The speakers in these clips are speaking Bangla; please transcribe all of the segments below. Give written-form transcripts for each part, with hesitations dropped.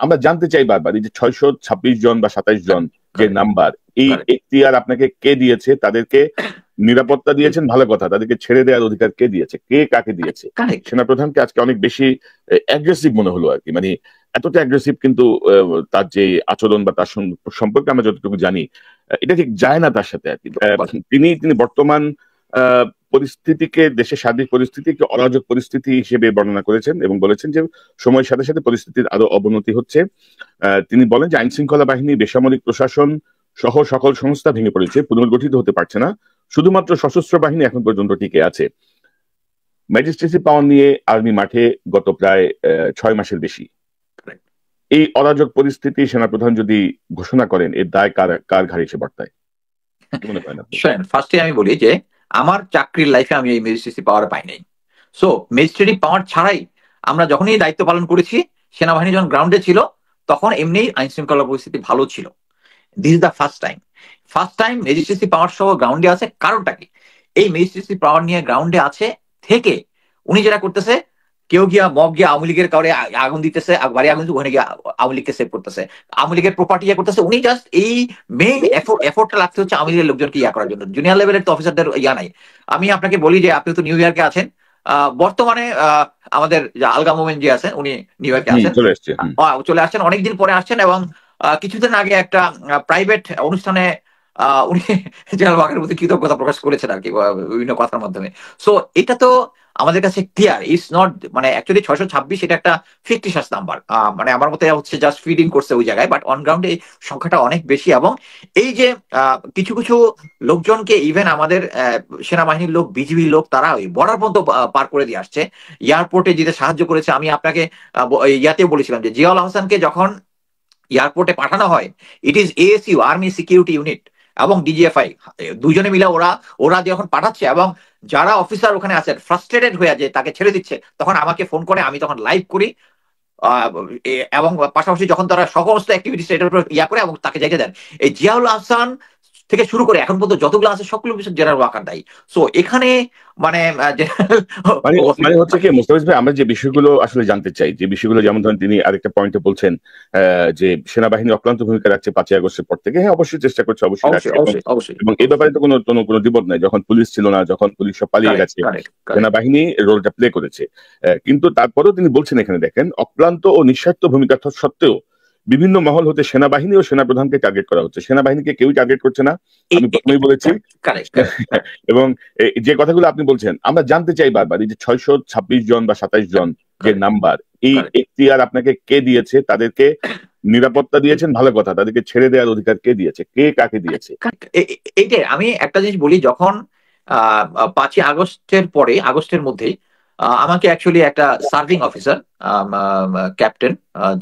আমরা জানতে চাই বারবার এই যে 626 জন বা 27 জন যে নাম্বার, এই এখতিয়ার আপনাকে কে দিয়েছে? তাদেরকে নিরাপত্তা দিয়েছেন ভালো কথা, তাদেরকে ছেড়ে দেওয়ার অধিকার কে দিয়েছে? কে কাকে দিয়েছে? সেনাপ্রধানকে আজকে অনেক বেশি অ্যাগ্রেসিভ মনে হলো আর কি, মানে এতটা অ্যাগ্রেসিভ কিন্তু তার যে আচরণ বা তার সম্পর্কে আমরা যতটুকু জানি এটা ঠিক যায় না তার সাথে আর কি। তিনি বর্তমান পরিস্থিতিকে, দেশের সার্বিক পরিস্থিতিকে অরাজক পরিস্থিতি হিসেবে বর্ণনা করেছেন এবং বলেছেন যে সময়ের সাথে সাথে পরিস্থিতির আরো অবনতি হচ্ছে। তিনি বলেন যে আইন শৃঙ্খলা বাহিনী, বেসামরিক প্রশাসন সহ সকল সংস্থা ভেঙে পড়েছে, পুনর্গঠিত হতে পারছে না, শুধুমাত্র সশস্ত্র বাহিনী এখন পর্যন্ত টিকে আছে। ম্যাজিস্ট্রেসি পাওয়ার নিয়ে আর্মি মাঠে গত প্রায় 6 মাসের বেশি। এই অরাজক পরিস্থিতি সেনাপ্রধান যদি ঘোষণা করেন, এর দায় কার ঘাড়ে এসে বর্তায় মনে করেন আপনি? ফার্স্টে আমি বলি যে আমার চাকরির লাইফে আমি এই ম্যাজিস্ট্রেসি পাওয়ার পাই নাই। সো ম্যাজিস্ট্রেসি পাওয়ার ছাড়াই আমরা যখনই দায়িত্ব পালন করেছি, সেনাবাহিনী যখন গ্রাউন্ডে ছিল তখন এমনি আইন শৃঙ্খলা পরিস্থিতি ভালো ছিল। This is the first time magistracy পাওয়ার সহ গ্রাউন্ডে আছে। কারণটা কি? এই ম্যাজিস্ট্রেসি পাওয়ার নিয়ে গ্রাউন্ডে আছে থেকে উনি যেটা করতেছে, কেউ গিয়া মব গিয়া আওয়ামী লীগের কাউরে আগুন দিতেছে, বাড়ি আগুন ওখানে গিয়ে আওয়ামী লীগকে সেভ করতেছে, আওয়ামী লীগের প্রপার্টি ইয়া করতেছে। উনি জাস্ট এই মেইন এফোর্টটা লাগতে হচ্ছে আওয়ামী লীগের লোকজনকে ইয়া করার জন্য। জুনিয়র লেভেলের তো অফিসারদের ইয়া নাই। আমি আপনাকে বলি যে আপনি তো নিউ ইয়র্কে আছেন, বর্তমানে আমাদের আলগা মোমেন যে আছেন উনি নিউ ইয়র্কে আছেন, চলে আসছেন, অনেকদিন পরে আসছেন। এবং কিছুদিন আগে একটা প্রাইভেট অনুষ্ঠানে উনি জেনারেল ওয়াকারের প্রতি কৃতজ্ঞতা প্রকাশ করেছেন আর কি, বিভিন্ন কথার মাধ্যমে। সো এটা তো আমাদের কাছে ক্লিয়ার, ইটস নট, মানে অ্যাকচুয়ালি 626 এটা একটা ফিকটিশাস নাম্বার, মানে আমার মতে হচ্ছে জাস্ট ফিডিং করছে ওই জায়গায়, বাট অন গ্রাউন্ডে এই সংখ্যাটা অনেক বেশি। এবং এই যে কিছু কিছু লোকজনকে, ইভেন আমাদের সেনাবাহিনীর লোক, বিজিবির লোক, তারা ওই বর্ডার পর্যন্ত পার করে দিয়ে আসছে, এয়ারপোর্টে যেতে সাহায্য করেছে। আমি আপনাকে ইয়াতে বলেছিলাম যে জিয়াউল আহসানকে যখন এয়ারপোর্টে পাঠানো হয়, it is ASU, army security unit এবং ডিজিএফআই দুজনে মিলে ওরা যখন পাঠাচ্ছে, এবং যারা অফিসার ওখানে আছেন ফ্রাস্ট্রেটেড হয়ে যে তাকে ছেড়ে দিচ্ছে, তখন আমাকে ফোন করে, আমি তখন লাইভ করি, এবং পাশাপাশি যখন তারা সমস্ত অ্যাক্টিভিটিস এটার উপর ইয়া করে এবং তাকে জায়গা দেন। এই জিয়াউল আহসান থেকে শুরু করে এখন পর্যন্ত যতগুলো আছে সবগুলো বিষয় জেনারেল ওয়াকার দায়ী। সো এখানে মানে হচ্ছে কি মুস্তাফিজ ভাই, আমরা যে বিষয়গুলো আসলে জানতে চাই, যে বিষয়গুলো, যেমন ধরেন তিনি আরেকটা পয়েন্টে বলছেন যে সেনাবাহিনী অক্লান্ত ভূমিকা রাখছে 5ই আগস্টের পর থেকে। হ্যাঁ, অবশ্যই চেষ্টা করছে, অবশ্যই, এবং এই ব্যাপারে তো কোনো দ্বিমত নাই। যখন পুলিশ ছিল না, যখন পুলিশ সব পালিয়ে গেছে, সেনাবাহিনী রোলটা প্লে করেছে। কিন্তু তারপরেও তিনি বলছেন, এখানে দেখেন, অক্লান্ত ও নিঃস্বার্থ ভূমিকা সত্ত্বেও বিভিন্ন মহল হতে সেনাবাহিনী ও সেনাপ্রধানকে টার্গেট করা হচ্ছে। সেনাবাহিনীকে কেউই টার্গেট করছে না, আমি প্রথমেই বলেছি। এবং যে কথাগুলো আপনি বলছেন, আমরা জানতে চাই বারবার এই যে 626 জন বা 27 জন যে নাম্বার, এই এখতিয়ার আপনাকে কে দিয়েছে? তাদেরকে নিরাপত্তা দিয়েছেন ভালো কথা, তাদেরকে ছেড়ে দেওয়ার অধিকার কে দিয়েছে? কে কাকে দিয়েছে? এইটাই আমি একটা জিনিস বলি, যখন 5ই আগস্টের পরে, আগস্টের মধ্যেই আমাকে অ্যাকচুয়ালি একটা সার্ভিং অফিসার, ক্যাপ্টেন,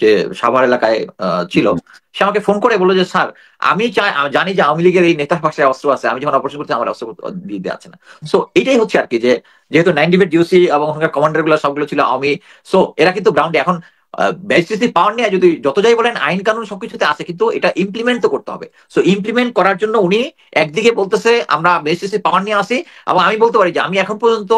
যে সাভার এলাকায় ছিল, সে আমাকে ফোন করে বললো যে স্যার, আমি জানি যে আওয়ামী লীগের এই নেতার পাশে অস্ত্র আছে, আমি যখন অপারেশন করছি আমার অস্ত্র দিয়ে দেওয়া আছে না। সো এটাই হচ্ছে আর কি, যে যেহেতু 9 ডিভিট ডিউসি এবং ওখানকার কমান্ডার গুলো সবগুলো ছিল আওয়ামী। সো এরা কিন্তু গ্রাউন্ডে এখন ম্যাজিস্ট্রেসি পাওয়ার নিয়ে যদি যত যাই বলেন, আইন কানুন সবকিছুতে আছে, কিন্তু এটা ইমপ্লিমেন্ট তো করতে হবে। সো ইমপ্লিমেন্ট করার জন্য উনি একদিকে বলতেছে আমরা ম্যাজিস্ট্রেসি পাওয়ার নিয়ে আসি, এবং আমি বলতে পারি যে আমি এখন পর্যন্ত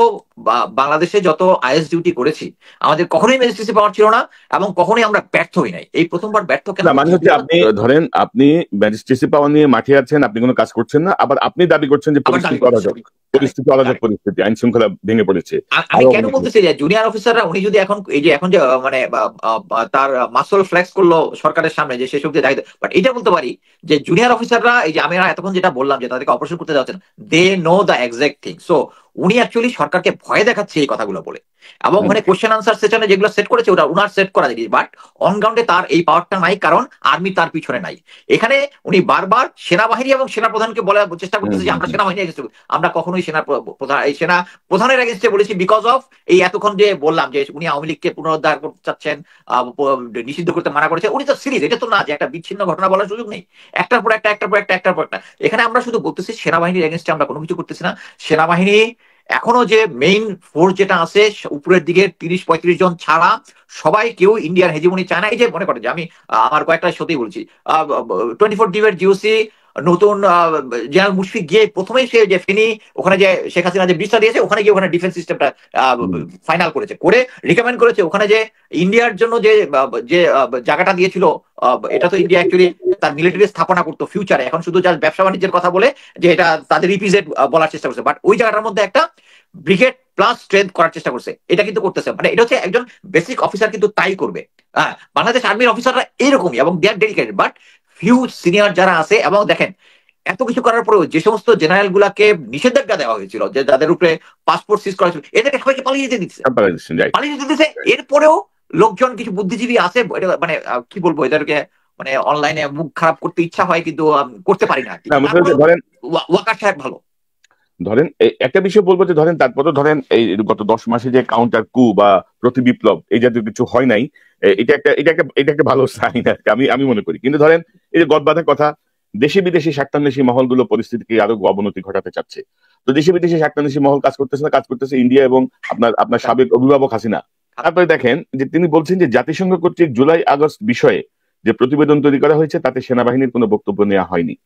বাংলাদেশে যত আইএস ডিউটি করেছি, আমাদের কখনোই ম্যাজিস্ট্রেসি পাওয়ার ছিল না এবং কখনোই আমরা ব্যর্থ হই নাই। এই প্রথমবার ব্যর্থ কেন? মানে হচ্ছে আপনি ধরেন, আপনি ম্যাজিস্ট্রেসি পাওয়ার নিয়ে মাঠে আছেন, আপনি কোনো কাজ করছেন না, আবার আপনি দাবি করছেন যে পরিস্থিতি অরাজক পরিস্থিতি, আইন শৃঙ্খলা ভেঙে পড়েছে। আমি কেন বলতেছি যে জুনিয়র অফিসাররা, উনি যদি এখন এই যে এখন যে মানে তার মাসল ফ্লেক্স করলো সরকারের সামনে যে সেসব যে দায়িত্ব, বাট এটা বলতে পারি যে জুনিয়র অফিসাররা, এই যে আমি এতক্ষণ যেটা বললাম যে তাদেরকে অপারেশন করতে যাচ্ছেন, they know the exact thing. So উনি অ্যাকচুয়ালি সরকারকে ভয় দেখাচ্ছে এই কথাগুলো বলে, এবং ওখানে কোশ্চেন আনসার সেশনে যেগুলো সেট করেছে ওটা উনার সেট করা যায়, বাট অন গ্রাউন্ডে তার এই পাওয়ারটা নাই, কারণ আর্মি তার পিছনে নাই। এখানে উনি বারবার সেনাবাহিনী এবং সেনাপ্রধানকে বলার চেষ্টা করতেছে যে আমরা সেনাবাহিনী এগেন্স্টে, আমরা কখনোই সেনা প্রধানের এগেন্স্টে বলেছি, বিকজ অফ এই এতক্ষণ যে বললাম যে উনি আওয়ামী লীগকে পুনরুদ্ধার করতে চাচ্ছেন, নিষিদ্ধ করতে মানা করেছে। উনি তো সিরিজ, এটা তো না যে একটা বিচ্ছিন্ন ঘটনা বলার সুযোগ নেই, একটার পর একটা, একটার পর একটা, একটার পর একটা। এখানে আমরা শুধু বলতেছি সেনাবাহিনীর এগেন্স্টে আমরা কোনো কিছু করতেছি না। সেনাবাহিনী এখনো যে মেইন ফোর্স যেটা আছে উপরের দিকে 30-35 জন ছাড়া সবাই কেউ ইন্ডিয়ার হেজিমনি চায় না। এই যে মনে করেন যে আমি আমার কয়েকটা সত্যি বলছি, 24 ডিভিট জিওসি নতুন জেনারেল মুশফিক গিয়ে প্রথমেই সে যে ফেনী ওখানে যে শেখ হাসিনা যে ব্রিজটা দিয়েছে ওখানে গিয়ে ওখানে ডিফেন্স সিস্টেমটা ফাইনাল করেছে, করে রিকমেন্ড করেছে ওখানে যে ইন্ডিয়ার জন্য যে যে জায়গাটা দিয়েছিল, এটা তো ইন্ডিয়া অ্যাকচুয়ালি তার মিলিটারি স্থাপনা করতো ফিউচারে, এখন শুধু জাস্ট ব্যবসা বাণিজ্যের কথা বলে যে এটা তাদের ইপিজেড বলার চেষ্টা করছে, বাট ওই জায়গাটার মধ্যে একটা ব্রিগেড প্লাস স্ট্রেংথ করার চেষ্টা করছে, এটা কিন্তু করতেছে। মানে এটা হচ্ছে একজন বেসিক অফিসার কিন্তু তাই করবে। হ্যাঁ, বাংলাদেশ আর্মির অফিসাররা এইরকমই এবং দে আর ডেডিকেটেড, বাট ফিউ সিনিয়র যারা আছে, এবং দেখেন এত কিছু করার পরেও যে সমস্ত জেনারেল গুলাকে নিষেধাজ্ঞা দেওয়া হয়েছিল, যে যাদের উপরে পাসপোর্ট সিজ করা ছিল, এদেরকে সবাইকে পালিয়ে যেতে দিচ্ছে, পালিয়ে যেতে দিচ্ছে। এরপরেও লোকজন কিছু বুদ্ধিজীবী আছে, মানে কি বলবো এদেরকে, মানে অনলাইনে মুখ খারাপ করতে ইচ্ছা হয় কিন্তু করতে পারি না। ওয়াকার সাহেব ভালো। ধরেন একটা বিষয় বলবো যে ধরেন তারপরে ধরেন এই গত 10 মাসে যে কাউন্টার কু বা প্রতি বিপ্লব এই জাতীয় কিছু হয় নাই, এটা একটা ভালো সাইন আমি মনে করি। কিন্তু ধরেন এই যে গদবাঁধা কথা, দেশে বিদেশি স্বার্থান্বেষী মহলগুলো পরিস্থিতিকে আরো অবনতি ঘটাতে চাচ্ছে। তো দেশে বিদেশি স্বার্থান্বেষী মহল কাজ করতেছে ইন্ডিয়া এবং আপনার সাবেক অভিভাবক হাসিনা। তারপরে দেখেন যে তিনি বলছেন যে জাতিসংঘ কর্তৃক জুলাই আগস্ট বিষয়ে যে প্রতিবেদন তৈরি করা হয়েছে তাতে সেনাবাহিনীর কোনো বক্তব্য নেওয়া হয়নি।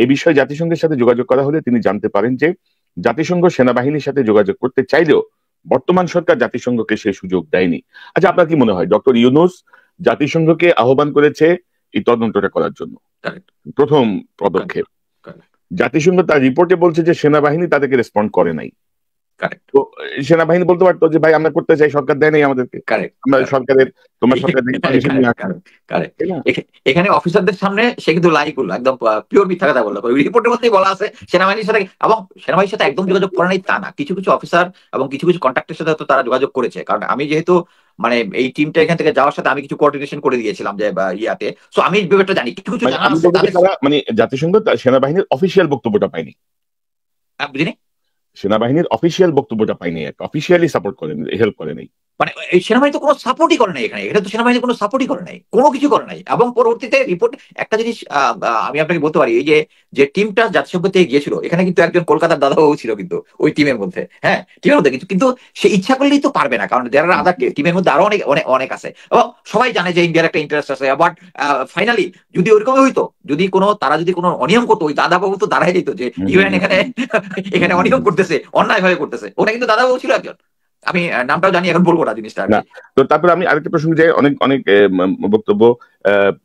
এ বিষয়ে জাতিসংঘের সাথে যোগাযোগ করা হলে তিনি জানতে পারেন যে জাতিসংঘ সেনাবাহিনীর সাথে যোগাযোগ করতে চাইলেও বর্তমান সরকার জাতিসংঘকে সেই সুযোগ দেয়নি। আচ্ছা, আপনার কি মনে হয় ডক্টর ইউনূস জাতিসংঘকে আহ্বান করেছে এই তদন্তটা করার জন্য? প্রথম পদক্ষেপ। জাতিসংঘ তার রিপোর্টে বলছে যে সেনাবাহিনী তাদেরকে রেসপন্ড করে নাই। তো সেনাবাহিনী বলতে পারতো যে ভাই আমরা করতে চাই, সরকার দেয় নাই আমাদেরকে, আমরা সরকারের তোমার সরকার এখানে অফিসারদের সামনে সে কিন্তু লাই করলো, একদম পিওর মিথ্যা কথা বললো। রিপোর্টের মধ্যেই বলা আছে সেনাবাহিনীর সাথে, এবং সেনাবাহিনীর সাথে একদম যোগাযোগ করে নাই তা না, কিছু কিছু অফিসার এবং কিছু কিছু কন্ট্রাক্টের সাথে তো তারা যোগাযোগ করেছে। কারণ আমি যেহেতু মানে এই টিমটা এখান থেকে যাওয়ার সাথে আমি কিছু কোঅর্ডিনেশন করে দিয়েছিলাম যে ইয়াতে, সো আমি ব্যাপারটা জানি, কিছু কিছু জানা আছে। মানে জাতিসংঘ সেনাবাহিনীর অফিসিয়াল বক্তব্যটা পাইনি, বুঝিনি, সেনাবাহিনীর অফিসিয়াল বক্তব্যটা পাইনি, অফিসিয়ালি সাপোর্ট করেন, হেল্প করে নাই। মানে সেনাবাহিনী তো কোনো সাপোর্টই করে নাই এখানে, এটা তো সেনাবাহিনী কোনো সাপোর্টই করে নাই, কোনো কিছু করে নাই। এবং পরবর্তীতে রিপোর্ট একটা জিনিস আমি আপনাকে বলতে পারি, এই যে টিমটা জাতিসংঘ থেকে গিয়েছিল এখানে কিন্তু একজন কলকাতার দাদাবাবু ছিল কিন্তু ওই টিমের মধ্যে। হ্যাঁ, টিমের মধ্যে কিন্তু সে ইচ্ছা করলেই তো পারবে না, কারণ যারা আদার টিমের মধ্যে আরো অনেক অনেক অনেক আছে, এবং সবাই জানে যে ইন্ডিয়ার একটা ইন্টারেস্ট আছে। বাট ফাইনালি যদি ওইরকমই হইতো, যদি তারা যদি কোনো অনিয়ম করতো, ওই দাদাবাবু তো দাঁড়াই যেত যে ইউএন এখানে অনিয়ম করতেছে, অন্যায় ভাবে করতেছে। ওটা কিন্তু দাদাবাবু ছিল একজন, আমি নামটাও জানি, এখন বলবো না জিনিসটা। তো তারপরে আমি আরেকটা প্রসঙ্গে যাই, অনেক অনেক বক্তব্য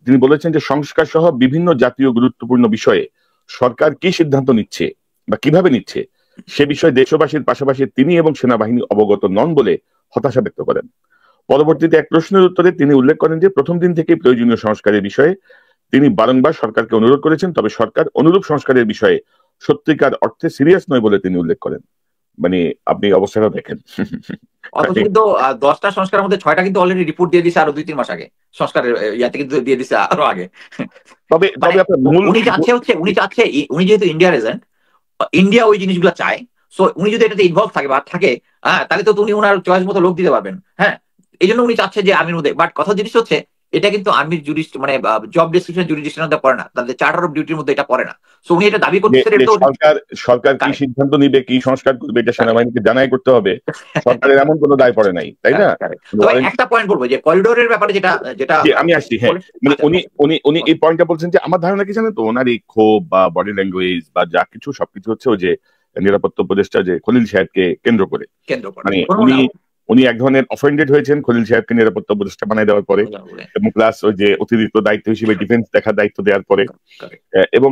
তিনি বলেছেন যে সংস্কার সহ বিভিন্ন জাতীয় গুরুত্বপূর্ণ বিষয়ে সরকার কি সিদ্ধান্ত নিচ্ছে বা কিভাবে নিচ্ছে সে বিষয়ে দেশবাসীর পাশাপাশি তিনি এবং সেনাবাহিনী অবগত নন বলে হতাশা ব্যক্ত করেন। পরবর্তীতে এক প্রশ্নের উত্তরে তিনি উল্লেখ করেন যে প্রথম দিন থেকে প্রয়োজনীয় সংস্কারের বিষয়ে তিনি বারংবার সরকারকে অনুরোধ করেছেন, তবে সরকার অনুরূপ সংস্কারের বিষয়ে সত্যিকার অর্থে সিরিয়াস নয় বলে তিনি উল্লেখ করেন। মানে আপনি অবস্থাটা দেখেন, অথচ কিন্তু 10টা সংস্কারের মধ্যে 6টা কিন্তু অলরেডি রিপোর্ট দিয়ে দিছে আরো 2-3 মাস আগে, সংস্কারের ইয়াতে কিন্তু দিয়ে দিছে আরো আগে। তবে উনি যেহেতু ইন্ডিয়ার এজেন্ট, ইন্ডিয়া ওই জিনিসগুলো চায়, সো উনি যদি এটাতে ইনভলভ থাকে বা থাকে, হ্যাঁ, তাহলে তো উনি ওনার চয়েস মতো লোক দিতে পারবেন। হ্যাঁ, এই জন্য উনি চাচ্ছে যে আর্মির মধ্যে, বাট কথা জিনিস হচ্ছে এটা কিন্তু আর্মির মানে জব ডেসক্রিপশন জুরিডিকশনের মধ্যে পড়ে না, তাদের চার্টার অফ ডিউটির মধ্যে এটা পড়ে না। সো উনি এটা দাবি করতেছেন সরকার কি সিদ্ধান্ত নিবে, কি সংস্কার করবে, এটা সেনাবাহিনীকে জানাই করতে হবে, সরকারের এমন কোনো দায় পড়ে নাই, তাই না? একটা পয়েন্ট বলবো যে করিডোরের ব্যাপারে যেটা আমি আসছি। হ্যাঁ, মানে উনি এই পয়েন্টটা বলছেন যে আমার ধারণা কি জানেন তো, ওনার এই ক্ষোভ বা বডি ল্যাঙ্গুয়েজ বা যা কিছু সবকিছু হচ্ছে ওই যে নিরাপত্তা উপদেষ্টা যে খলিল সাহেবকে কেন্দ্র করে, মানে উনি এক ধরনের অফেন্ডেড হয়েছেন খলিল সাহেবকে নিরাপত্তা উপদেষ্টা বানাই দেওয়ার পরে, এবং প্লাস ওই যে অতিরিক্ত দায়িত্ব হিসেবে ডিফেন্স দেখার দায়িত্ব দেওয়ার পরে। এবং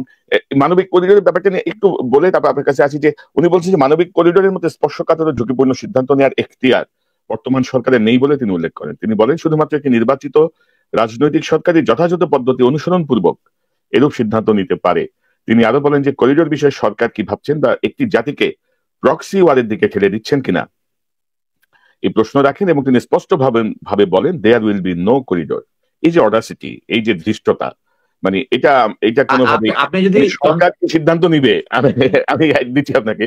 মানবিক করিডোরের ব্যাপারটা নিয়ে একটু বলে তারপর আপনার কাছে আসি, যে উনি বলছেন যে মানবিক করিডোরের মধ্যে স্পর্শকাতর ও ঝুঁকিপূর্ণ সিদ্ধান্ত নেওয়ার এখতিয়ার বর্তমান সরকারের নেই বলে তিনি উল্লেখ করেন। তিনি বলেন শুধুমাত্র একটি নির্বাচিত রাজনৈতিক সরকারই যথাযথ পদ্ধতি অনুসরণ পূর্বক এরূপ সিদ্ধান্ত নিতে পারে। তিনি আরো বলেন যে করিডোর বিষয়ে সরকার কি ভাবছেন বা একটি জাতিকে প্রক্সি ওয়ারের দিকে ঠেলে দিচ্ছেন কিনা এই প্রশ্ন রাখেন, এবং তিনি স্পষ্ট ভাবে বলেন there will be no corridor. এই যে অডাসিটি, এই যে ধৃষ্টতা, মানে এটা কোনোভাবে সরকার কি সিদ্ধান্ত নিবে, আমি দিচ্ছি আপনাকে,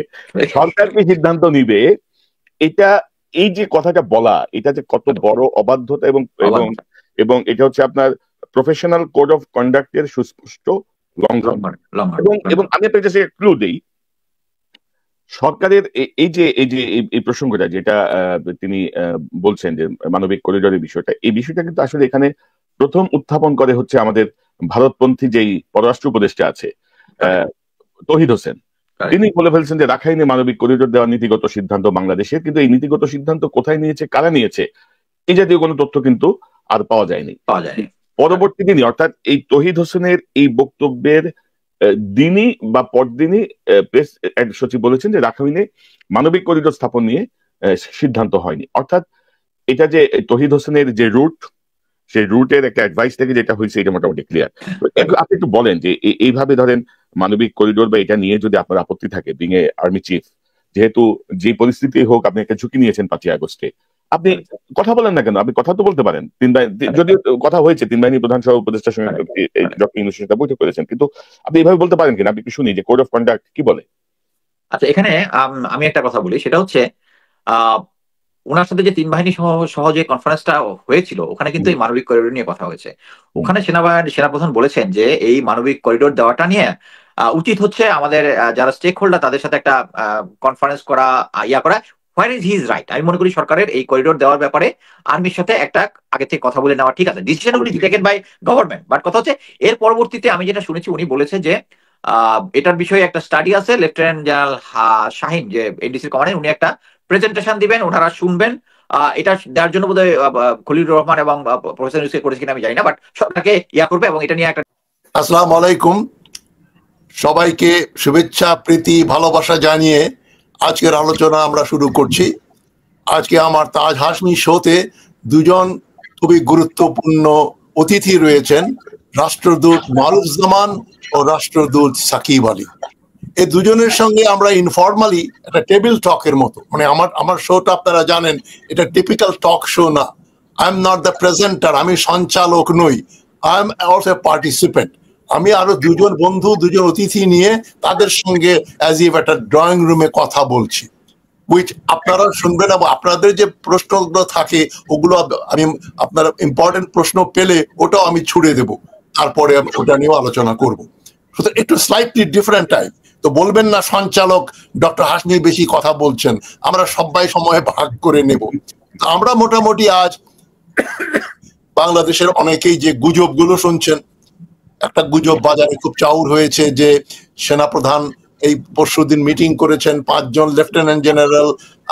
সরকার কি সিদ্ধান্ত নিবে, এটা এই যে কথাটা বলা, এটা যে কত বড় অবাধ্যতা এবং এবং এটা হচ্ছে আপনার প্রফেশনাল কোড অফ কন্ডাক্টের সুস্পষ্ট লঙ্ঘন। এবং আমি আপনার কাছে ক্লু দেই, সরকারের এই প্রসঙ্গটা যেটা তিনি বলছেন যে মানবিক করিডোরের বিষয়টা, এই বিষয়টা কিন্তু আসলে এখানে প্রথম উত্থাপন করে হচ্ছে আমাদের ভারতপন্থী যেই পররাষ্ট্র উপদেষ্টা আছে, তৌহিদ হোসেন, তিনি বলে ফেলছেন যে রাখাইনে মানবিক করিডোর দেওয়ার নীতিগত সিদ্ধান্ত বাংলাদেশের, কিন্তু এই নীতিগত সিদ্ধান্ত কোথায় নিয়েছে, কারা নিয়েছে, এই জাতীয় কোনো তথ্য কিন্তু আর পাওয়া যায়নি। পরবর্তী দিনে অর্থাৎ এই তৌহিদ হোসেনের এই বক্তব্যের দিনই বা পরদিনই প্রেস সচিব বলেছেন যে রাখাইনে মানবিক করিডোর স্থাপন নিয়ে সিদ্ধান্ত হয়নি। অর্থাৎ এটা যে তৌহিদ হোসেনের যে রুট, সেই রুটের একটা অ্যাডভাইস থেকে যেটা হয়েছে এটা মোটামুটি ক্লিয়ার। আপনি একটু বলেন যে এইভাবে ধরেন মানবিক করিডোর বা এটা নিয়ে যদি আপনার আপত্তি থাকে, বিং এ আর্মি চিফ, যেহেতু যে পরিস্থিতি হোক আপনি একটা ঝুঁকি নিয়েছেন 5ই আগস্টে, আপনি কথা বলেন না কেন? আপনি কথা তো বলতে পারেন। যদিও কথা হয়েছে, 3 বাহিনী প্রধান সহ উপদেষ্টার সঙ্গে ডক্টর ইউনূসের সাথে বৈঠক করেছেন, কিন্তু আপনি এইভাবে বলতে পারেন কিনা? আপনি একটু শুনি যে কোড অফ কন্ডাক্ট কি বলে। আচ্ছা, এখানে আমি একটা কথা বলি, সেটা হচ্ছে ওনার সাথে যে 3 বাহিনী সহ যে কনফারেন্সটা হয়েছিল, ওখানে কিন্তু এই মানবিক করিডোর নিয়ে কথা হয়েছে। ওখানে সেনাপ্রধান বলেছেন যে এই মানবিক করিডোর দেওয়াটা নিয়ে উচিত হচ্ছে আমাদের যারা স্টেক হোল্ডার তাদের সাথে একটা কনফারেন্স করা, হোয়ার ইজ হিজ রাইট। আমি মনে করি সরকারের এই করিডোর দেওয়ার ব্যাপারে আর্মির সাথে একটা আগে থেকে কথা বলে নেওয়া ঠিক আছে, decision will be taken by government. But কথা হচ্ছে এর পরবর্তীতে আমি যেটা শুনেছি, উনি বলেছে যে এটার বিষয়ে একটা স্টাডি আছে, লেফটেন্যান্ট জেনারেল শাহিন যে এনডিসির কমান্ডার, উনি একটা প্রেজেন্টেশন দিবেন, ওনারা শুনবেন। এটা দেওয়ার জন্য বোধহয় খলিলুর রহমান এবং প্রফেসর ইউসুফ করেছে কিনা আমি জানি না, বাট সরকারকে করবে এবং এটা নিয়ে একটা। আসসালামু আলাইকুম, সবাইকে শুভেচ্ছা, প্রীতি, ভালোবাসা জানিয়ে আজকের আলোচনা আমরা শুরু করছি। আজকে আমার তাজ হাশমি শোতে দুজন খুবই গুরুত্বপূর্ণ অতিথি রয়েছেন, রাষ্ট্রদূত মারুফুজ্জামান ও রাষ্ট্রদূত সাকিব আলী। এই দুজনের সঙ্গে আমরা ইনফর্মালি একটা টেবিল টকের মতো, মানে আমার শোটা আপনারা জানেন এটা টিপিক্যাল টক শো না। I am not the presenter, আমি সঞ্চালক নই, আই এম অলসো পার্টিসিপেন্ট। আমি আরো দুজন বন্ধু, দুজন অতিথি নিয়ে তাদের সঙ্গে অ্যাজ ইফ একটা ড্রয়িং রুমে কথা বলছি, উইচ আপনারা শুনবেন এবং আপনাদের যে প্রশ্নগুলো থাকে ওগুলো আমি, আপনারা ইম্পর্টেন্ট প্রশ্ন পেলে ওটাও আমি ছুড়ে দেব, তারপরে ওটা নিয়েও আলোচনা করবো। সুতরাং একটু স্লাইটলি ডিফারেন্ট টাইপ। তো বলবেন না সঞ্চালক ডক্টর হাশমি বেশি কথা বলছেন, আমরা সবাই সময় ভাগ করে নেব। আমরা মোটামুটি আজ বাংলাদেশের অনেকেই যে গুজবগুলো শুনছেন, একটা গুজব বাজারে খুব চাউর হয়েছে যে সেনাপ্রধান এই পরশুদিন মিটিং করেছেন 5 জন লেফটেন্যান্ট জেনারেল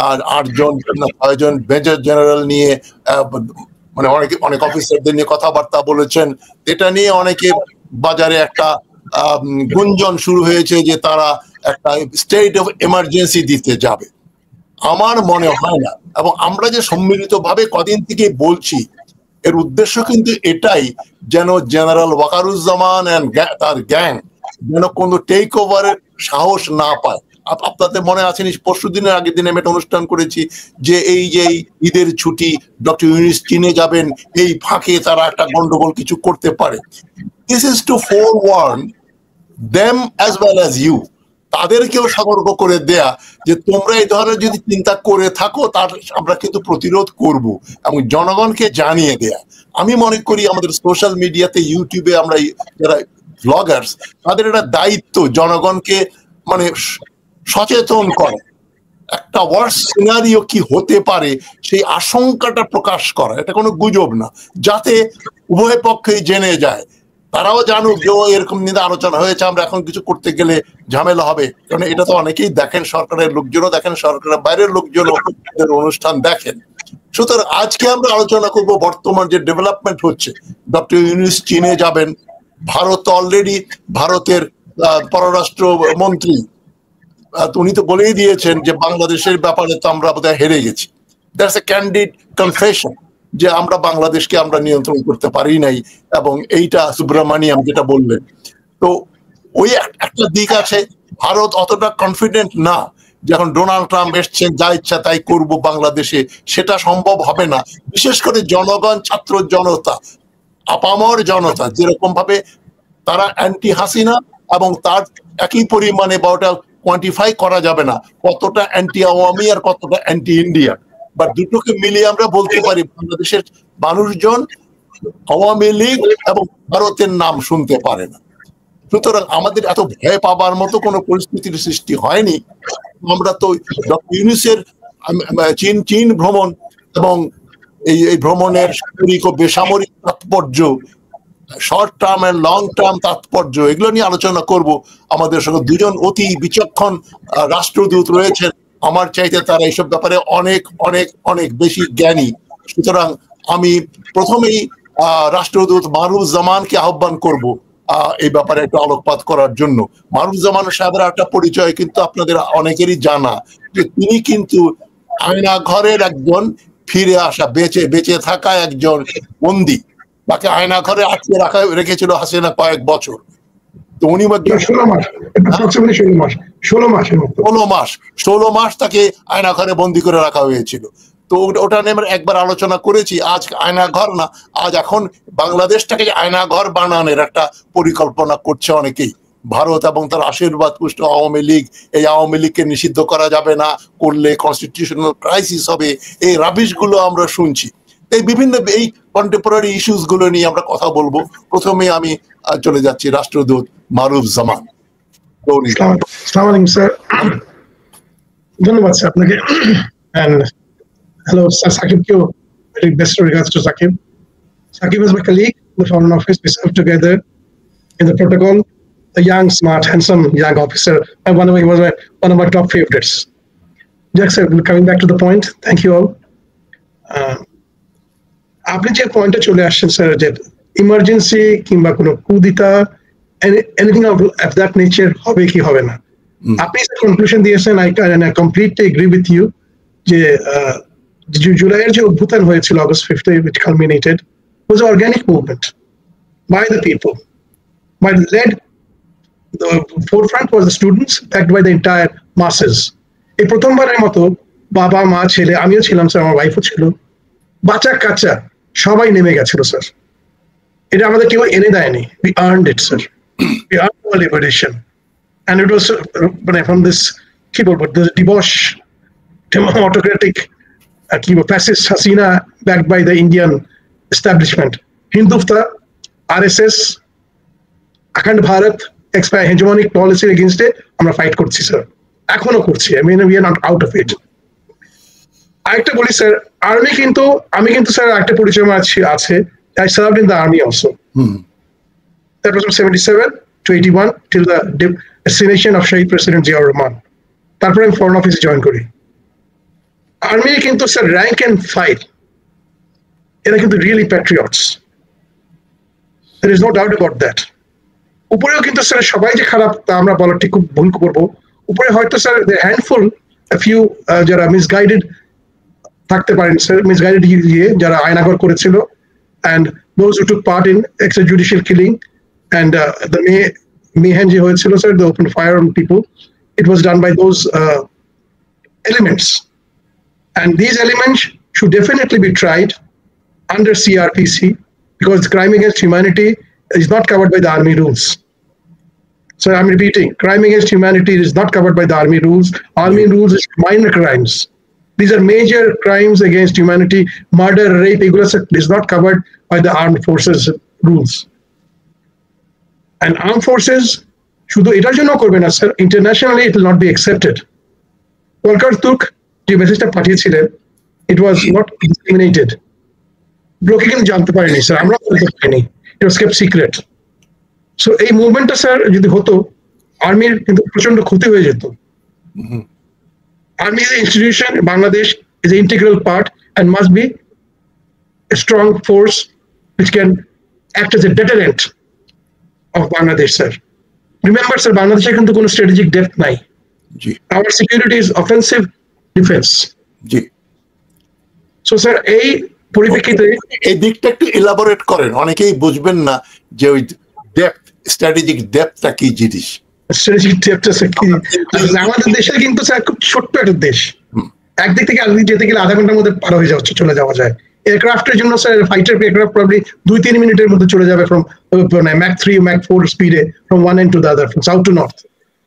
আর 8 জন 6 জন মেজর জেনারেল নিয়ে, মানে অনেক অফিসারদের নিয়ে কথাবার্তা বলেছেন। এটা নিয়ে অনেকে বাজারে একটা গুঞ্জন শুরু হয়েছে যে তারা একটা স্টেট অফ এমার্জেন্সি দিতে যাবে। আমার মনে হয় না, এবং আমরা যে সম্মিলিতভাবে কদিন থেকে বলছি এর উদ্দেশ্য কিন্তু এটাই, যেন জেনারেল ওয়াকারুজ্জামান এন্ড তার গ্যাং যেন কোনো টেক ওভারের সাহস না পায়। আপনাদের মনে আছে পরশু দিনের আগের দিনে আমি একটা অনুষ্ঠান করেছি যে এই যে ঈদের ছুটি ডক্টর ইউনূস চীনে যাবেন, এই ফাঁকে তারা একটা গন্ডগোল কিছু করতে পারে। This is to forewarn them as well as you, তাদেরকেও সতর্ক করে দেয়া যে তোমরা এই ধরনের যদি চিন্তা করে থাকো তার আমরা কিন্তু প্রতিরোধ করব, এবং জনগণকে জানিয়ে দেয়া। আমি মনে করি আমাদের সোশ্যাল মিডিয়াতে, ইউটিউবে আমরা যারা ব্লগার্স, তাদের একটা দায়িত্ব জনগণকে মানে সচেতন করে, একটা ওয়ার্স্ট সিনারিও কি হতে পারে সেই আশঙ্কাটা প্রকাশ করা, এটা কোনো গুজব না, যাতে উভয় পক্ষেই জেনে যায়, তারাও জানুক যে এরকম নিয়ে আলোচনা হয়েছে, আমরা এখন কিছু করতে গেলে ঝামেলা হবে। কারণ এটা তো অনেকেই দেখেন, সরকারের লোকজনও দেখেন, সরকারের বাইরের লোকজনও অনুষ্ঠান দেখেন। সুতরাং আজকে আমরা আলোচনা করব বর্তমান যে ডেভেলপমেন্ট হচ্ছে। ডক্টর ইউনূস চীনে যাবেন, ভারত অলরেডি, ভারতের পররাষ্ট্র মন্ত্রী উনি তো বলেই দিয়েছেন যে বাংলাদেশের ব্যাপারে তো আমরা বোধহয় হেরে গেছি। দ্যাটস এ ক্যান্ডিড কনফেশন যে আমরা বাংলাদেশকে আমরা নিয়ন্ত্রণ করতে পারি নাই, এবং এইটা সুব্রমণিয়াম যেটা বললেন। তো ওই একটা দিক আছে, ভারত অতটা কনফিডেন্ট না যখন ডোনাল্ড ট্রাম্প এসছেন যা ইচ্ছা তাই করব বাংলাদেশে, সেটা সম্ভব হবে না। বিশেষ করে জনগণ, ছাত্র জনতা, আপামর জনতা যেরকম ভাবে তারা অ্যান্টি হাসিনা, এবং তার একই পরিমাণে বা ওটা কোয়ান্টিফাই করা যাবে না কতটা অ্যান্টি আওয়ামী আর কতটা অ্যান্টি ইন্ডিয়া, বা দুটোকে মিলিয়ে আমরা বলতে পারি বাংলাদেশের মানুষজন আওয়ামী লীগ এবং ভারতের নাম শুনতে পারে না। সুতরাং আমাদের এত ভয় পাবার মতো কোনো পরিস্থিতির সৃষ্টি হয়নি। আমরা তো ডক্টর ইউনূসের চীন ভ্রমণ এবং এই ভ্রমণের সামরিক ও বেসামরিক তাৎপর্য short term and long term তাৎপর্য এগুলো নিয়ে আলোচনা করব। আমাদের সঙ্গে দুজন অতি বিচক্ষণ রাষ্ট্রদূত রয়েছেন, আমার চাইতে তারা এইসব ব্যাপারে অনেক অনেক অনেক বেশি জ্ঞানী। সুতরাং আমি প্রথমেই রাষ্ট্রদূত মারুফুজ্জামানকে আহ্বান করব এই ব্যাপারে একটু আলোকপাত করার জন্য। মারুফুজ্জামান সাহেবের একটা পরিচয় কিন্তু আপনাদের অনেকেরই জানা, যে তিনি কিন্তু আয়না ঘরের একজন ফিরে আসা বেঁচে থাকা একজন বন্দী, তাকে আয়না ঘরে আটকে রেখেছিল হাসিনা কয়েক বছর। তো উনি 16 মাস তাকে আয়না ঘরে বন্দি করে রাখা হয়েছিল। তো ওটা নিয়ে আমরা একবার আলোচনা করেছি। আজ আয়না ঘর না, আজ এখন বাংলাদেশটাকে আয়না ঘর বানানোর একটা পরিকল্পনা করছে অনেকেই। ভারত এবং তার আশীর্বাদ পুষ্ট আওয়ামী লীগ, এই আওয়ামী লীগকে নিষিদ্ধ করা যাবে না, করলে কনস্টিটিউশনাল ক্রাইসিস হবে, এই রাবিশ গুলো আমরা শুনছি। এই বিভিন্ন এই কন্টেম্পোরারি ইস্যুস গুলো নিয়ে আমরা কথা বলবো। প্রথমে আমি চলে যাচ্ছি রাষ্ট্রদূত মারুফুজ্জামান। আসসালামু আলাইকুম স্যার, ধন্যবাদ স্যার আপনাকে। Hello, Sir Saqib. Very best regards to Saqib. Saqib is my colleague in the Foreign Office. We served together in the protocol. A young, smart, handsome young officer. And he was one of my top favorites. Jack sir, coming back to the point. Thank you all. আপনি যে পয়েন্টে চলে আসছেন স্যার, যে ইমার্জেন্সি কিংবা কোনো কুদিতা এনিথিং অফ দ্যাট নেচার হবে কি হবে না, আপনি কনক্লুশন দিয়েছেন। I completely agree with you যে জুলাইয়ের যে অভ্যুত্থান হয়েছিল August 5th, which culminated, was an organic movement by the people, by the forefront was the students, backed by the entire masses. এই প্রথমবারের মতো বাবা মা ছেলে, আমিও ছিলাম স্যার, আমার ওয়াইফও ছিল, বাচ্চা কাচ্চা সবাই নেমে গেছিল স্যার। এটা আমাদের কেউ এনে দেয়নি, we earned it sir, we earned our liberation, and it was from this কি বলবো, the debauch, autocratic fascist Hasina, backed by the Indian establishment, Hindutva, RSS, Akhand Bharat, hegemonic policy against it, আমরা ফাইট করছি স্যার, এখনো করছি। I mean, we are not out of it. আরেকটা বলি স্যার, আর্মি কিন্তু আমি কিন্তু স্যার একটা পরিচয় আমার আছে, I served in the army also. That was from 77 to 81 till the assassination of Shahid President Ziaur Rahman. তারপরে আমি ফরেন অফিসে জয়েন করি। আর্মি কিন্তু স্যার র্যাঙ্ক এন্ড ফাইল, এরা কিন্তু really Patriots, there is no doubt about that. উপরেও কিন্তু স্যার সবাই যে খারাপ তা আমরা বলা ঠিক, খুব ভুল করবো। উপরে হয়তো স্যার হ্যান্ডফুল ফিউ যারা মিসগাইডেড থাকতে পারেন স্যার, মিসগাইডেড যারা আয়নাঘর করেছিল, and those who took part in extrajudicial killing and the mayhem যে হয়েছিল sir, the open fire on people, it was done by those elements, and these elements should definitely be tried under CRPC, because crime against humanity is not covered by the army rules. So I'm repeating, crime against humanity is not covered by the army rules. Army rules is minor crimes. These are major crimes against humanity. Murder, rape, is not covered by the armed forces rules. And armed forces শুধু এটার জন্য করবে না sir, internationally it will not be accepted. Volker Turk যে মেসেজটা পাঠিয়েছিলেন, it was not disseminated. লোকে কিন্তু জানতে পারেনি স্যার, আমরা বলতে পারিনি, it was kept secret. So এই মুভমেন্টটা স্যার যদি হতো, আর্মির কিন্তু প্রচন্ড ক্ষতি হয়ে যেত। Army as an institution in Bangladesh is an integral part and must be a strong force which can act as a deterrent of Bangladesh, sir. Remember, sir, Bangladesh কিন্তু কোনো strategic depth নাই. Our security is offensive defense. So, sir, এই পরিপ্রেক্ষিতে এই দিকটা একটু এলাবোরেট করেন, অনেকেই বুঝবেন না যে ওই ডেপথ, স্ট্র্যাটেজিক ডেপথটা কি জিনিস। আমাদের দেশে কিন্তু স্যার খুব ছোট্ট একটা দেশ, একদিক থেকে আরেকদিক যেতে গেলে আধা ঘন্টার মধ্যে পার হয়ে চলে যাওয়া যায়। এয়ারক্রাফটের জন্য স্যার, ফাইটার এয়ারক্রাফট প্রবলি 2-3 মিনিটের মধ্যে চলে যাবে ফ্রম ম্যাক 3 ম্যাক 4 স্পিডে from one end to the other, from south to north.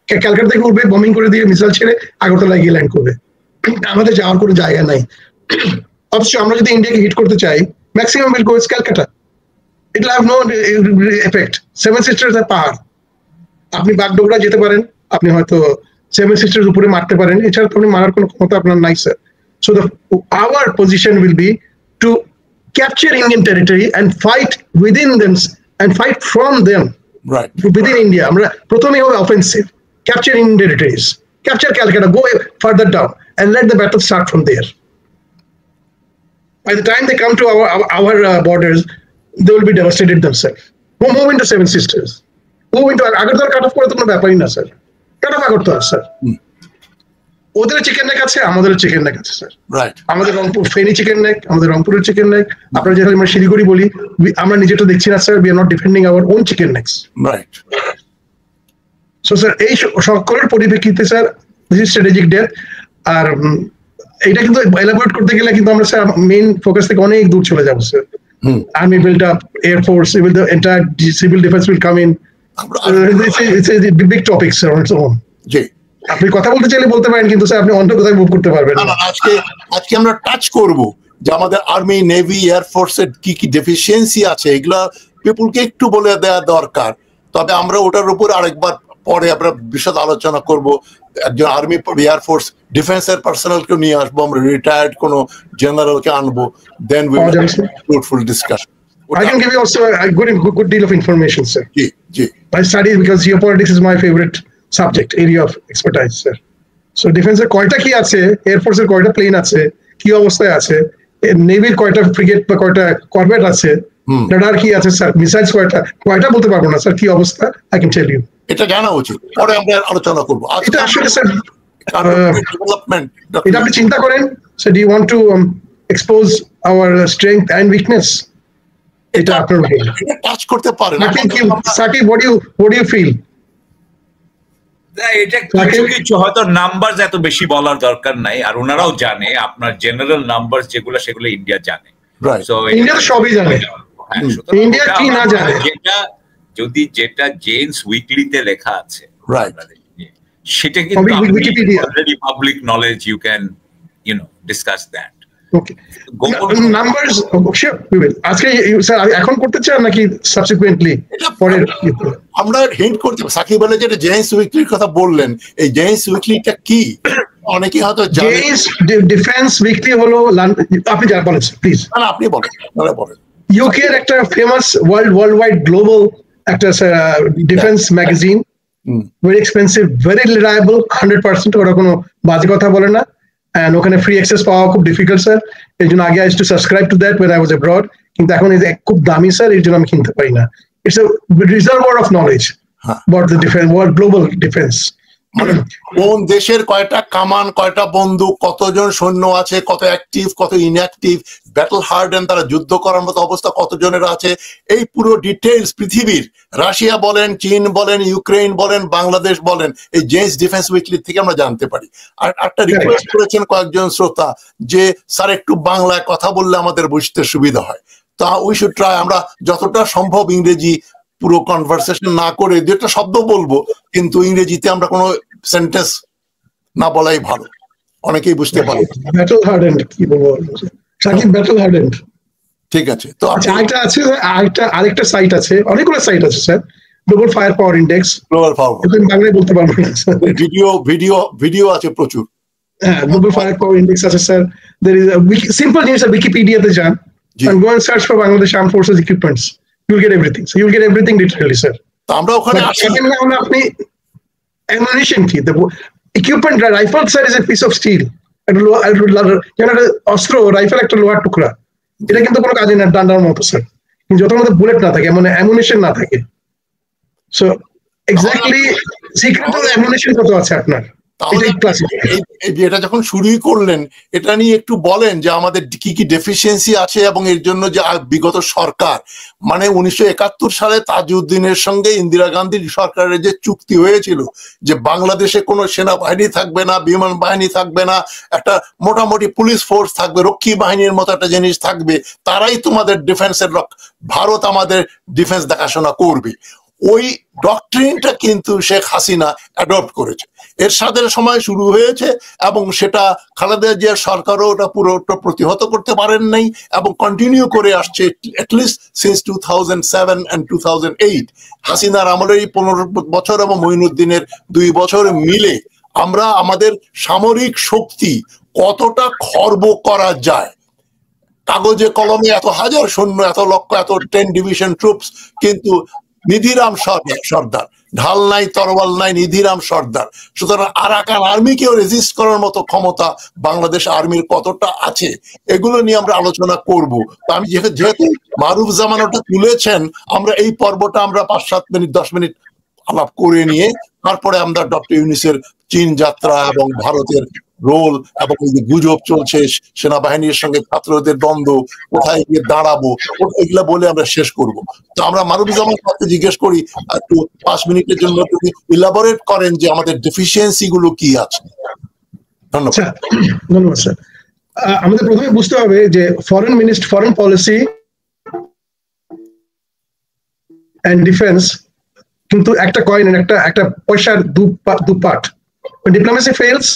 Calcutta থেকে উঠবে, বমিং করে দিয়ে মিসাইল ছেড়ে আগরতলায় গিয়ে ল্যান্ড করবে। আমাদের যাওয়ার কোনো জায়গা নাই। অথচ আমরা যদি ইন্ডিয়াকে হিট করতে চাই, maximum will go is Calcutta, it will have no effect. Seven Sisters আর পাহাড়, আপনি বাগডোগরা যেতে পারেন, আপনি হয়তো সেভেন সিস্টার্স উপরে মারতে পারেন, এছাড়া আপনি মারার কোনো ক্ষমতা আপনার নাই sir. So our position will be to capture Indian territory and fight within them and fight from them. Right. Within India, আমরা প্রথমে হবে offensive, capture Indian territories, capture Calcutta, go further down, and let the battle start from there. By the time they come to our borders, they will be devastated themselves. Move into Seven Sisters, move into Agartala, cut off করে তো কোনো ব্যাপারই না sir, cut off Agartala sir. ওদের চিকেন নেক আছে, আমাদের চিকেন নেক আছে স্যার। রাইট। আমাদের রংপুর ফেনী চিকেন নেক, আমাদের রংপুরের চিকেন নেক। আপনারা যেটা আমরা শিলিগুড়ি বলি, আমরা নিজেটা দেখছি না sir, we are not defending our own chicken necks. Right. So sir এই সকলের পরিপ্রেক্ষিতে sir this is strategic death. আর এটা কিন্তু এলাবোরেট করতে গেলে কিন্তু আমরা স্যার মেইন ফোকাস থেকে অনেক দূর চলে যাবো sir. Army built up, Air Force, the entire civil defense will come in. It's a big topic sir on its own. জি। আপনি কথা বলতে চাইলে বলতে পারেন, কিন্তু স্যার আপনি অন্য কোথায় মুভ করতে পারবেন না। আজকে আমরা টাচ করব যে আমাদের আর্মি, নেভি, এয়ার ফোর্সের কি কি ডেফিসিয়েন্সি আছে, এগুলা পিপুলকে একটু বলে দেওয়া দরকার। তবে আমরা ওটার উপর আরেকবার পরে আমরা বিশদ আলোচনা করব। একজন আর্মি, এয়ার ফোর্স, ডিফেন্সের পার্সোনালকে নিয়ে আসবো, আমরা রিটায়ার্ড কোনো জেনারেলকে আনবো, then we will have a fruitful discussion. I can give you also a good deal of information sir. G G. I study because geopolitics is my favorite subject area of expertise sir. So defense এর কয়টা কি আছে, এয়ার ফোর্সের কয়টা প্লেন আছে, কি অবস্থায় আছে, নেভির কয়টা ফ্রিগেট বা কয়টা করভেট আছে, রাডার কি আছে স্যার, মিসাইলস কয়টা বলতে পারবো না স্যার কি অবস্থা, I can tell you. এটা জানা উচিত, পরে আমরা আলোচনা করব। এটা আসলে স্যার ডেভেলপমেন্ট এটা আপনি চিন্তা করেন sir, do you want to expose our strength and weakness? এটা আপনার টাচ করতে পারেন Shakib, what do you feel? এটা কিছু কিছু হয়তো নাম্বার এত বেশি বলার দরকার নাই, আর ওনারাও জানে আপনার জেনারেল নাম্বার যেগুলো সেগুলো ইন্ডিয়া জানে। ইন্ডিয়া সবই জানে, ইন্ডিয়া কি না জানে। যেটা জেমস উইকলিতে লেখা আছে সেটা কিন্তু already public knowledge, you can discuss that. Okay, numbers sure we will. আজকে স্যার এখন করতে চান নাকি সাবসিকুয়েন্টলি পরের? আমরা হিন্ট করতে সাকিব বলে যেটা জেমস উইকলির কথা বললেন, এই জেমস উইকলিটা কি অনেকেই হয়তো জানেন। জেমস ডিফেন্স উইকলি হলো, আপনি যা বলেন প্লিজ। না আপনি বলেন, বলেন। ইউকে এর একটা ফেমাস ওয়ার্ল্ড ওয়াইড গ্লোবাল একটা defence magazine, very expensive, very reliable, 100% ওরা কোনো বাজে কথা বলে না। And ওখানে ফ্রি অ্যাক্সেস পাওয়া খুব ডিফিকাল্ট স্যার, এই জন্য আগে I used to subscribe to that when I was abroad, কিন্তু এখন এই খুব দামি স্যার, এই জন্য আমি কিনতে পারি না। It's a reservoir of knowledge about the defense, world global defense. কোন দেশের কয়টা কামান, কয়টা বন্দুক, কতজন সৈন্য আছে, কত অ্যাক্টিভ, কত ইনঅ্যাক্টিভ, ব্যাটল হার্ডেন, তারা যুদ্ধ করার মতো অবস্থা কতজনের আছে, এই পুরো ডিটেইলস পৃথিবীর, রাশিয়া বলেন, চীন বলেন, ইউক্রেন বলেন, বাংলাদেশ বলেন, এই জেমস ডিফেন্স উইকলি থেকে আমরা জানতে পারি। আর একটা রিকোয়েস্ট করেছেন কয়েকজন শ্রোতা যে স্যার একটু বাংলায় কথা বললে আমাদের বুঝতে সুবিধা হয়, তা উই শুড ট্রাই। আমরা যতটা সম্ভব ইংরেজি পুরো কনভারসেশন না করে দুটা শব্দ বলবো, কিন্তু ইংরেজিতে আমরা কোনো সেন্টেন্স না বলাই ভালো, অনেকেই বুঝতে পারে। ব্যাটল হার্ডেন্ড কি বলবো সাকিব, ব্যাটল হার্ডেন্ড। ঠিক আছে, তো আরেকটা সাইট আছে, অনেকগুলো সাইট আছে স্যার, গ্লোবাল ফায়ার পাওয়ার ইন্ডেক্স। গ্লোবাল পাওয়ার বাংলায় বলতে পারবো না, ভিডিও আছে প্রচুর। হ্যাঁ, গ্লোবাল ফায়ার পাওয়ার ইন্ডেক্স আছে স্যার। দের ইজ সিম্পল জিনিস, উইকিপিডিয়াতে যান and go and search for Bangladesh Armed Forces equipments. You'll get everything. So you'll get everything literally, sir. আমরা ওখানে আপনি ammunition কি, the equipment, rifle sir is a piece of steel. একটা অস্ত্র, রাইফেল একটা লোহার টুকরা, এটা কিন্তু কোনো কাজে না, ডান্ডার মতো স্যার, যত মধ্যে বুলেট না থাকে, মানে অ্যামুনিশন না থাকে। সো এক্স্যাক্টলি সিক্রেট অ্যামুনিশন কত আছে আপনার? এটা যখন শুরুই করলেন, এটা নিয়ে একটু বলেন যে আমাদের কি কি ডেফিসিয়েন্সি আছে, এবং এর জন্য যে বিগত সরকার, মানে 1971 সালে তাজউদ্দিনের সঙ্গে ইন্দিরা গান্ধীর সরকারের যে চুক্তি হয়েছিল যে বাংলাদেশে কোনো সেনাবাহিনী থাকবে না, বিমান বাহিনী থাকবে না, একটা মোটামুটি পুলিশ ফোর্স থাকবে, রক্ষী বাহিনীর মতো একটা জিনিস থাকবে, তারাই তোমাদের ডিফেন্সের ভারত আমাদের ডিফেন্স দেখাশোনা করবে। ওই ডক্ট্রিনটা কিন্তু শেখ হাসিনা অ্যাডপ্ট করেছে, এরশাদের সময় শুরু হয়েছে, এবং সেটা খালেদা জিয়ার সরকারও ওটা পুরোটা প্রতিহত করতে পারেন নাই, এবং কন্টিনিউ করে আসছে অ্যাটলিস্ট সিন্স 2007 and 2008। হাসিনার আমলের এই 15 বছর এবং মঈনুদ্দিনের 2 বছর মিলে আমরা আমাদের সামরিক শক্তি কতটা খর্ব করা যায়, কাগজে কলমে এত হাজার সৈন্য, এত লক্ষ, এত 10 ডিভিশন ট্রুপস, কিন্তু নিধিরাম সর্দার, ঢাল নাই, তরোয়াল নাই, নিধিরাম সর্দার। সুতরাং আরাকান আর্মিকেও রেজিস্ট করার মতো ক্ষমতা বাংলাদেশ আর্মির কতটা আছে, এগুলো নিয়ে আমরা আলোচনা করব। তো আমি যেহেতু মারুফ জামান ওটা তুলেছেন, আমরা এই পর্বটা আমরা 5-7 মিনিট 10 মিনিট আলাপ করে নিয়ে তারপরে আমরা ডক্টর ইউনূসের চীন যাত্রা এবং ভারতের রোল এবং এই যে গুজব চলছে সেনাবাহিনীর সঙ্গে ছাত্রদের দ্বন্দ্ব, কোথায় গিয়ে দাঁড়াবো, এগুলা বলে আমরা শেষ করব। তো আমরা মারুফুজ্জামান সাহেবকে জিজ্ঞেস করি একটু 5 মিনিটের জন্য যদি ইলাবোরেট করেন যে আমাদের ডেফিসিয়েন্সি গুলো কি আছে। ধন্যবাদ। ধন্যবাদ স্যার। আমাদের প্রথমে বুঝতে হবে যে ফরেন পলিসি এন্ড ডিফেন্স কিন্তু একটা কয়েন, একটা পয়সার দু part. When diplomacy fails,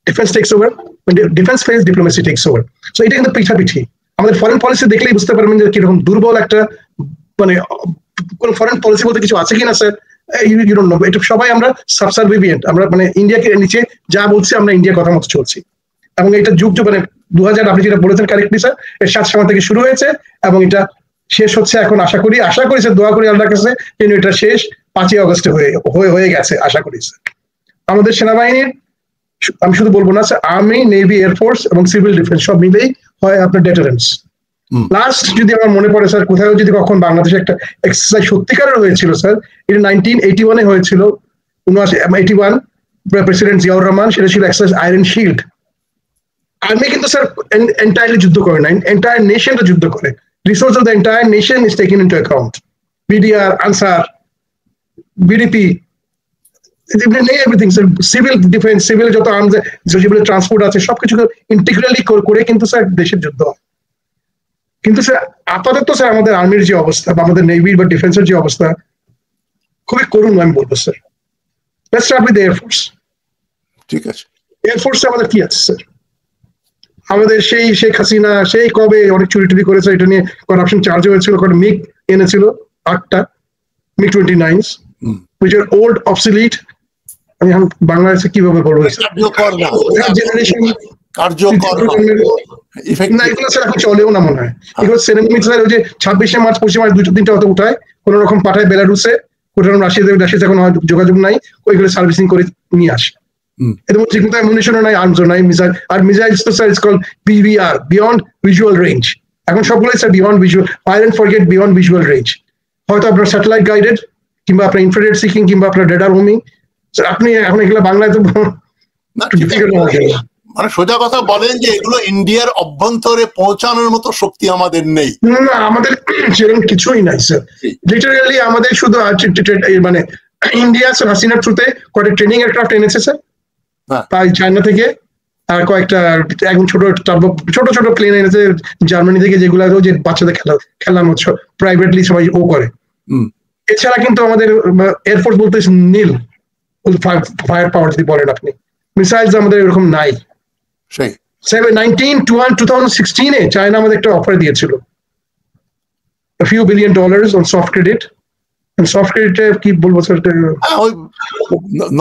defense takes over. When defense fails, diplomacy takes over. So এটা কিন্তু পিঠাপিঠি। আমাদের ফরেন পলিসি দেখলেই বুঝতে পারবেন যে কিরকম দুর্বল একটা, মানে কোন ফরেন পলিসি বলতে কিছু আছে কিনা স্যার, ইউ ডোন্ট নো। এটা সবাই আমরা সাবসার্ভিয়েন্ট, আমরা মানে ইন্ডিয়াকে নিচে যা বলছি আমরা ইন্ডিয়ার কথা মতো চলছি। এবং এটা যুগ মানে 2000 আপনি যেটা বলেছেন কারেক্টলি স্যার, এর 7 সাল থেকে শুরু হয়েছে এবং এটা শেষ হচ্ছে এখন। আশা করি স্যার, দোয়া করি আল্লাহর কাছে যেন এটা শেষ 5 আগস্টে হয়ে গেছে, আশা করি স্যার। আমাদের সেনাবাহিনীর, আমি শুধু বলবো না স্যার, আর্মি, নেভি, এয়ারফোর্স এবং সিভিল ডিফেন্স সব মিলেই হয় আপনার ডেটারেন্স। লাস্ট যদি আমার মনে পড়ে স্যার, কোথাও যদি কখন বাংলাদেশে একটা এক্সারসাইজ সত্যিকারের হয়েছিল স্যার, এটা 1981 হয়েছিল, 81 প্রেসিডেন্ট জিয়াউর রহমান, সেটা ছিল এক্সারসাইজ আয়রন শিল্ড। আর্মি কিন্তু স্যার এন্টায়ারলি যুদ্ধ করে না, এন্টায়ার নেশনটা যুদ্ধ করে। Resource of the entire nation is taken into account. BDR, answer, BDP, everything sir, civil defence, civil যত আর্মস, যেগুলো ট্রান্সপোর্ট আছে, সবকিছু ইন্টিগ্রালি করে কিন্তু স্যার দেশের যুদ্ধ হয়। কিন্তু স্যার আপাতত স্যার আমাদের আর্মির যে অবস্থা বা আমাদের নেভির বা ডিফেন্সের যে অবস্থা খুবই করুণ, আমি বলবো sir. Let's start with air force. ঠিক আছে, এয়ারফোর্সে আমাদের কি আছে স্যার? আমাদের সেই শেখ হাসিনা সেই কবে অনেক চুরি করেছে, এটা নিয়ে করাপশন চার্জ হয়েছিল, কটা মিগ এনেছিল 8টা MiG 29s, which are old, obsolete। আমি এখন বাংলাদেশে কিভাবে বলবো, জেনারেশন কার্যকর না, এগুলো স্যার এখন চলেও না মনে হয়। এগুলো সেরেমনি স্যার ওই যে 26শে মার্চ 25শে মার্চ 2-3টা হতে উঠায়, কোন রকম পাঠায় বেলারুসে, কোথাও রাশিয়াতে এখন যোগাযোগ নাই, ওইগুলো সার্ভিসিং করে নিয়ে আসে। এর মধ্যে কিন্তু অ্যামুনিশনও নাই, আর্মসও নাই, মিসাইল। আর মিসাইলস তো sir is called BVR, beyond visual range. এখন সবগুলোই sir beyond visual, fire and forget, beyond visual range. হয়তো আপনার স্যাটেলাইট গাইডেড, কিংবা আপনার ইনফ্রারেড সিকিং, কিংবা আপনার রেডার হোমিং। আপনি এখন এগুলো বাংলায় তো মানে সোজা কথা বলেন যে এগুলো ইন্ডিয়ার অভ্যন্তরে পৌঁছানোর মতো শক্তি আমাদের নেই। না, আমাদের সেরকম কিছুই নাই স্যার। লিটারালি আমাদের শুধু মানে ইন্ডিয়া স্যার হাসিনার থ্রুতে কয়েকটা ট্রেনিং এয়ারক্রাফট এনেছে স্যার, তাই চায়না থেকে, আর কয়েকটা এখন ছোট ছোট প্লেন এনেছে জার্মানি থেকে, যেগুলো যে বাচ্চাদের খেলানো প্রাইভেটলি সবাই করে। এছাড়া কিন্তু আমাদের এয়ারফোর্স বলতে নীল ফায়ার পাওয়ার যদি বলেন আপনি, মিসাইলস আমাদের এরকম নাই। 2016-এ চায়না আমাদের একটা অফার দিয়েছিল, a few $billion on soft credit। Soft ক্রেডিটে কি বলবো স্যার,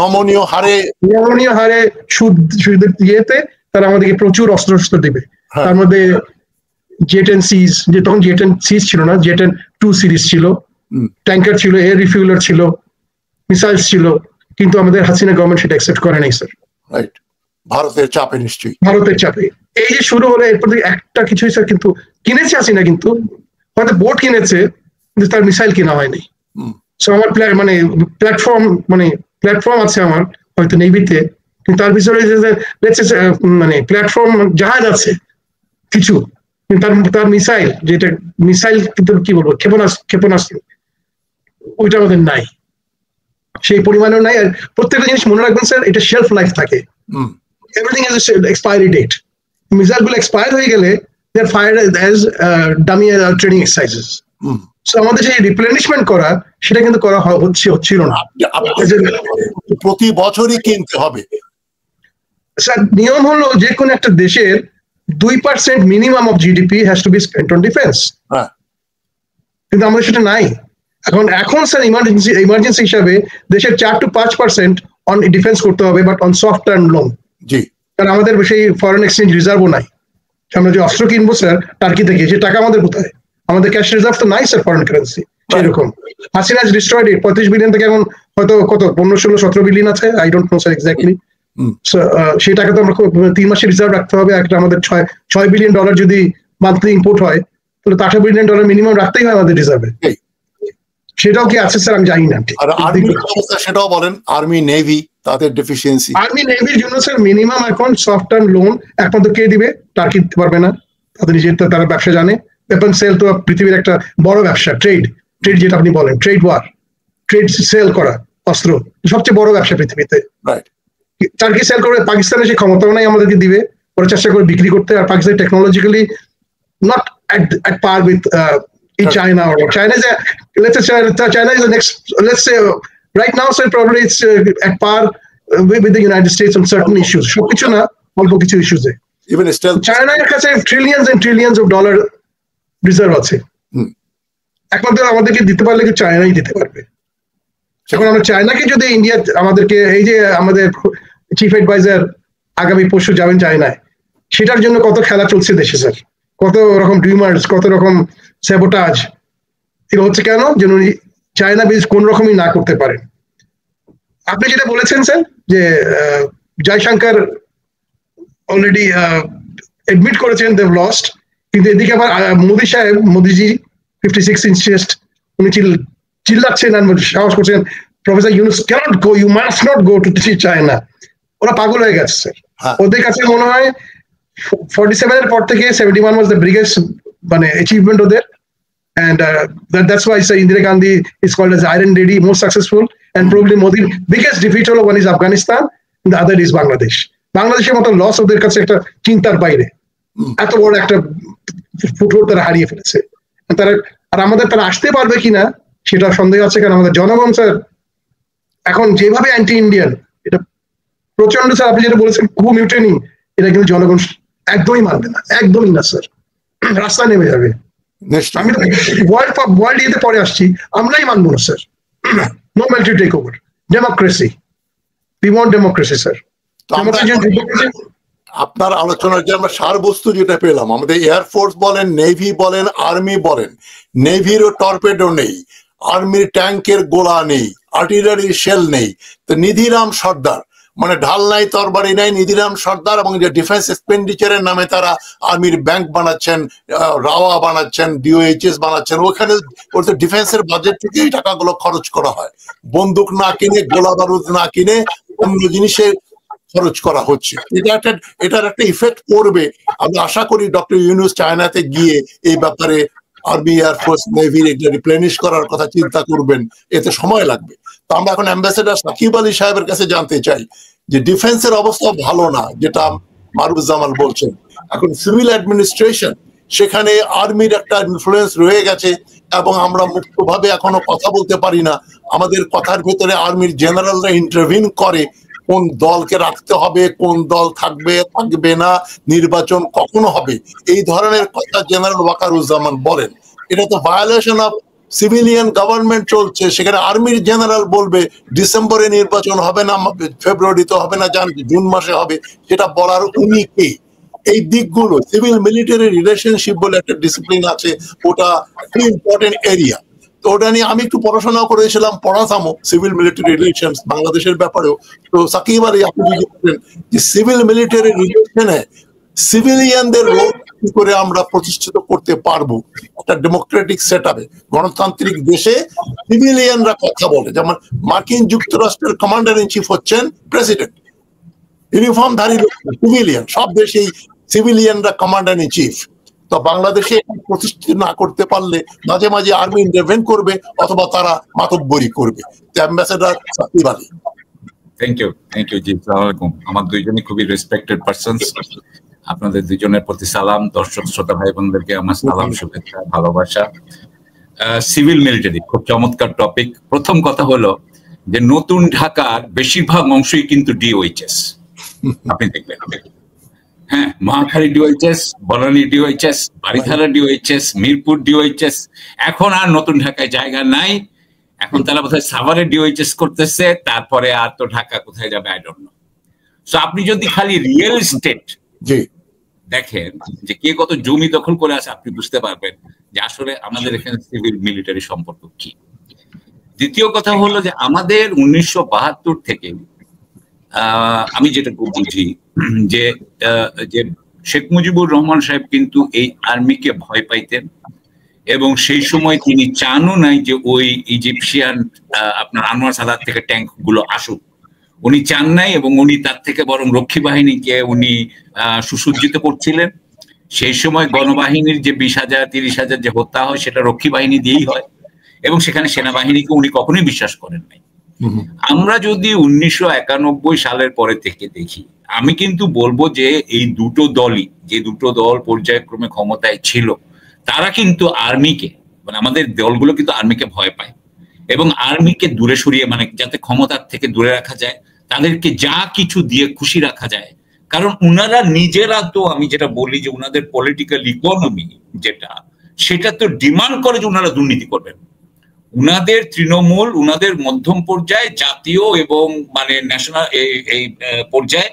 নমনীয় হারে সুদের ইয়েতে তারা আমাদেরকে প্রচুর অস্ত্র দিবে। তার মধ্যে জেট-10Cs, যে তখন জেট-10Cs ছিল না, জেট-2 সিরিজ ছিল, ট্যাঙ্কার ছিল, এয়ার রিফিউলার ছিল, মিসাইলস ছিল। কিন্তু আমাদের হাসিনা গভর্নমেন্ট সেটা অ্যাকসেপ্ট করে নাই স্যার। ভারতের চাপে, নিশ্চয়ই ভারতের চাপে। এই যে শুরু হলো, এরপর থেকে একটা কিছুই স্যার কিন্তু কিনেছে হাসিনা, কিন্তু হয়তো বোট কিনেছে, কিন্তু তার মিসাইল কেনা হয়নি। আমার প্ল্যাটফর্ম আছে আমার হয়তো নেভিতে, কিন্তু তার পিছনে মানে প্ল্যাটফর্ম জাহাজ আছে কিছু, কিন্তু তার মিসাইল, যেটা মিসাইল কিন্তু কি বলবো, ক্ষেপণাস্ত্র, ওইটা আমাদের নাই, সেই পরিমাণেও নাই। আর প্রত্যেকটা জিনিস মনে রাখবেন স্যার, এটা শেলফ লাইফ থাকে, everything has expiry date. Missile গুলো এক্সপায়ার হয়ে গেলে they are fired as dummy training exercises. So আমাদের যে রিপ্লেনিশমেন্ট করা, সেটা কিন্তু করা হচ্ছিল না। প্রতি বছরই কিনতে হবে স্যার। নিয়ম হলো যে কোনো একটা দেশের 2% minimum of GDP has to be spent on defence, কিন্তু আমাদের সেটা নাই। এখন স্যার ইমার্জেন্সি হিসাবে দেশের 4-5% অন ডিফেন্স করতে হবে, but on soft term loan. কারণ আমাদের সেই ফরেন এক্সচেঞ্জ রিজার্ভও নাই। আমরা যে অস্ত্র কিনবো স্যার টার্কি থেকে, সে টাকা আমাদের কোথায়? আমাদের ক্যাশ রিজার্ভ তো নাই স্যার, ফরেন কারেন্সি সেরকম। Hasina has destroyed it, 35 billion থেকে এখন হয়তো কত 15, 16, 17 বিলিয়ন আছে, I don't know sir exactly. সেই টাকা তো আমরা 3 মাসে রিজার্ভ রাখতে হবে। একটা আমাদের $6 বিলিয়ন যদি মান্থলি ইম্পোর্ট হয়, তাহলে $8 বিলিয়ন মিনিমাম রাখতেই হয় আমাদের রিজার্ভে। সেটাও কি আছে স্যার আমি জানি না। আর আর্মির অবস্থা সেটাও বলেন, আর্মি নেভি তাদের ডেফিসিয়েন্সি। আর্মি নেভির জন্য স্যার মিনিমাম এখন সফট টার্ম লোন একমাত্র কে দিবে? টার্কি দিতে পারবে না, তাদের নিজের তারা ব্যবসা জানে। ওয়েপন সেল তো পৃথিবীর একটা বড় ব্যবসা, ট্রেড যেটা আপনি বলেন, ট্রেড ওয়ার, ট্রেড সেল করা অস্ত্র সবচেয়ে বড় ব্যবসা পৃথিবীতে। টার্কি সেল করে পাকিস্তানের সেই ক্ষমতাও নাই আমাদেরকে দিবে, ওরা চেষ্টা করে বিক্রি করতে। আর Pakistan technologically not at par with China, or China is China is the next, let's say right now sir, probably it's at par with the United States on certain issues, সবকিছু না, অল্প কিছু ইস্যুসে। even still China এর কাছে trillions and trillions of dollar reserve আছে। একমাত্র আমাদেরকে দিতে পারলে কি চায়নাই দিতে পারবে। এখন আমরা চায়নাকে যদি ইন্ডিয়া আমাদেরকে, এই যে আমাদের চিফ অ্যাডভাইজার আগামী পরশু যাবেন চায়নায়, সেটার জন্য কত খেলা চলছে দেশে স্যার, কত রকম রিউমার্স, কত রকম স্যাবোটাজ। এটা হচ্ছে কেন? যেন চায়না বেশ কোন রকমই না করতে পারেন। আপনি যেটা বলেছেন স্যার যে জয়শঙ্কর অলরেডি এডমিট করেছেন দেভ লস্ট, কিন্তু এদিকে আবার মোদিজি 56 ইঞ্চ চেস্ট, উনি চিল্লাচ্ছেন আর সাহস করছেন professor Yunus cannot go, you must not go to see China. ওরা পাগল হয়ে গেছে স্যার। ওদের কাছে মনে হয় 47 এর পর থেকে 71 was the biggest মানে achievement ওদের, and that's why sir Indira Gandhi is called as Iron Lady, most successful, and probably Modi's biggest defeat হলো one is Afghanistan and the other is Bangladesh. বাংলাদেশের মতো লস ওদের কাছে একটা চিন্তার বাইরে, এত বড় একটা ফুটহোল তারা হারিয়ে ফেলেছে। তারা আর আমাদের তারা আসতে পারবে কিনা সেটা সন্দেহ আছে, কারণ আমাদের জনগণ স্যার এখন যেভাবে অ্যান্টি ইন্ডিয়ান, এটা প্রচন্ড স্যার। আপনি যেটা বলেছেন কু মিউটেনি, এটা কিন্তু জনগণ একদমই মানবে না, একদমই না স্যার, রাস্তায় নেমে যাবে। আমি ওয়ার্ল্ড ইয়েতে পরে আসছি, আমরাই মানবো না sir. No military take over, democracy, we want democracy sir. আপনার আলোচনার যে আমরা সারবস্তু যেটা পেলাম, আমাদের এয়ারফোর্স বলেন, নেভি বলেন, আর্মি বলেন, নেভিরও টর্পেডো নেই, আর্মির ট্যাঙ্কের গোলা নেই, আর্টিলারি শেল নেই। তো নিধিরাম সর্দার মানে ঢাল নাই, তরবারি নাই, নিধিরাম সর্দার, এবং যে ডিফেন্স এক্সপেন্ডিচারের নামে তারা আর্মির ব্যাংক বানাচ্ছেন, রাওয়া বানাচ্ছেন, ডিওএইচএস বানাচ্ছেন, ওখানে ওদের ডিফেন্সের বাজেট থেকেই টাকাগুলো খরচ করা হয়। বন্দুক না কিনে, গোলা বারুদ না কিনে অন্য জিনিসে খরচ করা হচ্ছে। এটার একটা ইফেক্ট পড়বে। আমি আশা করি ডক্টর ইউনুস চায়নাতে গিয়ে এই ব্যাপারে আর্মি, এয়ারফোর্স, নেভির এটা রিপ্লেনিশ করার কথা চিন্তা করবেন, এতে সময় লাগবে। তো আমরা এখন অ্যাম্বাসেডার সাকিব আলী সাহেবের কাছে জানতে চাই যে ডিফেন্সের অবস্থা ভালো না, যেটা মারুফুজ্জামান বলছেন। এখন সিভিল অ্যাডমিনিস্ট্রেশন, সেখানে আর্মির একটা ইনফ্লুয়েন্স রয়ে গেছে এবং আমরা মুক্তভাবে এখনো কথা বলতে পারি না। আমাদের কথার ভেতরে আর্মির জেনারেলরা ইন্টারভিন করে কোন দলকে রাখতে হবে, কোন দল থাকবে না, নির্বাচন কখনো হবে, এই ধরনের কথা জেনারেল ওয়াকারুজ্জামান বলেন। এটা তো ভায়োলেশন অফ সিভিলিয়ান গভর্নমেন্ট চলছে। সেখানে আর্মির জেনারেল বলবে ডিসেম্বরে নির্বাচন হবে না, ফেব্রুয়ারিতে হবে না, জুন মাসে হবে, সেটা বলার উনি কে? এই দিকগুলো, সিভিল মিলিটারি রিলেশনশিপ বলে একটা ডিসিপ্লিন আছে, ওটা খুব ইম্পর্টেন্ট এরিয়া। তো ওটা নিয়ে আমি একটু পড়াশোনা করেছিলাম, পড়াতামও সিভিল মিলিটারি রিলেশনস বাংলাদেশের ব্যাপারেও। তো সাকিব আলী আপনি যদি বলেন যে সিভিল মিলিটারি রিলেশনে সিভিলিয়ানদের রোল কি করে আমরা প্রতিষ্ঠিত করতে পারবো একটা ডেমোক্রেটিক সেট আপে, গণতান্ত্রিক দেশে সিভিলিয়ানরা কথা বলে। যেমন মার্কিন যুক্তরাষ্ট্রের কমান্ডার ইন চিফ হচ্ছেন প্রেসিডেন্ট, ইউনিফর্মধারী সিভিলিয়ান, সব দেশেই সিভিলিয়ানরা কমান্ডার ইন চিফ। তো বাংলাদেশে প্রতিষ্ঠিত না করতে পারলে মাঝে মাঝে আর্মি ইন্টারভেন করবে অথবা তারা মাতব্বরি করবে। Ambassador Sakib Ali. Thank you ji, আসসালামু আলাইকুম। আমার দুইজনই খুবই রেসপেক্টেড পারসনস। আপনাদের দুইজনের প্রতি সালাম, দর্শক শ্রোতা ভাই বোনদেরকে আমার সালাম, শুভেচ্ছা, ভালোবাসা। সিভিল মিলিটারি খুব চমৎকার টপিক। প্রথম কথা হলো যে নতুন ঢাকার বেশিরভাগ অংশই কিন্তু ডিওএইচএস, আপনি দেখবেন। হ্যাঁ, Mohakhali DOHS, Banani DOHS, Baridhara DOHS, Mirpur DOHS. এখন আর নতুন ঢাকায় জায়গা নাই। এখন তারা বোধহয় সাভারে ডিওএইচএস করতেছে, তারপরে আর তো ঢাকা কোথায় যাবে আই ডোন্ট নো। সো আপনি যদি খালি রিয়েল এস্টেট দেখেন যে কে কত জমি দখল করে আছে, আপনি বুঝতে পারবেন যে আসলে আমাদের এখানে সিভিল মিলিটারি সম্পর্ক কি। দ্বিতীয় কথা হলো যে আমাদের 1972 থেকে আমি যেটা বুঝি যে শেখ মুজিবুর রহমান সাহেব কিন্তু এই আর্মিকে ভয় পাইতেন, এবং সেই সময় তিনি চানও নাই যে ওই ইজিপশিয়ান আপনার আনোয়ার সাদাত থেকে ট্যাঙ্ক গুলো আসুক, উনি চান নাই, এবং উনি তার থেকে বরং রক্ষী বাহিনীকে উনি সুসজ্জিত করছিলেন। সেই সময় গণবাহিনীর যে 20,000 30,000 যে হত্যা হয় সেটা রক্ষী বাহিনী দিয়েই হয়, এবং সেখানে সেনাবাহিনীকে উনি কখনোই বিশ্বাস করেন নাই। আমরা যদি 1991 সালের পরে থেকে দেখি, আমি কিন্তু বলবো যে এই দুটো দলই, যে দুটো দল পর্যায়ক্রমে ক্ষমতায় ছিল, তারা কিন্তু আর্মিকে, মানে আমাদের দলগুলো কিন্তু আর্মিকে ভয় পায়, এবং আর্মিকে দূরে সরিয়ে, মানে যাতে ক্ষমতার থেকে দূরে রাখা যায়, তাদেরকে যা কিছু দিয়ে খুশি রাখা যায়। কারণ উনারা নিজেরা তো, আমি যেটা বলি যে উনাদের পলিটিক্যাল ইকোনমি যেটা, সেটা তো ডিমান্ড করে যে উনারা দুর্নীতি করবেন। উনাদের তৃণমূল, উনাদের মধ্যম পর্যায়ে, জাতীয় এবং মানে ন্যাশনাল এই পর্যায়ে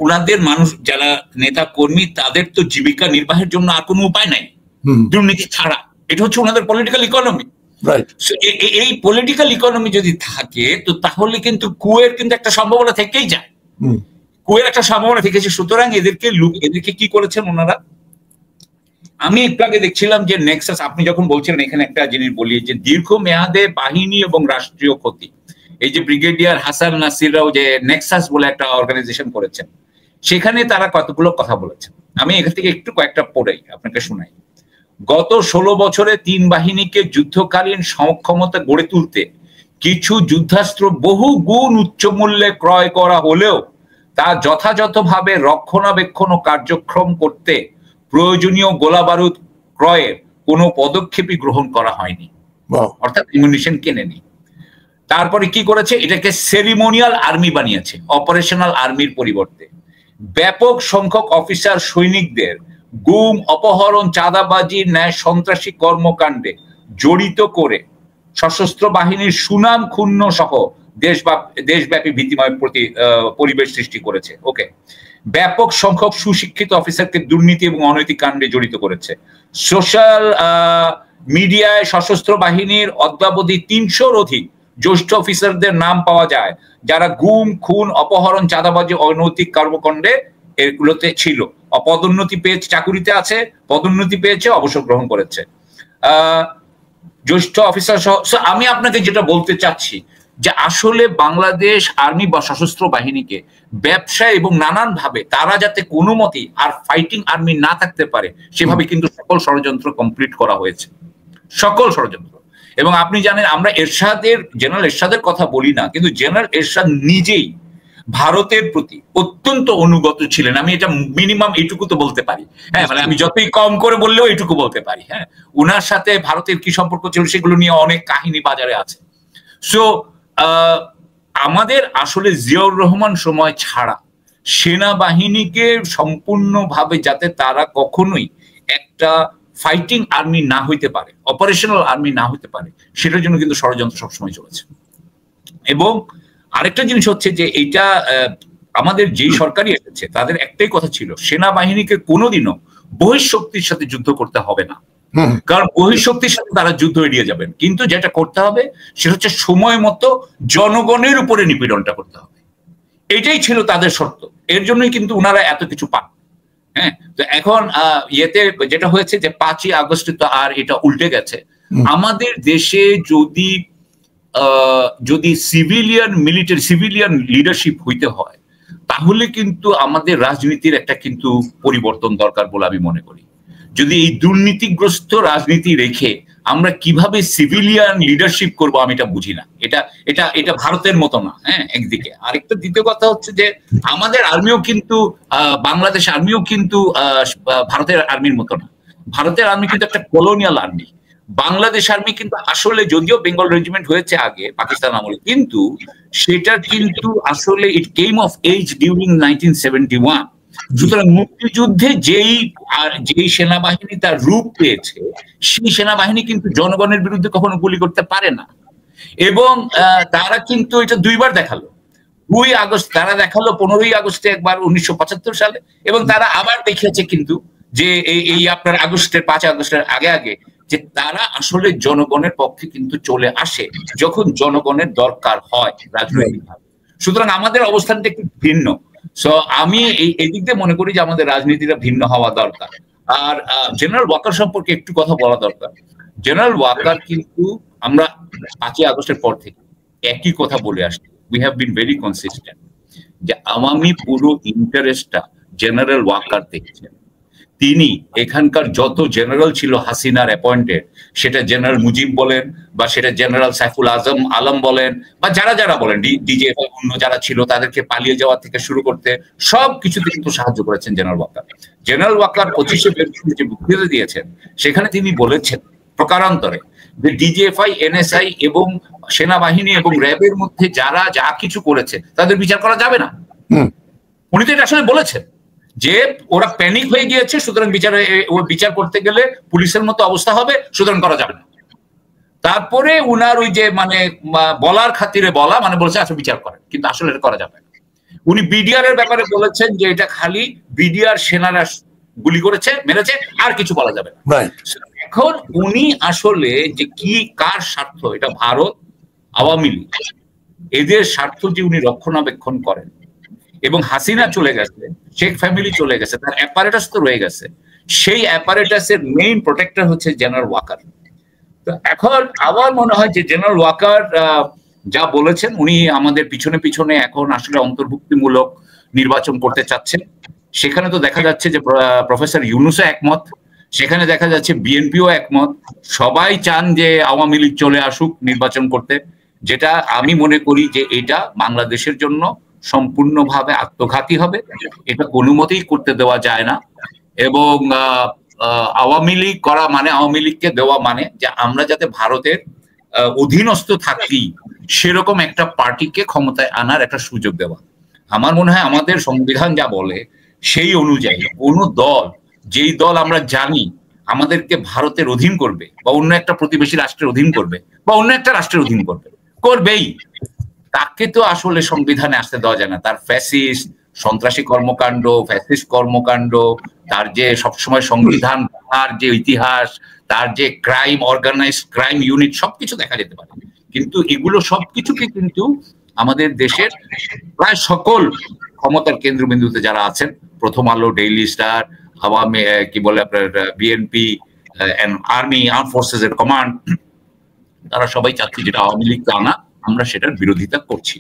উনাদের মানুষ যারা নেতা কর্মী, তাদের তো জীবিকা নির্বাহের জন্য আর কোনো উপায় নাই দুর্নীতি ছাড়া। এটা হচ্ছে ওনাদের পলিটিক্যাল ইকোনমি। এই পলিটিক্যাল ইকোনমি যদি থাকে, তো তাহলে কিন্তু কুয়ের কিন্তু একটা সম্ভাবনা থেকেই যায়, কুয়ের একটা সম্ভাবনা থেকেছে। সুতরাং এদেরকে কি করেছেন ওনারা, আমি একটু আগে দেখছিলাম যে নেক্সাস, আপনি যখন বলছিলেন, এখানে একটা জিনিস বলি যে দীর্ঘমেয়াদে বাহিনী এবং রাষ্ট্রীয় ক্ষতি, এই যে ব্রিগেডিয়ার হাসান নাসিররাও যে নেক্সাস বলে একটা অর্গানাইজেশন করেছেন, সেখানে তারা কতগুলো কথা বলেছেন। আমি এখান থেকে একটু কয়েকটা পড়াই আপনাকে শোনাই। গত 16 বছরে 3 বাহিনীকে যুদ্ধকালীন সক্ষমতা গড়ে তুলতে কিছু যুদ্ধাস্ত্র বহু গুণ উচ্চ মূল্যে ক্রয় করা হলেও তা যথাযথভাবে রক্ষণাবেক্ষণ ও কার্যক্রম করতে প্রয়োজনীয় গোলা বারুদ ক্রয়ের কোনো পদক্ষেপই গ্রহণ করা হয়নি, অর্থাৎ অ্যামুনিশন কেনেনি। তারপরে কি করেছে, এটাকে সেরিমোনিয়াল আর্মি বানিয়েছে, অপারেশনাল আর্মির পরিবর্তে। ব্যাপক সংখ্যক অফিসার সৈনিকদের গুম, অপহরণ, চাঁদাবাজি, ন্যায় সন্ত্রাসী কর্মকাণ্ডে জড়িত করে সশস্ত্র বাহিনীর সুনাম ক্ষুণ্ণ সহ দেশব্যাপী ভীতিময় পরিবেশ সৃষ্টি করেছে। ওকে, ব্যাপক সংখ্যক সুশিক্ষিত অফিসারকে দুর্নীতি এবং অনৈতিক কাণ্ডে জড়িত করেছে। সোশ্যাল মিডিয়ায় সশস্ত্র বাহিনীর অদ্যাবধি 300-র অধিক জ্যেষ্ঠ অফিসারদের নাম পাওয়া যায়, যারা গুম, খুন, অপহরণ, চাঁদাবাজি, অনৈতিক কর্মকাণ্ডে এগুলোতে ছিল। পদোন্নতি পেয়েছে, চাকুরিতে আছে, পদোন্নতি পেয়েছে, অবসর গ্রহণ করেছে জ্যেষ্ঠ অফিসার সহ। আমি আপনাকে যেটা বলতে চাচ্ছি যে আসলে বাংলাদেশ আর্মি বা সশস্ত্র বাহিনীকে ব্যবসা এবং নানান ভাবে তারা যাতে কোনো মতেই আর ফাইটিং আর্মি না থাকতে পারে, সেভাবে কিন্তু সকল ষড়যন্ত্র কমপ্লিট করা হয়েছে, সকল ষড়যন্ত্র। এবং আপনি জানেন, আমরা জেনারেল এরশাদের কথা বলি না, কিন্তু জেনারেল এরশাদ নিজেই ভারতের প্রতি অত্যন্ত অনুগত ছিলেন। আমি এটা মিনিমাম এইটুকু তো বলতে পারি, হ্যাঁ, মানে আমি যতই কম করে বললেও এইটুকু বলতে পারি। হ্যাঁ, উনার সাথে ভারতের কি সম্পর্ক ছিল সেগুলো নিয়ে অনেক কাহিনী বাজারে আছে। সো আমাদের আসলে জিয়াউর রহমান সময় ছাড়া সেনাবাহিনীকে সম্পূর্ণভাবে যাতে তারা কখনোই একটা ফাইটিং আর্মি না হইতে পারে, অপারেশনাল আর্মি না হইতে পারে, সেটার জন্য কিন্তু ষড়যন্ত্র সবসময় চলেছে। এবং আরেকটা জিনিস হচ্ছে যে এইটা আমাদের যেই সরকারই এসেছে তাদের একটাই কথা ছিল, সেনাবাহিনীকে কোনোদিনও বহিঃশক্তির সাথে যুদ্ধ করতে হবে না, কারণ বহিঃশক্তির সাথে তারা যুদ্ধ এড়িয়ে যাবেন। কিন্তু যেটা করতে হবে সেটা হচ্ছে সময় মতো জনগণের উপরে নিপীড়নটা করতে হবে, এটাই ছিল তাদের শর্ত। এর জন্যই কিন্তু উনারা এত কিছু পান। হ্যাঁ, তো এখন ইয়েতে যেটা হয়েছে যে 5ই আগস্টে তো আর এটা উল্টে গেছে। আমাদের দেশে যদি সিভিলিয়ান লিডারশিপ হইতে হয়, তাহলে কিন্তু আমাদের রাজনীতির একটা কিন্তু পরিবর্তন দরকার বলে আমি মনে করি। যদি এই দুর্নীতিগ্রস্ত রাজনীতি রেখে আমরা কিভাবে সিভিলিয়ান লিডারশিপ করব, আমি এটা বুঝি না। এটা ভারতের মতো না। হ্যাঁ, একদিকে। আরেকটা দ্বিতীয় কথা হচ্ছে যে আমাদের আর্মিও কিন্তু, বাংলাদেশ আর্মিও কিন্তু ভারতের আর্মির মতো না। ভারতের আর্মি কিন্তু একটা কলোনিয়াল আর্মি। বাংলাদেশ আর্মি কিন্তু আসলে, যদিও বেঙ্গল রেজিমেন্ট হয়েছে আগে পাকিস্তান আমলে, কিন্তু সেটা কিন্তু আসলে ইট কেম অফ এজ ডিউরিং 1971। সুতরাং মুক্তিযুদ্ধে যেই সেনাবাহিনী তার রূপ পেয়েছে, সেই সেনাবাহিনী কিন্তু জনগণের বিরুদ্ধে কখনো গুলি করতে পারে না। এবং তারা কিন্তু এটা 2বার দেখালো। 2 আগস্ট তারা দেখালো 15ই আগস্টে একবার 1975 সালে, এবং তারা আবার দেখিয়েছে কিন্তু যে এই আপনার আগস্টের 5 আগস্টের আগে আগে যে তারা আসলে জনগণের পক্ষে কিন্তু চলে আসে যখন জনগণের দরকার হয় রাজনৈতিকভাবে। সুতরাং আমাদের অবস্থানটা একটু ভিন্ন। সো আমি এই দিক দিয়ে মনে করি যে আমাদের রাজনীতিটা ভিন্ন হওয়া দরকার। আর জেনারেল ওয়াকার সম্পর্কে একটু কথা বলা দরকার। জেনারেল ওয়াকার কিন্তু আমরা 5 আগস্টের পর থেকে একই কথা বলে আসছি, we have been very consistent, যে আওয়ামী পুরো ইন্টারেস্টটা জেনারেল ওয়াকার দেখছেন। তিনি এখানকার যত জেনারেল ছিল হাসিনার অ্যাপয়েন্টেড, সেটা জেনারেল মুজিব বলেন বা সেটা জেনারেল সাইফুল আলম বলেন বা যারা যারা বলেন ডিজিএফআই অন্য যারা ছিল তাদেরকে পালিয়ে যাওয়া থেকে শুরু করতে সব কিছুতে কিন্তু সাহায্য করেছেন জেনারেল ওয়াকার। জেনারেল ওয়াকার 25শে ফেব্রুয়ারি যে বক্তৃতা দিয়েছেন সেখানে তিনি বলেছেন প্রকারান্তরে যে ডিজিএফআই, এনএসআই এবং সেনাবাহিনী এবং র্যাবের মধ্যে যারা যা কিছু করেছে তাদের বিচার করা যাবে না। উনি তো এটা আসলে বলেছেন যে ওরা প্যানিক হয়ে গিয়েছে, সুতরাং বিচার করতে গেলে পুলিশের মতো অবস্থা হবে, সুতরাং করা যাবে না। তারপরে উনার ওই যে মানে বলার খাতিরে বলা মানে বলেছে আচ্ছা বিচার করেন, কিন্তু আসলে এটা করা যাবে না। উনি বিডিআর এর ব্যাপারে বলেছেন যে এটা খালি বিডিআর সেনারা গুলি করেছে, মেরেছে, আর কিছু বলা যাবে না। এখন উনি আসলে যে কি কার স্বার্থ, এটা ভারত, আওয়ামী লীগ, এদের স্বার্থ যে উনি রক্ষণাবেক্ষণ করেন, এবং হাসিনা চলে গেছে, শেখ ফ্যামিলি চলে গেছে, তার অ্যাপারেটাস তো রয়ে গেছে, সেই অ্যাপারেটাসের মেইন প্রোটেক্টর হচ্ছে জেনারেল ওয়াকার। তো এখন আমার মনে হয় যে জেনারেল ওয়াকার যা বলেছেন, উনি আমাদের পিছনে পিছনে এখন আসলে অন্তর্ভুক্তিমূলক নির্বাচন করতে চাচ্ছেন। সেখানে তো দেখা যাচ্ছে যে প্রফেসর ইউনূসও একমত, সেখানে দেখা যাচ্ছে বিএনপিও একমত, সবাই চান যে আওয়ামী লীগ চলে আসুক নির্বাচন করতে, যেটা আমি মনে করি যে এটা বাংলাদেশের জন্য সম্পূর্ণভাবে আত্মঘাতী হবে, এটা কোনো মতেই করতে দেওয়া যায় না। এবং আওয়ামী লীগ করা মানে, আওয়ামী লীগকে দেওয়া মানে যে আমরা যাতে ভারতের অধীনস্থ থাকি সেরকম একটা পার্টিকে ক্ষমতায় আনার একটা সুযোগ দেওয়া। আমার মনে হয় আমাদের সংবিধান যা বলে সেই অনুযায়ী কোনো দল, যেই দল আমরা জানি আমাদেরকে ভারতের অধীন করবে বা অন্য একটা প্রতিবেশী রাষ্ট্রের অধীন করবে বা অন্য একটা রাষ্ট্রের অধীন করবেই, তাকে তো আসলে সংবিধানে আসতে দেওয়া যায় না। তার ফ্যাসিস্ট, সন্ত্রাসী কর্মকাণ্ড, ফ্যাসিস্ট কর্মকাণ্ড, তার যে সবসময় সংবিধান, তার যে ইতিহাস, তার যে ক্রাইম, অর্গানাইজড ক্রাইম ইউনিট, সবকিছু দেখা যেতে পারে। কিন্তু এগুলো সবকিছুকে কিন্তু আমাদের দেশের প্রায় সকল ক্ষমতার কেন্দ্রবিন্দুতে যারা আছেন, প্রথম আলো, ডেইলি স্টার, আওয়ামী কি বলে আপনার বিএনপি, আর্মি, আর্ম ফোর্সেস এর কমান্ড, তারা সবাই চাচ্ছে যেটা আওয়ামী লীগকে আনা, আমরা সেটার বিরোধিতা করছি।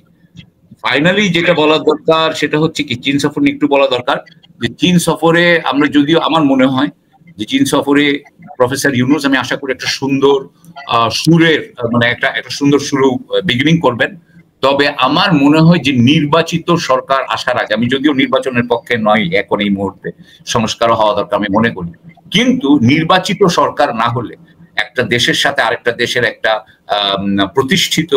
ফাইনালি যেটা বলা দরকার সেটা হচ্ছে কি, চীন সফর নিয়ে একটু বলা দরকার। যে চীন সফরে আমরা, যদিও আমার মনে হয় যে চীন সফরে প্রফেসর ইউনূস আমি আশা করি একটা সুন্দর সুরের মানে একটা সুন্দর শুরু বিগিনিং করবেন, তবে আমার মনে হয় যে নির্বাচিত সরকার আসার আগে, আমি যদিও নির্বাচনের পক্ষে নয় এখন এই মুহূর্তে, সংস্কারও হওয়া দরকার আমি মনে করি, কিন্তু নির্বাচিত সরকার না হলে একটা দেশের সাথে আরেকটা দেশের একটা প্রতিষ্ঠিত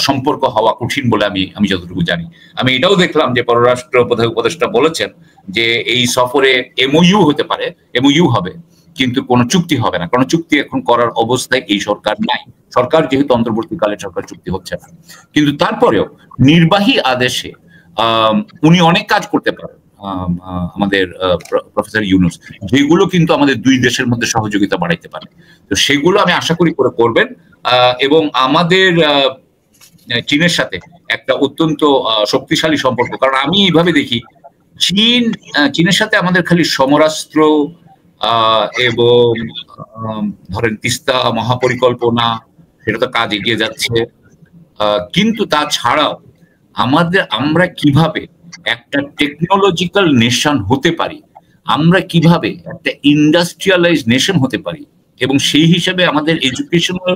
সম্পর্ক হওয়া কঠিন বলে আমি যতটুকু জানি। আমি এটাও দেখলাম যে পররাষ্ট্র উপদেষ্টা বলেছেন যে এই সফরে এমওইউ হতে পারে, এমওইউ হবে, কিন্তু কোনো চুক্তি হবে না, কারণ চুক্তি এখন করার অবস্থায় এই সরকার নাই। সরকার যেহেতু অন্তর্বর্তীকালে সরকার, চুক্তি হচ্ছে না। কিন্তু তারপরেও নির্বাহী আদেশে উনি অনেক কাজ করতে পারেন আমাদের প্রফেসর ইউনূস, যেগুলো কিন্তু আমাদের দুই দেশের মধ্যে সহযোগিতা বাড়াইতে পারে। তো সেগুলো আমি আশা করি করে করবেন। এবং আমাদের চীনের সাথে একটা অত্যন্ত শক্তিশালী সম্পর্ক, কারণ আমি এইভাবে দেখি চীনের সাথে আমাদের খালি সমরাস্ত্র এবং ধরেন তিস্তা মহাপরিকল্পনা, সেটা তো কাজ এগিয়ে যাচ্ছে, কিন্তু তাছাড়াও আমরা কিভাবে একটা টেকনোলজিক্যাল নেশন হতে পারি, আমরা কিভাবে একটা ইন্ডাস্ট্রিয়ালাইজ নেশন হতে পারি, এবং সেই হিসাবে আমাদের এডুকেশনাল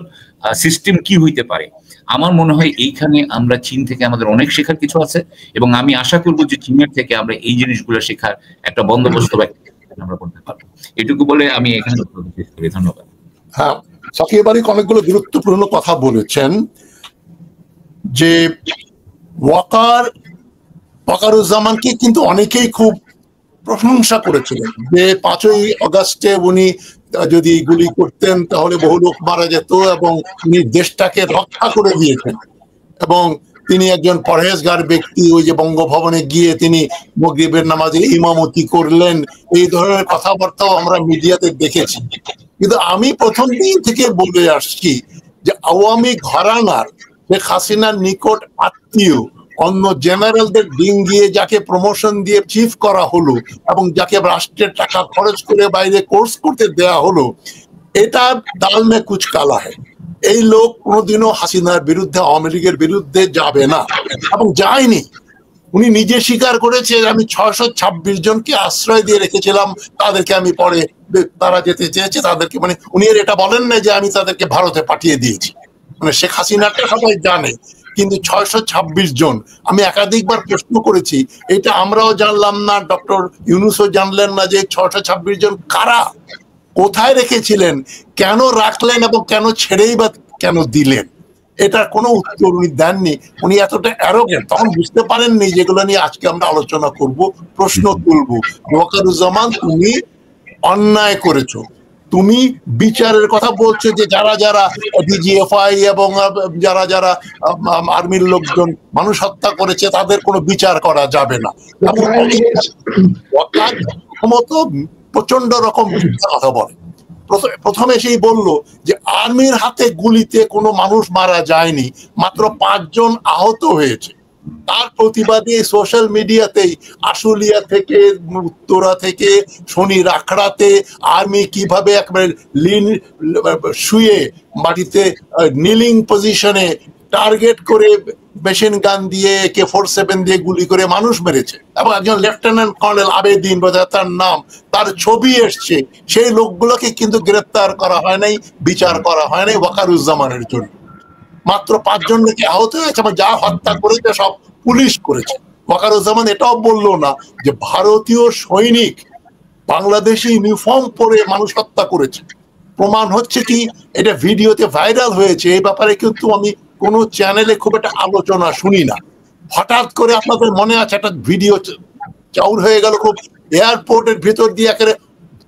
সিস্টেম কি হইতে পারে, আমার মনে হয় এইখানে আমরা চীন থেকে আমাদের অনেক শেখার কিছু আছে। এবং আমি আশা করবো যে চীনের থেকে আমরা এই জিনিসগুলো শেখার একটা বন্দোবস্ত আমরা করতে পারবো। এটুকু বলে আমি এখানে শেষ করি। ধন্যবাদ। হ্যাঁ, সাকিব আলী অনেকগুলো গুরুত্বপূর্ণ কথা বলেছেন। যে ওয়াকারুজ্জামানকে কিন্তু অনেকেই খুব প্রশংসা করেছিলেন যে 5ই আগস্টে উনি যদি গুলি করতেন তাহলে বহু লোক মারা যেত, এবং উনি দেশটাকে রক্ষা করে দিয়েছেন। এবং তিনি একজন পরহেজগার ব্যক্তি, ওই যে বঙ্গভবনে গিয়ে তিনি মাগরিবের নামাজে ইমামতি করলেন, এই ধরনের কথাবার্তাও আমরা মিডিয়াতে দেখেছি। কিন্তু আমি প্রথম দিন থেকে বলে আসছি যে আওয়ামী ঘরানার শেখ হাসিনার নিকট আত্মীয় অন্য জেনারেলদের ডিঙ্গিয়ে যাকে প্রমোশন দিয়ে চিফ করা হলো এবং যাকে রাষ্ট্রের টাকা খরচ করে বাইরে কোর্স করতে দেয়া হলো, এটা দাল মে কুচ কালা হয়। এই লোক কোনোদিনও হাসিনার বিরুদ্ধে, আওয়ামী লীগের বিরুদ্ধে যাবে না এবং যায়নি। উনি নিজে স্বীকার করেছে আমি 626 জনকে আশ্রয় দিয়ে রেখেছিলাম, তাদেরকে আমি পরে তারা যেতে চেয়েছে তাদেরকে, মানে উনি এটা বলেন না যে আমি তাদেরকে ভারতে পাঠিয়ে দিয়েছি। মানে শেখ হাসিনাটা সবাই জানে, কিন্তু 626 জন আমি একাধিকবার প্রশ্ন করেছি, এটা আমরাও জানলাম না, ডক্টর ইউনূসও জানলেন না যে 626 জন কারা, কোথায় রেখেছিলেন, কেন রাখলেন এবং কেন ছেড়েই বা কেন দিলেন, এটার কোনো উত্তর উনি দেননি। উনি এতটা অ্যারোগেন্ট, তখন বুঝতে পারেননি যেগুলো নিয়ে আজকে আমরা আলোচনা করব, প্রশ্ন তুলব। ওয়াকারুজ্জামান, তুমি অন্যায় করেছো, তুমি বিচারের কথা বলছো যে যারা যারা ডিজিএফআই এবং যারা যারা আর্মির লোকজন মানুষ হত্যা করেছে তাদের কোনো বিচার করা যাবে না। প্রচন্ড রকম কথা বলে। প্রথমে সেই বললো যে আর্মির হাতে গুলিতে কোনো মানুষ মারা যায়নি, মাত্র 5 জন আহত হয়েছে। তার প্রতিবাদে সোশ্যাল মিডিয়াতেই আশুলিয়া থেকে, উত্তরা থেকে, শনির আখড়াতে আর্মি কিভাবে একবারে শুয়ে মাটিতে নিলিং পজিশনে টার্গেট করে মেশিন গান দিয়ে AK-47 দিয়ে গুলি করে মানুষ মেরেছে। এবং একজন লেফটেন্যান্ট কর্নেল আবেদিন বোধহয় তার নাম, তার ছবি এসছে, সেই লোকগুলোকে কিন্তু গ্রেপ্তার করা হয় নাই, বিচার করা হয় নাই ওয়াকারুজ্জামানের জন্য। মাত্র 5 জন নাকি আহত হয়েছে এবং যা হত্যা করেছে সব পুলিশ করেছে। ওয়াকারুজ্জামান এটাও বললো না যে ভারতীয় সৈনিক বাংলাদেশি ইউনিফর্ম পরে মানুষ হত্যা করেছে। প্রমাণ হচ্ছে কি, এটা ভিডিওতে ভাইরাল হয়েছে, এই ব্যাপারে কিন্তু আমি কোনো চ্যানেলে খুব একটা আলোচনা শুনি না। হঠাৎ করে আপনাদের মনে আছে একটা ভিডিও চাউর হয়ে গেল, খুব এয়ারপোর্টের ভিতর দিয়ে একেবারে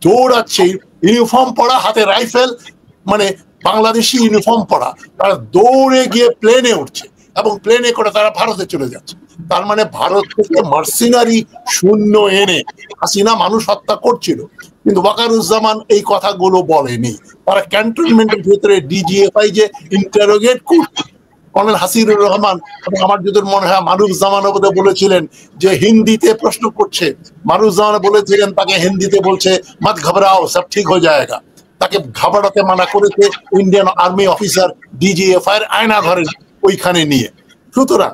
দৌড়াচ্ছে, ইউনিফর্ম পরা, হাতে রাইফেল, মানে বাংলাদেশি ইউনিফর্ম পরা, তারা দৌড়ে গিয়ে প্লেনে উঠছে এবং প্লেনে করে তারা ভারতে চলে যাচ্ছে। তার মানে ভারত থেকে মার্সিনারি শূন্য এনে হাসিনা মানুষ হত্যা করছিল। কিন্তু ওয়াকারুজ্জামান এই কথাগুলো বলেনি। তারা ক্যান্টনমেন্টের ভিতরে ডিজিএফআই যে ইন্টারোগেট করছে, কর্নেল হাসিনুর রহমান এবং আমার যদি মনে হয় মারুফ-জামান বলেছিলেন যে হিন্দিতে প্রশ্ন করছে, মারুফ-জামান বলেছিলেন তাকে হিন্দিতে বলছে মত ঘবরাও সব ঠিক হয়ে যায়গা, তাকে ঘাবড়াতে মানা করেছে ইন্ডিয়ান আর্মি অফিসার ডিজিএফআই এর আয়না ঘরে ওইখানে নিয়ে। সুতরাং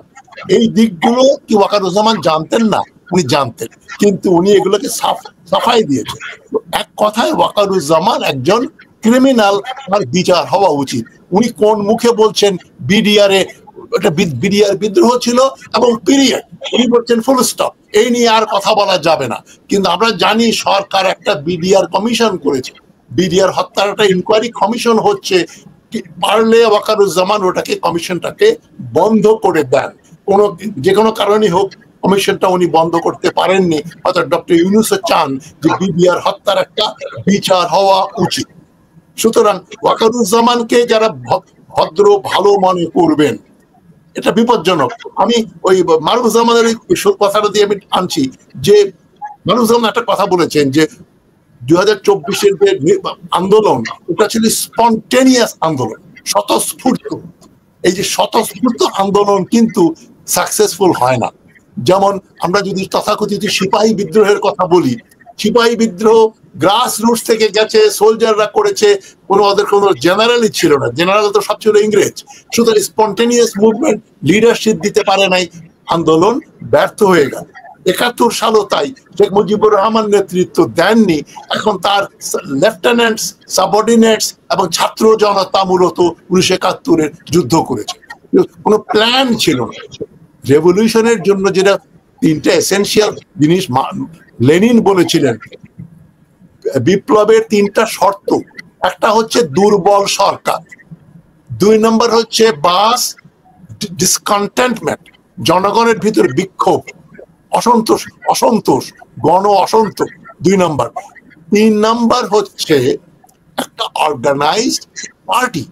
এই দিকগুলো কি ওয়াকারুজ্জামান জানতেন না? উনি জানতেন, কিন্তু উনি এগুলোকে সাফাই দিয়েছেন। এক কথায় ওয়াকারুজ্জামান একজন ক্রিমিনাল, তার বিচার হওয়া উচিত। উনি কোন মুখে বলছেন বিডিআর এ একটা বিডিআর বিদ্রোহ ছিল এবং পিরিয়ড, উনি বলছেন ফুল স্টপ, এই নিয়ে আর কথা বলা যাবে না। কিন্তু আমরা জানি সরকার একটা বিডিআর কমিশন করেছে, বিডিআর হত্যার একটা ইনকোয়ারি কমিশন হচ্ছে, পারলে ওয়াকারুজ্জামান ওটাকে কমিশনটাকে বন্ধ করে দেন। যে কোনো কারণে হোক কমিশনটা উনি বন্ধ করতে পারেননি, অর্থাৎ ডক্টর ইউনূস চান যে বিডিআর হত্যার একটা বিচার হওয়া উচিত। সুতরাং ওয়াকারুজ্জামানকে যারা ভদ্র ভালো মনে করবেন, এটা বিপজ্জনক। আমি ওই মারুফ-জামানের কথাটা দিয়ে আমি আনছি যে মারুফ-জামান একটা কথা বলেছেন যে 2024-এর যে আন্দোলন, ওটা ছিল স্পন্টেনিয়াস আন্দোলন, স্বতঃস্ফূর্ত। এই যে স্বতঃস্ফূর্ত আন্দোলন কিন্তু সাকসেসফুল হয় না। যেমন আমরা যদি তথাকথিত সিপাহী বিদ্রোহের কথা বলি, সিপাহী বিদ্রোহ গ্রাস রুটস থেকে গেছে, সোলজাররা করেছে, ওদের কোনো জেনারেলই ছিল না, জেনারেল তো সব ছিল ইংরেজ। সুতরাং স্পন্টেনিয়াস মুভমেন্ট লিডারশিপ দিতে পারে নাই, আন্দোলন ব্যর্থ হয়ে গেল। 71 সালও তাই, শেখ মুজিবুর রহমান নেতৃত্ব দেননি। এখন তার লেফটেন্যান্টস, সাবঅর্ডিনেটস এবং ছাত্র জনতা মূলত 1971-এর যুদ্ধ করেছে। কোনো প্ল্যান ছিল না। রেভলিউশনের জন্য যেটা 3টা এসেনশিয়াল জিনিস লেনিন বলেছিলেন, বিপ্লবের 3টা শর্ত, একটা হচ্ছে দুর্বল সরকার, 2 নম্বর হচ্ছে বাস ডিসকন্টেন্টমেন্ট, জনগণের ভিতরে বিক্ষোভ, অসন্তোষ, গণ অসন্তোষ 2 নম্বর, 3 নম্বর হচ্ছে একটা অর্গানাইজড পার্টি।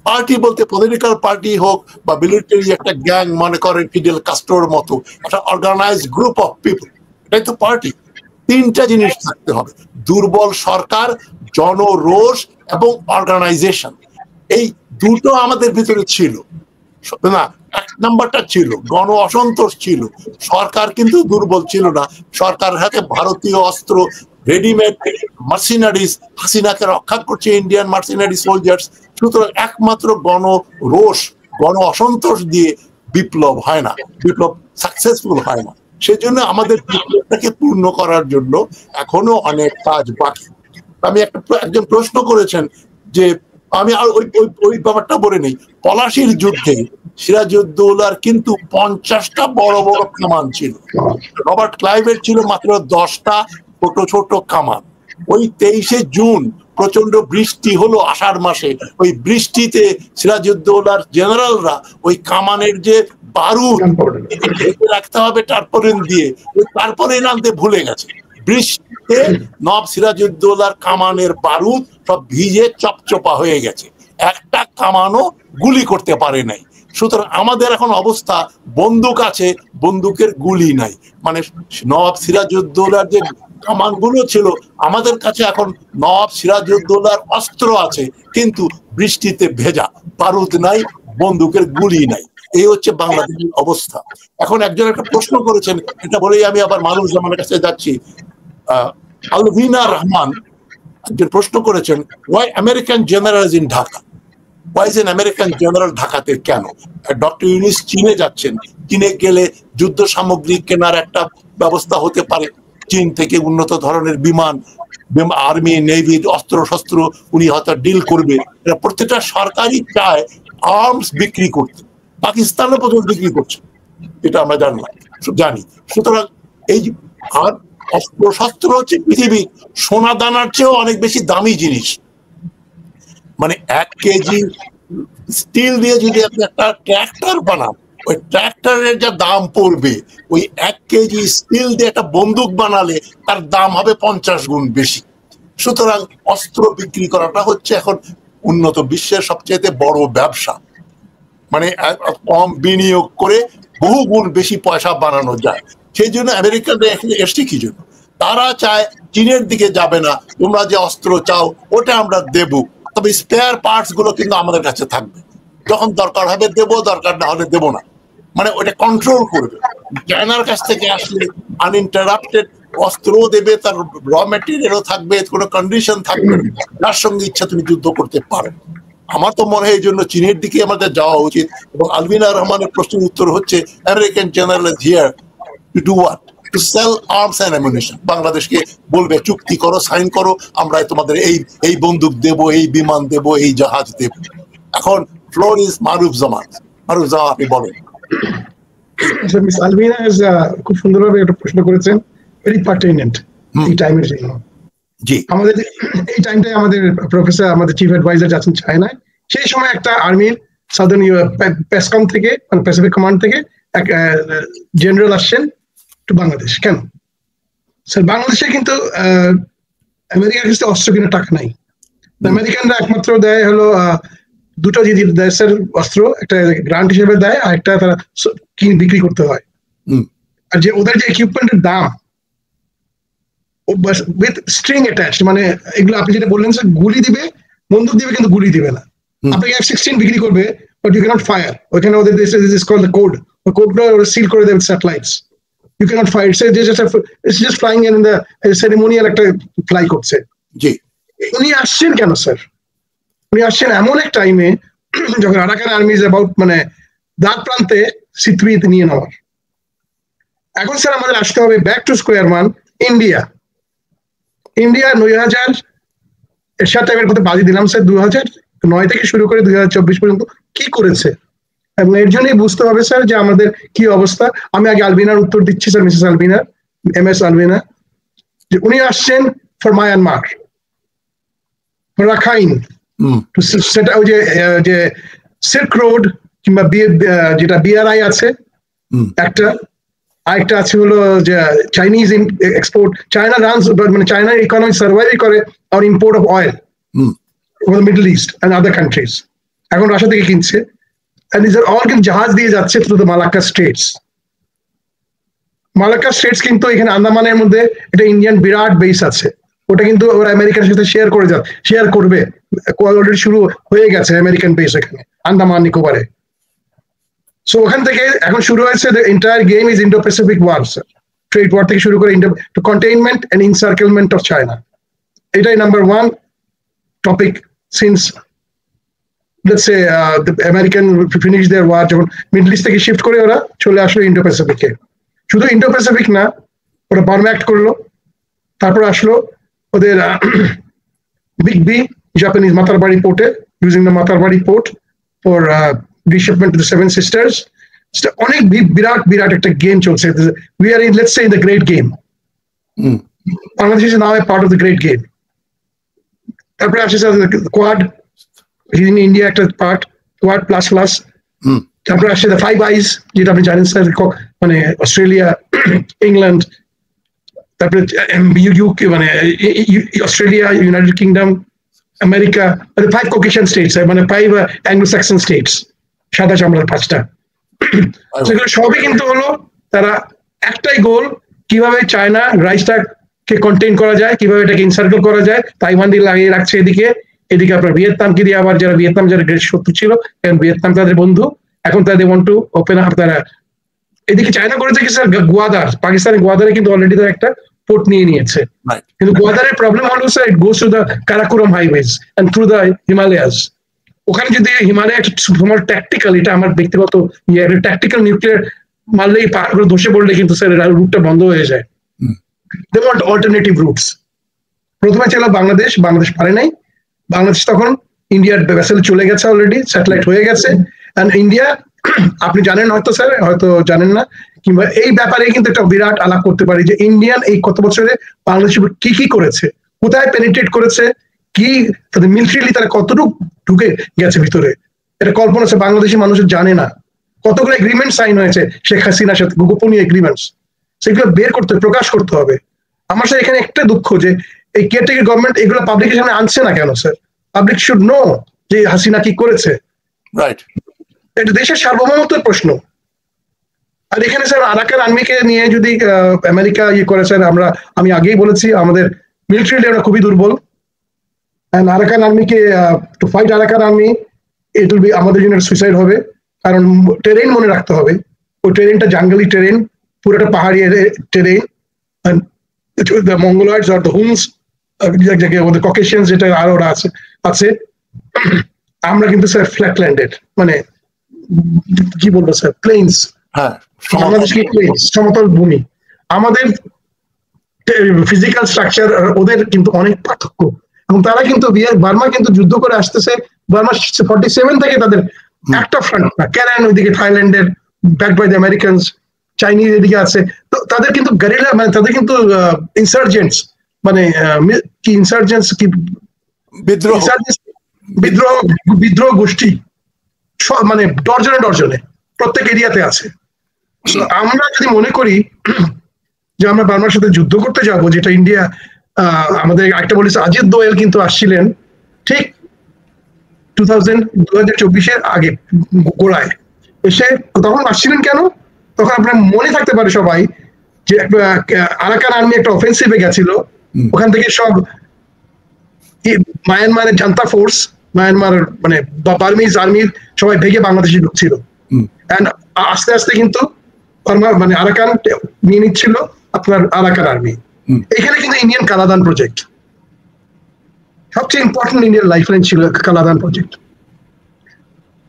পার্টি বলতে পলিটিক্যাল পার্টি হোক বা মিলিটারি একটা গ্যাং, মনে করেন ফিডেল কাস্ট্রোর মতো একটা অর্গানাইজড গ্রুপ অফ পিপল, এটাই তো পার্টি। তিনটা জিনিস থাকতে হবে, দুর্বল সরকার, জনরোষ এবং অর্গানাইজেশন। এই দুটো আমাদের ভিতরে ছিল না। এক নাম্বারটা ছিল গণ অসন্তোষ ছিল, সরকার কিন্তু দুর্বল ছিল না, সরকারের হাতে ভারতীয় অস্ত্র, রেডিমেড মার্সিনারিজ, হাসিনাকে রক্ষা করছে ইন্ডিয়ান মার্সিনারি সোলজার্স। সুতরাং একমাত্র গণ রোষ, গণ অসন্তোষ দিয়ে বিপ্লব হয় না, বিপ্লব সাকসেসফুল হয় না। সেজন্য আমাদের বিপ্লবটাকে পূর্ণ করার জন্য এখনো অনেক কাজ বাকি। আমি একজন প্রশ্ন করেছেন যে, আমি আর ওই ব্যাপারটা বলে নেই, পলাশির যুদ্ধে সিরাজউদ্দৌলার কিন্তু 50টা বড় বড় কামান ছিল, রবার্ট ক্লাইভের ছিল মাত্র 10টা ছোট ছোট কামান। ওই 23শে জুন প্রচন্ড বৃষ্টি হলো আষাঢ় মাসে, ওই বৃষ্টিতে সিরাজউদ্দৌলার জেনারেলরা ওই কামানের যে বারুদ ঢেকে রাখতে হবে টারপলিন দিয়ে, ওই টারপলিন আনতে ভুলে গেছে। বৃষ্টিতে নবাব সিরাজউদ্দৌলার কামানের বারুদ সব ভিজে চপচপা হয়ে গেছে, একটা কামানও গুলি করতে পারে নাই। সুতরাং আমাদের এখন অবস্থা, বন্দুক আছে, বন্দুকের গুলি নাই। মানে নবাব সিরাজউদ্দৌলার যে কামানগুলো ছিল, আমাদের কাছে এখন নবাব সিরাজউদ্দৌলার অস্ত্র আছে, কিন্তু বৃষ্টিতে ভেজা, বারুদ নাই, বন্দুকের গুলি নাই। এই হচ্ছে বাংলাদেশের অবস্থা। এখন একজন একটা প্রশ্ন করেছেন, এটা বলেই আমি আবার মানুষজনের কাছে যাচ্ছি। আলভিনা রহমান একজন প্রশ্ন করেছেন, why American general in Dhaka, why is an American general ঢাকাতে কেন? ডক্টর ইউনিস চীনে যাচ্ছেন, চীনে গেলে যুদ্ধ সামগ্রী কেনার একটা ব্যবস্থা হতে পারে, চীন থেকে উন্নত ধরনের বিমান, আর্মি, নেভি, অস্ত্র শস্ত্র উনি হয়তো ডিল করবে। প্রত্যেকটা সরকারই চায় আর্মস বিক্রি করতে, পাকিস্তানও পর্যন্ত বিক্রি করছে, এটা আমরা জানি। সুতরাং এই আর অস্ত্র শস্ত্র হচ্ছে পৃথিবীর সোনা দানার চেয়েও অনেক বেশি দামি জিনিস। মানে 1 কেজি স্টিল দিয়ে যদি আপনি একটা ট্র্যাক্টর বানান, ওই ট্র্যাক্টরের যা দাম পড়বে, ওই 1 কেজি স্টিল দিয়ে একটা বন্দুক বানালে তার দাম হবে 50 গুণ বেশি। সুতরাং অস্ত্র বিক্রি করাটা হচ্ছে এখন উন্নত বিশ্বের সবচেয়ে বড় ব্যবসা। মানে কম বিনিয়োগ করে বহু গুণ বেশি পয়সা বানানো যায়। সেই জন্য আমেরিকানরা এখানে এসছে কি জন্য? তারা চায় চীনের দিকে যাবে না, তোমরা যে অস্ত্র চাও ওটা আমরা দেব, তবে স্পেয়ার পার্টস গুলো কিন্তু আমাদের কাছে থাকবে, যখন দরকার হবে দেব, দরকার না হলে দেব না। মানে ওটা কন্ট্রোল করবে। চায়নার কাছ থেকে আসলে আনইন্টারাপ্টেড অস্ত্রও দেবে, তার র মেটেরিয়ালও থাকবে, কোনো কন্ডিশন থাকবে, তার সঙ্গে ইচ্ছা তুমি যুদ্ধ করতে পারো। আমার তো মনে হয় এই জন্য চীনের দিকে আমাদের যাওয়া উচিত। এবং আলভিনা রহমানের প্রশ্নের উত্তর হচ্ছে, American general is here to do what? To sell arms and ammunition. বাংলাদেশকে বলবে চুক্তি করো, সাইন করো, আমরা তোমাদের এই বন্দুক দেব, এই বিমান দেব, এই জাহাজ দেব। এখন ফ্লোর ইজ মারুফ জামান। মারুফ জামান, আপনি বলেন। মিস আলভিনা খুব সুন্দরভাবে একটা প্রশ্ন করেছেন, ভেরি পার্টিনেন্ট এই টাইমের জন্য। জি, আমাদের এই টাইমটাই আমাদের প্রফেসর, আমাদের চিফ অ্যাডভাইজার যাচ্ছেন চায়নায়। সেই সময় একটা আর্মির সাদার্ন পেসকম থেকে, মানে প্যাসিফিক কমান্ড থেকে এক জেনারেল আসছেন টু বাংলাদেশ। কেন স্যার? বাংলাদেশে কিন্তু আমেরিকার কাছে অস্ত্র কেনার টাকা নাই। আমেরিকানরা একমাত্র দেয় হলো দুটো জিনিস দেয় স্যার, অস্ত্র, একটা গ্রান্ট হিসেবে দেয়, আর একটা তারা বিক্রি করতে হয়। আর যে ওদের যে ইকুইপমেন্টের দাম উইথ স্ট্রিং অ্যাটাচড, মানে এগুলো আপনি যেটা বললেন স্যার, গুলি দিবে, বন্দুক দিবে, কিন্তু গুলি দিবে না। আপনাকে F-16 বিক্রি করবে, বাট ইউ ক্যানট ফায়ার। ওইখানে ওদের কোড, ওই কোডটা সিল করে দেবে satellites. You cannot fire. It's just flying in the ceremonial একটা ফ্লাই করছে। জি, উনি আসছেন কেন স্যার? উনি আসছেন এমন এক টাইমে যখন আরাকান আর্মি ইজ অ্যাবাউট, মানে দ্বার প্রান্তে সিথুইতে নিয়ে নেওয়ার। এখন স্যার আমাদের আসতে হবে back to square one. India 2000 এরশাদ টাইমের কথা বাজি দিলাম স্যার, 2009 থেকে শুরু করে 2024 পর্যন্ত কি করেছে, এবং এর জন্যই বুঝতে হবে স্যার যে আমাদের কি অবস্থা। আমি আগে আলভিনার উত্তর দিচ্ছি স্যার, মিসেস আলভিনা, MS আলভিনা, যে উনি আসছেন ফর মায়ানমার, রাখাইন, সেটা ওই যে সিল্ক রোড কিংবা যেটা BRI আছে একটা, আরেকটা আছে হলো যে চাইনিজ এক্সপোর্ট। চায়না রানস, মানে চায়নার ইকোনমি সার্ভাইভ করে আর import of oil for the Middle East and other countries. এখন রাশিয়া থেকে কিনছে, and these are all কিন্তু জাহাজ দিয়ে যাচ্ছে থ্রু দ্য মালাক্কা স্ট্রেটস। মালাক্কা স্ট্রেটস কিন্তু এখানে আন্দামানের মধ্যে একটা ইন্ডিয়ান বিরাট বেস আছে, ওটা কিন্তু ওরা আমেরিকার সাথে শেয়ার করবে, অলরেডি শুরু হয়ে গেছে আমেরিকান বেস এখানে আন্দামান নিকোবরে। সো ওখান থেকে এখন শুরু হয়েছে the entire game is Indo Pacific war, trade war থেকে শুরু করে containment and encirclement of China. এটাই number one topic since let's say the American finish their war, যখন মিডল ইস্ট থেকে শিফট করে ওরা চলে আসলো ইন্ডো প্যাসিফিকে। শুধু ইন্ডো প্যাসিফিক না, ওরা বার্মা অ্যাক্ট করলো, তারপর আসলো ওদের বিগ বি জাপানিজ মাতারবাড়ি পোর্টে, using the Matarbari port for reshipment to the Seven Sisters. অনেক বিরাট একটা গেম চলছে। We are in let's say in the great game. Bangladesh is now a part of the great game. তারপরে আসছে কোয়াড, in India একটা পার্ট, কোয়াড প্লাস প্লাস। তারপরে আসছে দ্য ফাইভ আইজ, যেটা আপনি জানেন স্যার, মানে অস্ট্রেলিয়া, ইংল্যান্ড, তারপরে ইউকে মানে অস্ট্রেলিয়া, ইউনাইটেড কিংডম, আমেরিকা, মানে ফাইভ ককেশিয়ান স্টেটস, মানে ফাইভ অ্যাংলো স্যাক্সন স্টেটস, সাদা চামড়ার পাঁচটা। সেগুলো সবই কিন্তু হলো তারা একটাই গোল, কিভাবে চায়না রাইসটাকে কন্টেইন করা যায়, কিভাবে এটাকে ইনসার্কেল করা যায়। তাইওয়ান দিয়ে লাগিয়ে রাখছে এদিকে আপনার ভিয়েতনামকে দিয়ে, আবার যারা ভিয়েতনাম যারা গ্রেট শত্রু ছিল, কারণ ভিয়েতনাম তাদের বন্ধু, এখন তাদের ওয়ান্ট টু ওপেন আপ। তারা এদিকে চায়না করেছে কি স্যার, গোয়াদার, পাকিস্তানের গোয়াদারে কিন্তু অলরেডি তারা একটা পোর্ট নিয়ে নিয়েছে, কিন্তু গোয়াদারের প্রবলেম হলো sir, it goes to the Karakoram highways and through the Himalayas. ওখানে যদি হিমালয় একটা তোমার ট্যাকটিক্যাল, এটা আমার ব্যক্তিগত ট্যাকটিক্যাল নিউক্লিয়ার মারলেই পাহাড়গুলো ধসে পড়লে কিন্তু স্যার রুটটা বন্ধ হয়ে যায়। They want alternative routes. প্রথমে ছিল বাংলাদেশ পারে নাই। বাংলাদেশ তখন ইন্ডিয়ার ভেসেল চলে গেছে, অলরেডি স্যাটেলাইট হয়ে গেছে। এন্ড ইন্ডিয়া, আপনি জানেন হয়তো স্যার, হয়তো জানেন না, কিংবা এই ব্যাপারে কিন্তু একটা বিরাট আলাপ করতে পারি যে ইন্ডিয়ান এই কত বছরে বাংলাদেশের কি করেছে, কোথায় পেনিট্রেট করেছে, কি তাদের মিলিটারিলি তারা কতটুকু ঢুকে গেছে ভিতরে, এটা কল্পনা আছে বাংলাদেশি মানুষের জানে না। কতগুলো এগ্রিমেন্ট সাইন হয়েছে শেখ হাসিনার সাথে, গোপনীয় এগ্রিমেন্টস, সেগুলো বের করতে, প্রকাশ করতে হবে। আমার স্যার এখানে একটা দুঃখ যে এই কেয়ারটেকার গভর্নমেন্ট এগুলো পাবলিকের সামনে আনছে না কেন স্যার? পাবলিক শুড নো যে হাসিনা কি করেছে। রাইট, এটা দেশের সার্বভৌমত্বের প্রশ্ন। আর এখানে স্যার আরাকান আর্মিকে নিয়ে যদি আমেরিকা করে স্যার, আমি আগেই বলেছি আমাদের মিলিটারিলি আমরা খুবই দুর্বল। আরাকান আর্মিকে to fight Arakan army, it will be আমাদের জন্য সুইসাইড হবে। কারণ টেরেন মনে রাখতে হবে, ওই টেরেনটা জাঙ্গলি টেরেন, পুরোটা পাহাড়ি terrain. The Mongoloids or the Huns, the Caucasians, যেটা আরো আছে, আমরা কিন্তু স্যার ফ্ল্যাটল্যান্ডেড, মানে কি বলবো স্যার, প্লেন্স, বাংলাদেশ কি প্লেন্স, সমতল ভূমি। আমাদের ফিজিক্যাল স্ট্রাকচার ওদের কিন্তু অনেক পার্থক্য, এবং তারা কিন্তু বার্মা কিন্তু যুদ্ধ করে আসতেছে। বার্মা 47 থেকে তাদের একটা ফ্রন্ট না, ক্যারান ওইদিকে থাইল্যান্ডের, backed by the Americans, Chinese এদিকে আছে। তো তাদের কিন্তু গেরিলা, মানে তাদের কিন্তু ইনসার্জেন্টস, মানে কি ইনসার্জেন্টস, কি বিদ্রোহ গোষ্ঠী, মানে ডর্জনে প্রত্যেক এরিয়াতে আছে। আমরা যদি মনে করি যে আমরা বার্মার সাথে যুদ্ধ করতে যাব, যেটা ইন্ডিয়া, আমাদের একটা বলেছে আজিত দোয়েল কিন্তু আসছিলেন ঠিক 2024 আগে গোড়ায় এসে, তখন আসছিলেন কেন? তখন আপনার মনে থাকতে পারে সবাই যে আরাকান আর্মি একটা অফেন্সিভে গেছিল, ওখান থেকে সব মায়ানমারের জান্তা ফোর্স, মায়ানমার মানে বার্মিজ আর্মির সবাই ভেগে বাংলাদেশে ঢুকছিল। আস্তে আস্তে কিন্তু মানে আরাকান নিয়ে নিচ্ছিল আপনার আরাকান আর্মি। এখানে কিন্তু ইন্ডিয়ান কালাদান প্রজেক্ট সবচেয়ে ইম্পর্টেন্ট, ইন্ডিয়ান লাইফলাইন ছিল কালাদান প্রজেক্ট।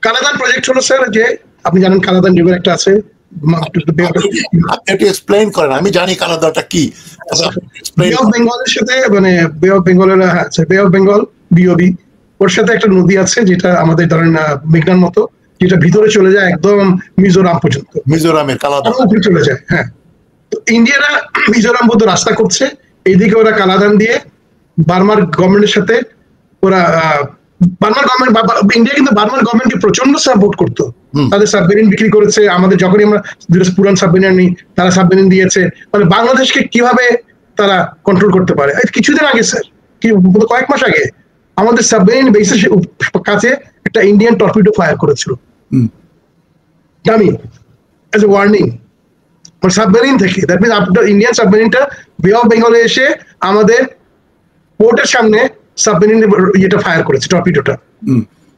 কালাদান প্রজেক্ট হলো স্যার যে, আপনি জানেন কালাদান রিভার একটা আছে, আপনি এক্সপ্লেইন করেন, আমি জানি কানাডাটা কি। বে অফ বেঙ্গলের সাথে, মানে বে অফ বেঙ্গলের, বে অফ বেঙ্গল বিওবি, ওর সাথে একটা নদী আছে যেটা আমাদের ধরেন মেঘনার মতো, যেটা ভিতরে চলে যায় একদম মিজোরাম পর্যন্ত, মিজোরামের কালাদান উপরে চলে যায়। হ্যাঁ, তো ইন্ডিয়ারা মিজোরাম পর্যন্ত রাস্তা করছে, এইদিকে ওরা কালাদান দিয়ে বার্মার গভর্নমেন্টের সাথে ওরা, বার্মার গভর্নমেন্ট, ইন্ডিয়া কিন্তু বার্মার গভর্নমেন্টকে প্রচন্ড সাপোর্ট করতো। তাদের সাবমেরিন বিক্রি করেছে, আমাদের যখনই আমরা পুরান সাবমেরিন নিই তারা সাবমেরিন দিয়েছে। মানে বাংলাদেশকে কিভাবে তারা কন্ট্রোল করতে পারে। কিছুদিন আগে স্যার, কয়েক মাস আগে আমাদের সাবমেরিন বেসের কাছে একটা ইন্ডিয়ান টর্পিডো ফায়ার করেছিল dummy as a warning submarine থেকে। দ্যাট মিনস আপনার ইন্ডিয়ান সাবমেরিনটা বে অফ বেঙ্গলে এসে আমাদের পোর্টের সামনে সাবমেরিন ইয়েটা ফায়ার করেছে, টর্পিডোটা।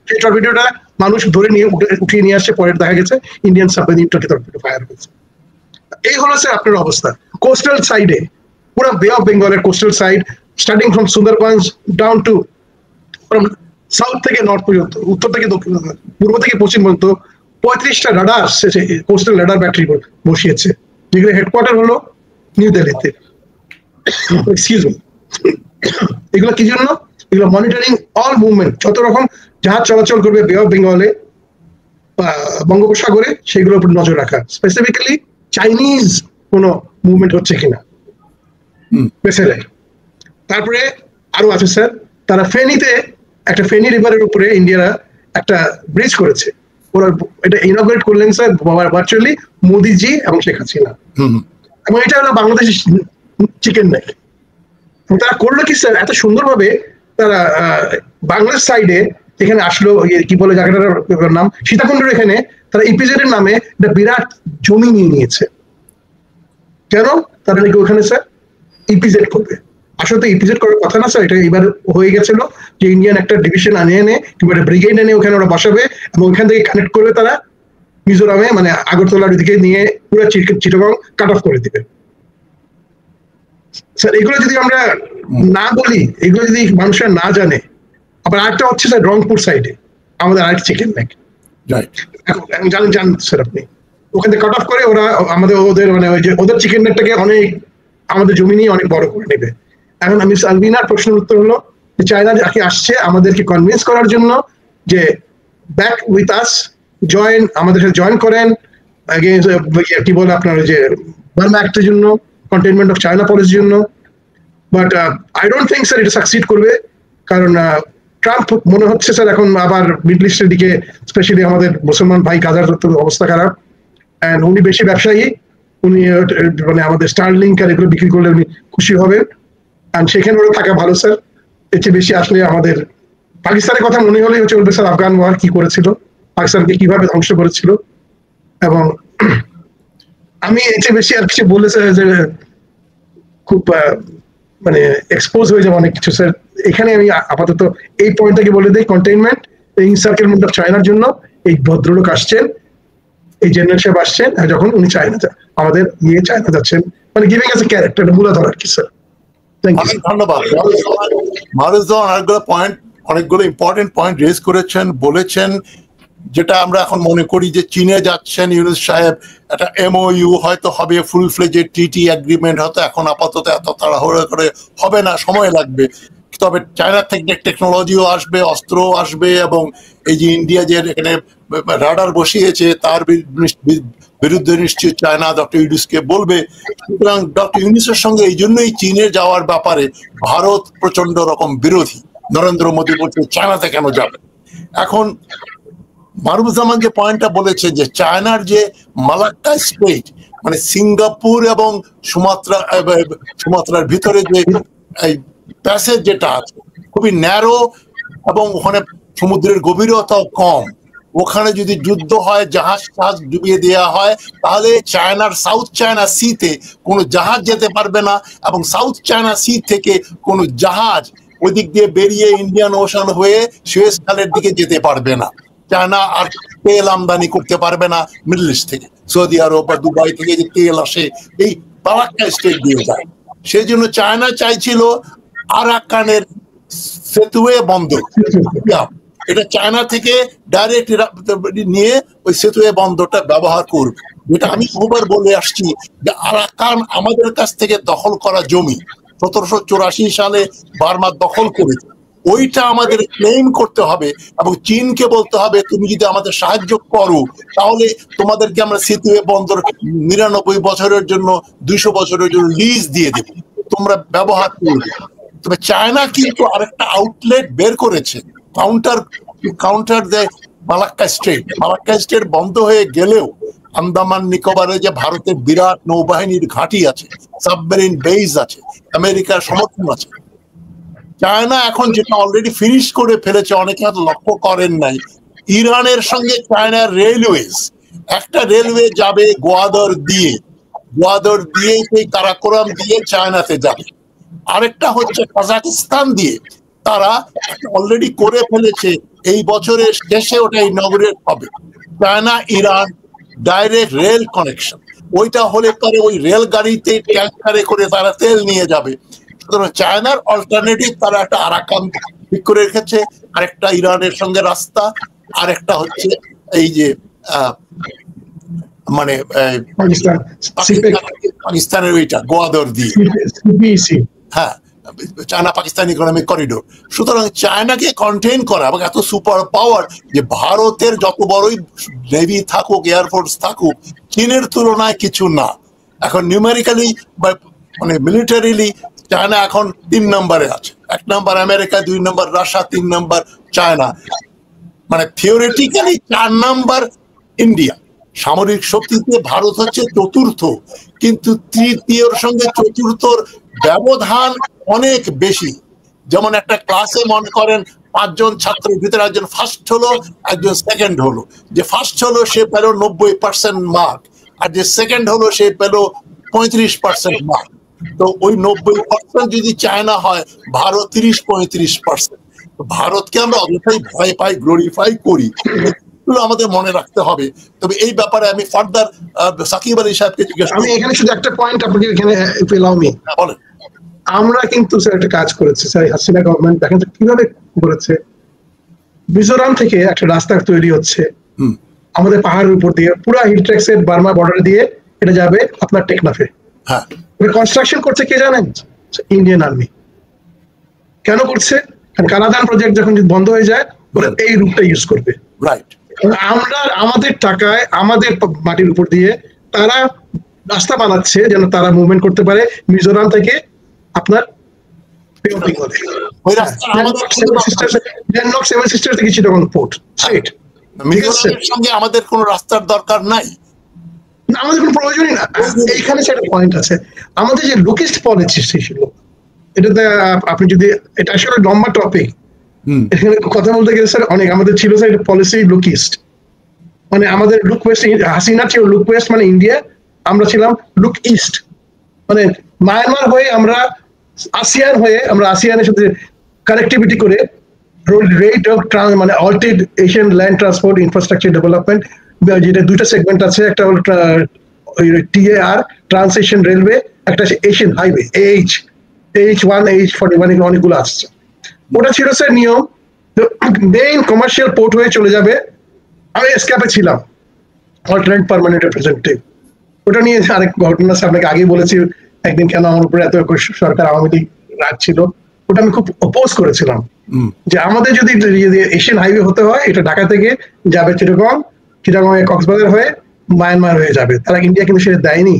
সেই টর্পিডোটা মানুষ ধরে নিয়ে উঠিয়ে নিয়ে আসছে, পরে দেখা গেছে ইন্ডিয়ান সাবমেরিনটাকে টর্পিডো ফায়ার করেছে। এই হলো স্যার আপনার অবস্থা কোস্টাল সাইডে, পুরো বে অফ বেঙ্গলের coastal side, starting from Sundarbans down to from south থেকে নর্থ পর্যন্ত, উত্তর থেকে দক্ষিণ, পূর্ব থেকে পশ্চিম পর্যন্ত 35টা রাডার কোস্টাল রাডার ব্যাটারি বসিয়েছে, যেগুলো হেডকোয়ার্টার হলো নিউ দিল্লিতে। এক্সকিউজ মি, এগুলো কি জন্য? এগুলো মনিটরিং অল মুভমেন্ট, যত রকম জাহাজ চলাচল করবে বে অফ বেঙ্গলে, বঙ্গোপসাগরে, সেগুলোর উপর নজর রাখা, স্পেসিফিক্যালি চাইনিজ কোনো মুভমেন্ট হচ্ছে কিনা ভেসেলে। তারপরে আরো আছে স্যার, তারা ফেনীতে একটা ফেনী রিভারের উপরে ইন্ডিয়ারা একটা ব্রিজ করেছে, ওরা এটা ইনগ্রেট করলেন স্যার ভার্চুয়ালি মোদিজি এবং শেখ হাসিনা, এবং এটা হলো বাংলাদেশের চিকেন নেক। তারা করলো কি স্যার, এত সুন্দরভাবে তারা বাংলাদেশ সাইডে এখানে আসলো, কি বলে জায়গাটার নাম সীতাকুণ্ডের, এখানে তারা ইপিজেড এর নামে একটা বিরাট জমি নিয়ে নিয়েছে। কেন? তারা নাকি ওখানে স্যার ইপিজেড করবে। আসলে তো ইপিজেড করার কথা না স্যার, এটা এবার হয়ে গেছিল যে ইন্ডিয়ান একটা ডিভিশন আনিয়ে এনে কিংবা একটা ব্রিগেড এনে ওখানে ওরা বসাবে এবং ওখান থেকে কানেক্ট করবে তারা মিজোরামে, মানে আগরতলার দিকে নিয়ে পুরো চিটাগং কাট অফ করে দিবে। স্যার এগুলো যদি আমরা না বলি, এগুলো যদি মানুষরা না জানে, আবার আরেকটা হচ্ছে স্যার রংপুর সাইডে আমাদের আরেকটা চিকেন নেক, জানেন স্যার আপনি, ওখান থেকে কাট অফ করে ওরা আমাদের ওদের মানে ওই যে ওদের চিকেন নেকটাকে অনেক আমাদের জমি নিয়ে অনেক বড় করে নেবে। এখন আমি আলবিনার প্রশ্নের উত্তর হলো যে চায়না যাকে আসছে আমাদেরকে কনভিন্স করার জন্য যে ব্যাক উইথ আস, জয়েন, আমাদের সাথে জয়েন করেন কি বলে আপনার যে বার্মা অ্যাক্টের জন্য, কন্টেইনমেন্ট অফ চায়না পলিসির জন্য। But I don't think sir এটা সাকসিড করবে, কারণ ট্রাম্প মনে হচ্ছে স্যার এখন আবার মিডল ইস্টের দিকে, স্পেশালি আমাদের মুসলমান ভাই গাজার অবস্থা খারাপ, অ্যান্ড উনি বেশি ব্যবসায়ী, উনি মানে আমাদের স্টারলিংক আর এগুলো বিক্রি করলে উনি খুশি হবেন, আর সেখানে ওরা থাকা ভালো স্যার। এর চেয়ে বেশি আসলে আমাদের পাকিস্তানের কথা মনে হলেই চলবে স্যার, আফগান ওয়ার কি করেছিল, পাকিস্তানকে কিভাবে ধ্বংস করেছিল, এবং আমি এর চেয়ে বেশি আর কিছু বলে স্যার যে খুব মানে এক্সপোজ হয়ে যাবে অনেক কিছু স্যার। এখানে আমি আপাতত এই পয়েন্টটাকে বলে দিই, কন্টেইনমেন্ট এনসার্কেলমেন্ট অফ চায়নার জন্য এই ভদ্রলোক আসছেন, এই জেনারেল সাহেব আসছেন, যখন উনি চায়না আমাদের নিয়ে চায়না যাচ্ছেন, মানে গিভিং আস এ ক্যারেক্টার, মূলাধার আর কি স্যার। ধন্যবাদ মারুফ। অনেকগুলো ইম্পর্টেন্ট পয়েন্ট রেজ করেছেন, বলেছেন, যেটা আমরা এখন মনে করি যে চীনে যাচ্ছেন ইউনূস সাহেব, একটা MOU হয়তো হবে, ফুল ফ্লেজেড ট্রিটি এগ্রিমেন্ট হয়তো এখন আপাতত এত তাড়াহুড়ো করে হবে না, সময় লাগবে, তবে চায়না থেকে টেকনোলজিও আসবে, অস্ত্রও আসবে, এবং এই যে ইন্ডিয়া যে এখানে রাডার বসিয়েছে তার বিরুদ্ধে নিশ্চয়ই চায়না ডক্টর ইউনূসকে বলবে। সুতরাং ডক্টর ইউনূসের সঙ্গে এই জন্যই চীনে যাওয়ার ব্যাপারে ভারত প্রচন্ড রকম বিরোধী। নরেন্দ্র মোদী বলছে চায়নাতে কেন যাবে। এখন মারুফুজ্জামান যে পয়েন্টটা বলেছে যে চায়নার যে মালাক্কা স্টেট, মানে সিঙ্গাপুর এবং সুমাত্রার ভিতরে যে এই প্যাসেজ যেটা আছে খুবই ন্যারো, এবং ওখানে সমুদ্রের গভীরতাও কম, ওখানে যদি যুদ্ধ হয়, জাহাজ ডুবিয়ে দেওয়া হয়, তাহলে চায়নার সাউথ চায়না সিতে কোনো জাহাজ যেতে পারবে না, এবং সাউথ চায়না সি থেকে কোনো জাহাজ ওই দিক দিয়ে বেরিয়ে ইন্ডিয়ান ওশান হয়ে সুয়েজ খালের দিকে যেতে পারবে না। চায়না আর তেল আমদানি করতে পারবে না মিডল ইস্ট থেকে, সৌদি আরব বা দুবাই থেকে যে তেল আসে এই মালাক্কা স্টেট দিয়ে যায়। সেই জন্য চায়না চাইছিল আরাকানের সেতুয়ে বন্দর, এটা চায়না থেকে ডাইরেক্ট নিয়ে ওই সেতুয়ে বন্দরটা ব্যবহার করবে, যেটা আমি বহুবার বলে আসছি যে আরাকান আমাদের কাছ থেকে দখল করা জমি 1784 সালে বার্মা দখল করেছে, ওইটা আমাদের ক্লেম করতে হবে, এবং চীনকে বলতে হবে তুমি যদি আমাদের সাহায্য করো তাহলে তোমাদেরকে আমরা সেতুয়ে বন্দর 99 বছরের জন্য 200 বছরের জন্য লিজ দিয়ে দেব, তোমরা ব্যবহার করবে। তবে চায়না কিন্তু আরেকটা আউটলেট বের করেছে, কাউন্টার দেয় মালাক্কা স্টেট বন্ধ হয়ে গেলেও আন্দামান নিকোবরে যে ভারতের বিরাট নৌবাহিনীর ঘাঁটি আছে, সাবমেরিন বেস আছে, আমেরিকার সমর্থন আছে, চায়না এখন যেটা অলরেডি ফিনিশ করে ফেলেছে, অনেকে হয়তো লক্ষ্য করেন নাই, ইরানের সঙ্গে চায়নার রেলওয়েজ, একটা রেলওয়ে যাবে গোয়াদর দিয়ে সেই কারাকোরাম দিয়ে চায়নাতে যাবে, আরেকটা হচ্ছে কাজাকিস্তান দিয়ে তারা অলরেডি করে ফেলেছে, এই বছরের শেষে ওটা ইনঅগ্রেট হবে। China Iran direct rail connection, ওইটা হলে পরে ওই রেল গাড়িতে ট্যাঙ্কারে করে তারা তেল নিয়ে যাবে। সুতরাং চায়নার অল্টারনেটিভ তারা একটা আরাকান ঠিক করে রেখেছে, আরেকটা ইরানের সঙ্গে রাস্তা, আরেকটা হচ্ছে এই যে মানে পাকিস্তানের ওইটা গোয়াদর দিয়ে, হ্যাঁ, চায়না পাকিস্তান ইকোনমিক করিডোর। সুতরাং চায়নাকে কন্টেইন করা এবং এত সুপার পাওয়ার, যে ভারতের যত বড়ই নেভি থাকুক, এয়ারফোর্স থাকুক, চীনের তুলনায় কিছু না। এখন নিউমেরিক্যালি বা মানে মিলিটারিলি চায়না এখন 3 নম্বরে আছে, 1 নম্বর আমেরিকা, 2 নম্বর রাশিয়া, 3 নম্বর চায়না। মানে থিওরিটিক্যালি 4 নম্বর ইন্ডিয়া। সামরিক শক্তিতে ভারত হচ্ছে 4র্থ, কিন্তু তৃতীয়র সঙ্গে 4র্থর ব্যবধান অনেক বেশি। যেমন একটা ক্লাসে মনে করেন 5 জন ছাত্রের ভিতরে একজন ফার্স্ট হলো, একজন সেকেন্ড হলো। যে ফার্স্ট হলো সে পেল 90% মার্ক, আর যে সেকেন্ড হলো সে পেল 35% মার্ক। তো ওই 90% যদি চায়না হয়, ভারত 30-35%। ভারতকে আমরা অযথাই ভয় পাই, গ্লোরিফাই করি, আমাদের মনে রাখতে হবে। তবে এই ব্যাপারে আমি ফার্দার সাকিব আলী সাহেবকে জিজ্ঞেস করি। আমি এখানে শুধু একটা পয়েন্ট আপনাকে এখানে পেলাম। বলেন। আমরা কিন্তু স্যার একটা কাজ করেছি স্যার, হাসিনা গভর্নমেন্ট দেখেন কিভাবে করেছে। মিজোরাম থেকে একটা রাস্তা তৈরি হচ্ছে আমাদের পাহাড়ের উপর দিয়ে, পুরো হিলট্রেক্সের বার্মা বর্ডার দিয়ে এটা যাবে আপনার টেকনাফে। হ্যাঁ, কনস্ট্রাকশন করছে কে জানেন? Indian army. কেন করছে? কারণ কানাডান প্রজেক্ট যখন বন্ধ হয়ে যায় ওরা এই রুটটা ইউজ করবে। রাইট। আমরা আমাদের টাকায় আমাদের মাটির উপর দিয়ে তারা রাস্তা বানাচ্ছে যেন তারা মুভমেন্ট করতে পারে মিজোরাম থেকে আপনার আমাদের কোন রাস্তার দরকার নাই, আমাদের কোনো প্রয়োজনই না। এইখানে সেটা পয়েন্ট আছে। আমাদের যে লুকিস্ট পলিসি ছিল, এটাতে আপনি যদি, এটা আসলে লম্বা টপিক, এখানে কথা বলতে গেলে স্যার অনেক আমাদের ছিল স্যার পলিসি লুকিস্ট। মানে আমাদের লুক ওয়েস্ট, হাসিনা ছিল লুক ওয়েস্ট মানে ইন্ডিয়া, আমরা ছিলাম লুক ইস্ট মানে মায়ানমার হয়ে আমরা আসিয়ান হয়ে, আমরা আসিয়ানের সাথে কানেক্টিভিটি করে রেট অফ মানে ALTID Asian land transport infrastructure development, যেটা 2টা সেগমেন্ট আছে, একটা হল TAR ট্রান্স এশিয়ান রেলওয়ে, একটা এশিয়ান হাইওয়ে H1 H41 অনেকগুলো আসছে। ওটা ছিল স্যার নিয়ম, মেইন কমার্শিয়াল পোর্ট হয়ে চলে যাবে। আমি এসক্যাপে ছিলাম অল্টারনেট পার্মানেন্ট রিপ্রেজেন্টেটিভ। ওটা নিয়ে আরেক ঘটনা আপনাকে আগেই বলেছি একদিন, কেন আমার উপরে এত সরকার আওয়ামী লীগ রাগ ছিল। ওটা আমি খুব অপোজ করেছিলাম যে আমাদের যদি এশিয়ান হাইওয়ে হতে হয়, এটা ঢাকা থেকে যাবে চিটাগং, চিটাগং এ কক্সবাজার হয়ে মায়ানমার হয়ে যাবে। তারা ইন্ডিয়া কিন্তু সেটা দেয়নি।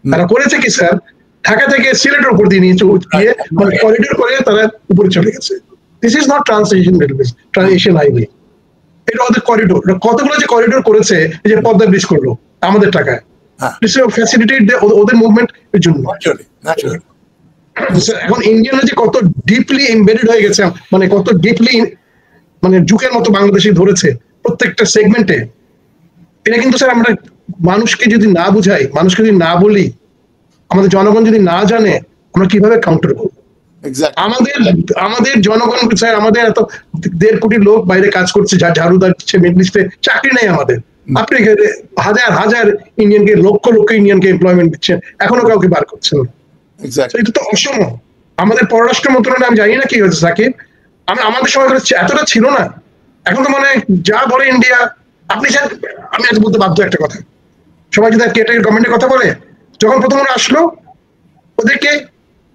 তারা করেছে কি স্যার, ঢাকা থেকে সিলেটের উপর দিয়ে নিয়ে গিয়ে মানে করিডোর করে তারা উপরে চলে গেছে। This is not trans Asian railway, trans Asian highway. এটা ওদের করিডোর। কতগুলো যে করিডোর করেছে, এই যে পদ্মা ব্রিজ করলো আমাদের টাকায়, ফ্যাসিলিটেট ওদের মুভমেন্টের জন্য। এখন ইন্ডিয়ানরা যে কত ডিপলি এমবেডেড হয়ে গেছে, মানে কত ডিপলি মানে যুগের মতো বাংলাদেশে ধরেছে প্রত্যেকটা সেগমেন্টে। এটা কিন্তু স্যার আমরা মানুষকে যদি না বুঝাই, মানুষকে যদি না বলি, আমাদের জনগণ যদি না জানে, আমরা কিভাবে কাউন্টার করবো? আমাদের জনগণ স্যার, আমাদের এত 1.5 কোটি লোক বাইরে কাজ করছে, ঝাড়ু দিচ্ছে, মিডল ইস্টে চাকরি নেই আমাদের। আপনি হাজার হাজার ইন্ডিয়ানকে, লক্ষ লক্ষ ইন্ডিয়ানকে এমপ্লয়মেন্ট দিচ্ছেন, এখনো কাউকে বার করছেন। এটা তো অসম। আমাদের পররাষ্ট্র মন্ত্রণালয় আমি জানি না কি হয়েছে সাকিব, আমাদের সময় এতটা ছিল না। এখন তো মানে যা বলে ইন্ডিয়া, আপনি স্যার, আমি আজ বলতে বাধ্য একটা কথা, সবাই যদি গভর্নমেন্টের কথা বলে, যখন প্রথম আসলো ওদেরকে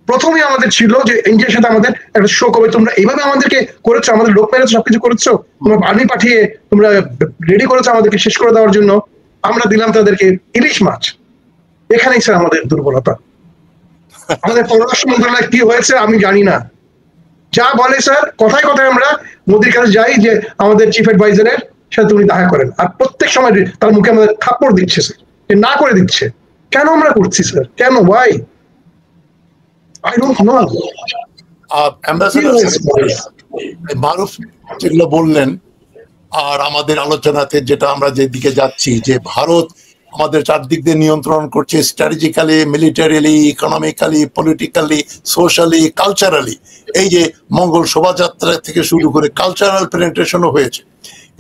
প্রথমেই আমাদের ছিল যে ইন্ডিয়ার সাথে আমাদের একটা শো করবে, তোমরা এইভাবে আমাদেরকে করেছো, আমাদের লোক মেরেছো, সবকিছু করেছো, তোমরা আর্মি পাঠিয়ে তোমরা রেডি করেছো আমাদেরকে শেষ করে দেওয়ার জন্য। আমরা দিলাম তাদেরকে ইলিশ মাছ। এখানেই স্যার আমাদের দুর্বলতা। আমাদের পররাষ্ট্র মন্ত্রণালয় কি হয়েছে আমি জানি না, যা বলে স্যার কথায় কথায় আমরা মোদির কাছে যাই যে আমাদের চিফ অ্যাডভাইজারের সাথে উনি দেখা করেন, আর প্রত্যেক সময় তার মুখে আমাদের থাপ্পড় দিচ্ছে স্যার, না করে দিচ্ছে। কেন আমরা করছি স্যার? কেন? ওয়াই? I don't know. মারুফ যেগুলো বললেন, আর আমাদের আলোচনাতে যেটা আমরা যেদিকে যাচ্ছি, যে ভারত আমাদের চারদিক দিয়ে নিয়ন্ত্রণ করছে, strategically, militarily, economically, politically, socially, culturally. এই যে মঙ্গল শোভাযাত্রা থেকে শুরু করে কালচারাল পেনিট্রেশনও হয়েছে।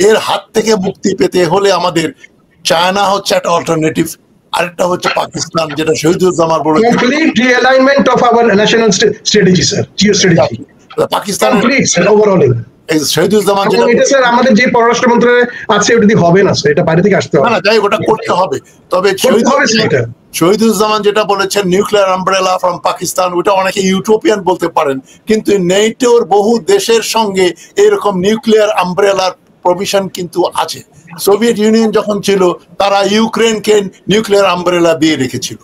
এর হাত থেকে মুক্তি পেতে হলে আমাদের চায়না হচ্ছে একটা অল্টারনেটিভ, আরেকটা হচ্ছে পাকিস্তান, যেটা শহীদুজ্জামান বলে complete realignment of our national strategy sir, geo strategy Pakistan complete sir overall. Shahiduzzaman যেটা এটা স্যার আমাদের যে পররাষ্ট্র মন্ত্রণালয়ে আছে ওটা দিয়ে হবে না স্যার, এটা বাইরে থেকে আসতে হবে। না যাই ওটা করতে হবে। তবে শহীদুজ্জামান যেটা বলেছেন নিউক্লিয়ার আমব্রেলা ফ্রম পাকিস্তান, ওটা অনেকে ইউটোপিয়ান বলতে পারেন, কিন্তু নেটোর বহু দেশের সঙ্গে এরকম নিউক্লিয়ার আমব্রেলার প্রভিশন কিন্তু আছে। সোভিয়েত ইউনিয়ন যখন ছিল তারা ইউক্রেনকে নিউক্লিয়ার আমব্রেলা দিয়ে রেখেছিল।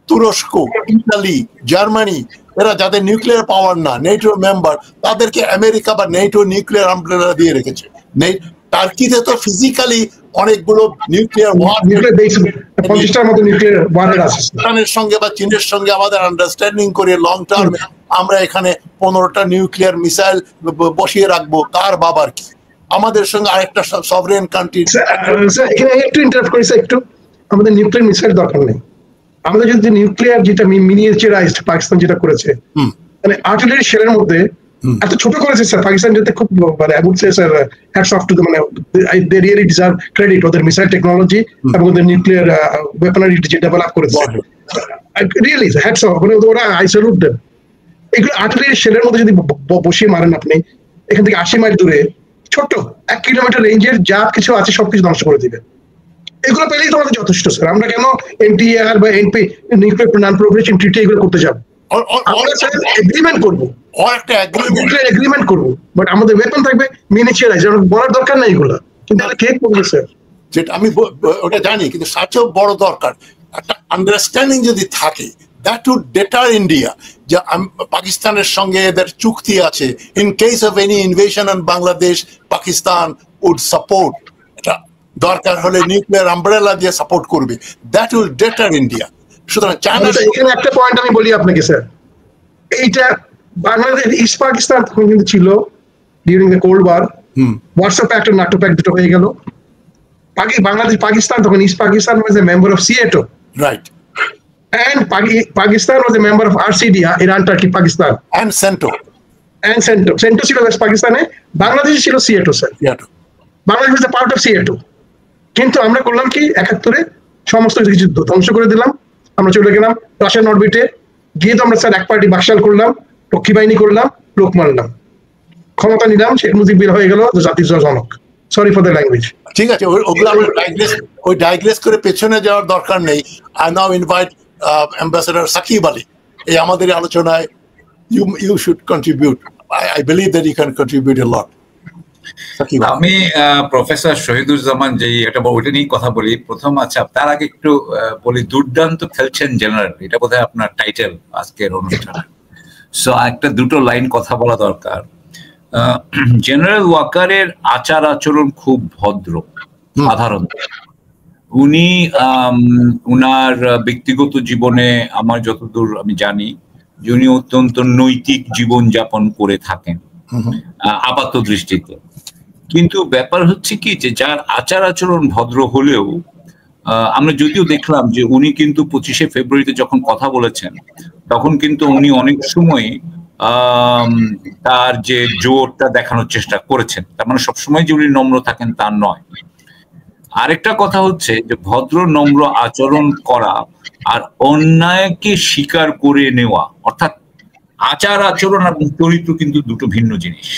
তুরস্ক, ইতালি, জার্মানি, এরা যাদের নিউক্লিয়ার পাওয়ার না, নেটোর মেম্বার, তাদেরকে আমেরিকা বা নেটো নিউক্লিয়ার আমব্রেলা দিয়ে রেখেছে। টার্কিতে তো ফিজিক্যালি অনেকগুলো নিউক্লিয়ার ওয়ারের সঙ্গে বা চীনের সঙ্গে আমাদের আন্ডারস্ট্যান্ডিং করে লং টার্মে আমরা এখানে 15টা নিউক্লিয়ার মিসাইল বসিয়ে রাখবো, কার বাবার কি? আমাদের সঙ্গে আরেকটা সভরেন কান্ট্রি। এখানে একটু ইন্টারাপ্ট করি স্যার, একটু আমাদের নিউক্লিয়ার মিসাইল দরকার নেই। আমাদের যদি নিউক্লিয়ার যেটা মিনিয়েচারাইজড পাকিস্তান যেটা করেছে, মানে আর্টিলারি শেলের মধ্যে এত ছোট করেছে স্যার পাকিস্তান, যেতে খুব মানে I would say sir hats off to the, মানে দে রিয়েলি ডিজার্ভ ক্রেডিট। ওদের মিসাইল টেকনোলজি এবং ওদের নিউক্লিয়ার ওয়েপনারি যে ডেভেলপ করেছে, রিয়েলি হ্যাটস অফ, মানে ওরা আই স্যালুট দেম। এগুলো আর্টিলারি শেলের মধ্যে যদি বসিয়ে মারেন আপনি, এখান থেকে 80 মাইল দূরে ছোট্ট 1 কিলোমিটার রেঞ্জের যা কিছু আছে সবকিছু ধ্বংস করে দিবে। এগুলো পেলেই তো আমাদের যথেষ্ট স্যার। আমরা কেন এনটিআর বা এনপি নিউক্লিয়ার নন প্রলিফারেশন ট্রিটি এগুলো করতে যাব? আমরা স্যার এগ্রিমেন্ট করবো, এগ্রিমেন্ট করবো, বাট আমাদের ওয়েপন থাকবে মিনিয়েচারাইজড। বলার দরকার নেই এগুলো, কিন্তু এটা কে করবে স্যার? যেটা আমি ওটা জানি, কিন্তু সবচেয়ে বড় দরকার একটা আন্ডারস্ট্যান্ডিং যদি থাকে, দ্যাট উড ডেটার ইন্ডিয়া, যে পাকিস্তানের সঙ্গে এদের চুক্তি আছে, in case of any invasion on Bangladesh, Pakistan would support, এটা দরকার হলে নিউক্লিয়ার আমব্রেলা দিয়ে সাপোর্ট করবে, দ্যাট উইল ডেটার ইন্ডিয়া। সুতরাং চায়না, এখানে একটা পয়েন্ট আমি বলি আপনাকে স্যার, এইটা বাংলাদেশ ইস্ট পাকিস্তান তখন কিন্তু ছিল ডিউরিং দ্য কোল্ড ওয়ার, হোয়াটসঅ্যাপ প্যাক্ট আর নাটো প্যাক্ট দুটো হয়ে গেল। বাংলাদেশ পাকিস্তান তখন East Pakistan was a member of SEATO, right, and Pakistan was a member of RCD, Iran, Turkey, Pakistan, and CENTO. CENTO ছিল ওয়েস্ট পাকিস্তানে, বাংলাদেশ ছিল SEATO sir. Bangladesh was a part of SEATO. কিন্তু আমরা করলাম কি, 71-এ সমস্ত কিছু ধ্বংস করে দিলাম, আমরা চলে গেলাম রাশিয়ান অরবিটে, গিয়ে তো আমরা স্যার এক পার্টি বাকশাল করলাম, রক্ষী বাহিনী করলাম, লোক মারলাম, ক্ষমতা নিলাম, শেখ মুজিব হয়ে গেল জাতির জনক। Sorry for the language. ঠিক আছে, ওগুলো আমরা ডাইগ্রেস করে পেছনে যাওয়ার দরকার নেই। I now invite Ambassador Saqib Ali, এই আমাদের আলোচনায় you should contribute. I believe that you can contribute a lot. আমি প্রফেসর শহীদুজ্জামান যেই এটা ওইটা নিয়ে কথা বলি প্রথম। আচ্ছা, তার আগে একটু বলি, দুর্দান্ত খেলছেন জেনারেল, এটা বোধহয় আপনার টাইটেল আজকের অনুষ্ঠানে। সো একটা দুটো লাইন কথা বলা দরকার। জেনারেল ওয়াকারের আচার আচরণ খুব ভদ্র, সাধারণ। উনি উনার ব্যক্তিগত জীবনে আমার যতদূর আমি জানি যে উনি অত্যন্ত নৈতিক জীবন যাপন করে থাকেন আপাত দৃষ্টিতে। কিন্তু ব্যাপার হচ্ছে কি, যে যার আচার আচরণ ভদ্র হলেও আমরা যদিও দেখলাম যে উনি কিন্তু 25শে ফেব্রুয়ারিতে যখন কথা বলেছেন তখন কিন্তু উনি অনেক সময় তার যে জোরটা দেখানোর চেষ্টা করেছেন। তার মানে সবসময় যে উনি নম্র থাকেন তা নয়। আরেকটা কথা হচ্ছে যে ভদ্র নম্র আচরণ করা আর অন্যায়কে স্বীকার করে নেওয়া, অর্থাৎ আচার আচরণ আর চরিত্র কিন্তু দুটো ভিন্ন জিনিস।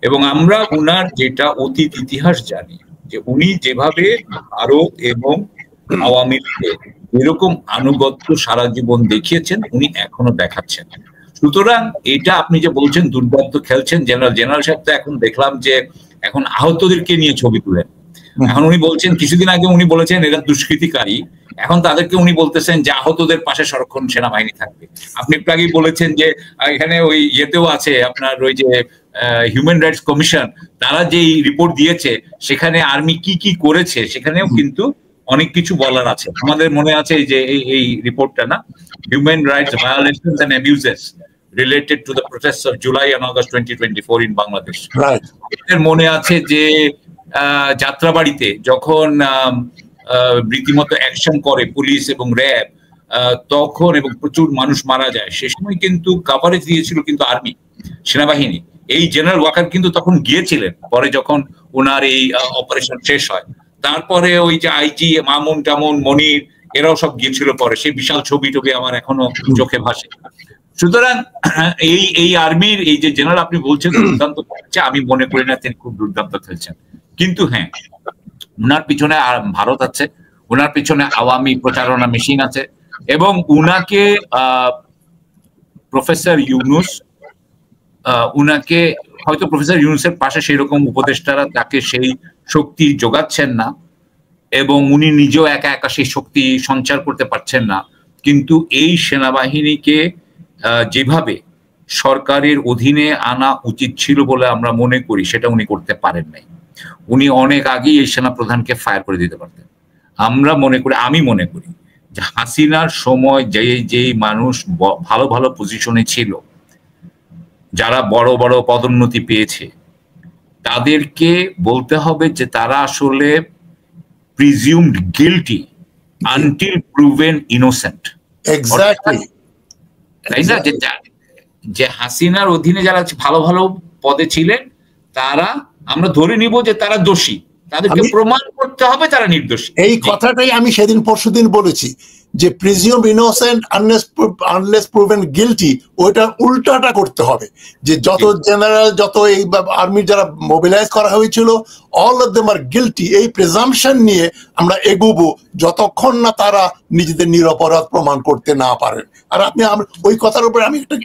এবং আমরা উনার যেটা অতীত ইতিহাস জানি, যে উনি যেভাবে ভারত এবং আওয়ামী লীগের এরকম আনুগত্য সারা জীবন দেখিয়েছেন, উনি এখনো দেখাচ্ছেন। সুতরাং এটা আপনি যে বলছেন দুর্দান্ত খেলছেন জেনারেল সাহেব, তো এখন দেখলাম যে এখন আহতদেরকে নিয়ে ছবি তুলেন। এখন উনি বলছেন, কিছুদিন আগে উনি বলেছেন এরা দুষ্কৃতিকারী, এখন তাদেরকে উনি বলতেছেন যে আহতদের পাশে সংরক্ষণ সেনাবাহিনী থাকবে। আপনি একটু আগেই বলেছেন যে এখানে ওই ইয়েতেও আছে আপনার ওই যে হিউম্যান রাইটস কমিশন, তারা যেই রিপোর্ট দিয়েছে সেখানে আর্মি কি কি করেছে সেখানেও কিন্তু অনেক কিছু বলার আছে। আমাদের মনে আছে যে এই রিপোর্টটা না, human rights violations and abuses, related to the protests of July and August 2024 in Bangladesh. Right. মনে আছে যে যাত্রাবাড়িতে যখন রীতিমতো অ্যাকশন করে পুলিশ এবং র্যাব, তখন এবং প্রচুর মানুষ মারা যায়, সে সময় কিন্তু কভারেজ দিয়েছিল কিন্তু আর্মি, সেনাবাহিনী। এই জেনারেল ওয়াকার কিন্তু তখন গিয়েছিলেন, পরে যখন ওনার এই অপারেশন শেষ হয়, তারপরে ওই যে আইজি মামুন টামুন মনির এরাও সব গিয়েছিল পরে, সেই বিশাল ছবি টবি আমার এখনো চোখে ভাসে। সুতরাং এই আর্মির এই যে জেনারেল আপনি বলছেন দুর্দান্ত খেলছে, আমি মনে করি না তিনি খুব দুর্দান্ত খেলছেন, কিন্তু হ্যাঁ উনার পিছনে ভারত আছে, উনার পিছনে আওয়ামী প্রচারণা মেশিন আছে, এবং উনাকে প্রফেসর ইউনুস উনাকে হয়তো প্রফেসর ইউনুসের পাশে সেই রকম উপদেষ্টারা তাকে সেই শক্তি যোগাচ্ছেন না, এবং উনি নিজেও একা একা সেই শক্তি সঞ্চার করতে পারছেন না। কিন্তু এই সেনাবাহিনীকে যেভাবে সরকারের অধীনে আনা উচিত ছিল বলে আমরা মনে করি, সেটা উনি করতে পারেন নাই। উনি অনেক আগেই এই সেনাপ্রধানকে ফায়ার করে দিতে পারতেন। আমি মনে করি যে হাসিনার সময় যেই মানুষ ভালো ভালো পজিশনে ছিল, যারা বড় বড় পদোন্নতি পেয়েছে, তাদেরকে বলতে হবে যে তারা আসলে presumed guilty until proven innocent. Exactly, তাই না? যে হাসিনার অধীনে যারা ভালো ভালো পদে ছিলেন, তারা আমরা ধরে নিব যে তারা দোষী, তাদেরকে প্রমাণ করতে হবে তারা নির্দোষী। এই কথাটাই আমি সেদিন পরশুদিন বলেছি যে presumed innocent unless proven guilty, ওইটা উল্টাটা করতে হবে, যে যত জেনারেল যত এই আর্মির যারা মোবিলাইজ করা হয়েছিল, all of them are guilty. এই প্রিজাম্পশন নিয়ে আমরা এগোবো যতক্ষণ না তারা নিজেদের নিরপরাধ প্রমাণ করতে না পারেন। আর আপনি ওই কথার উপরে আমি একটা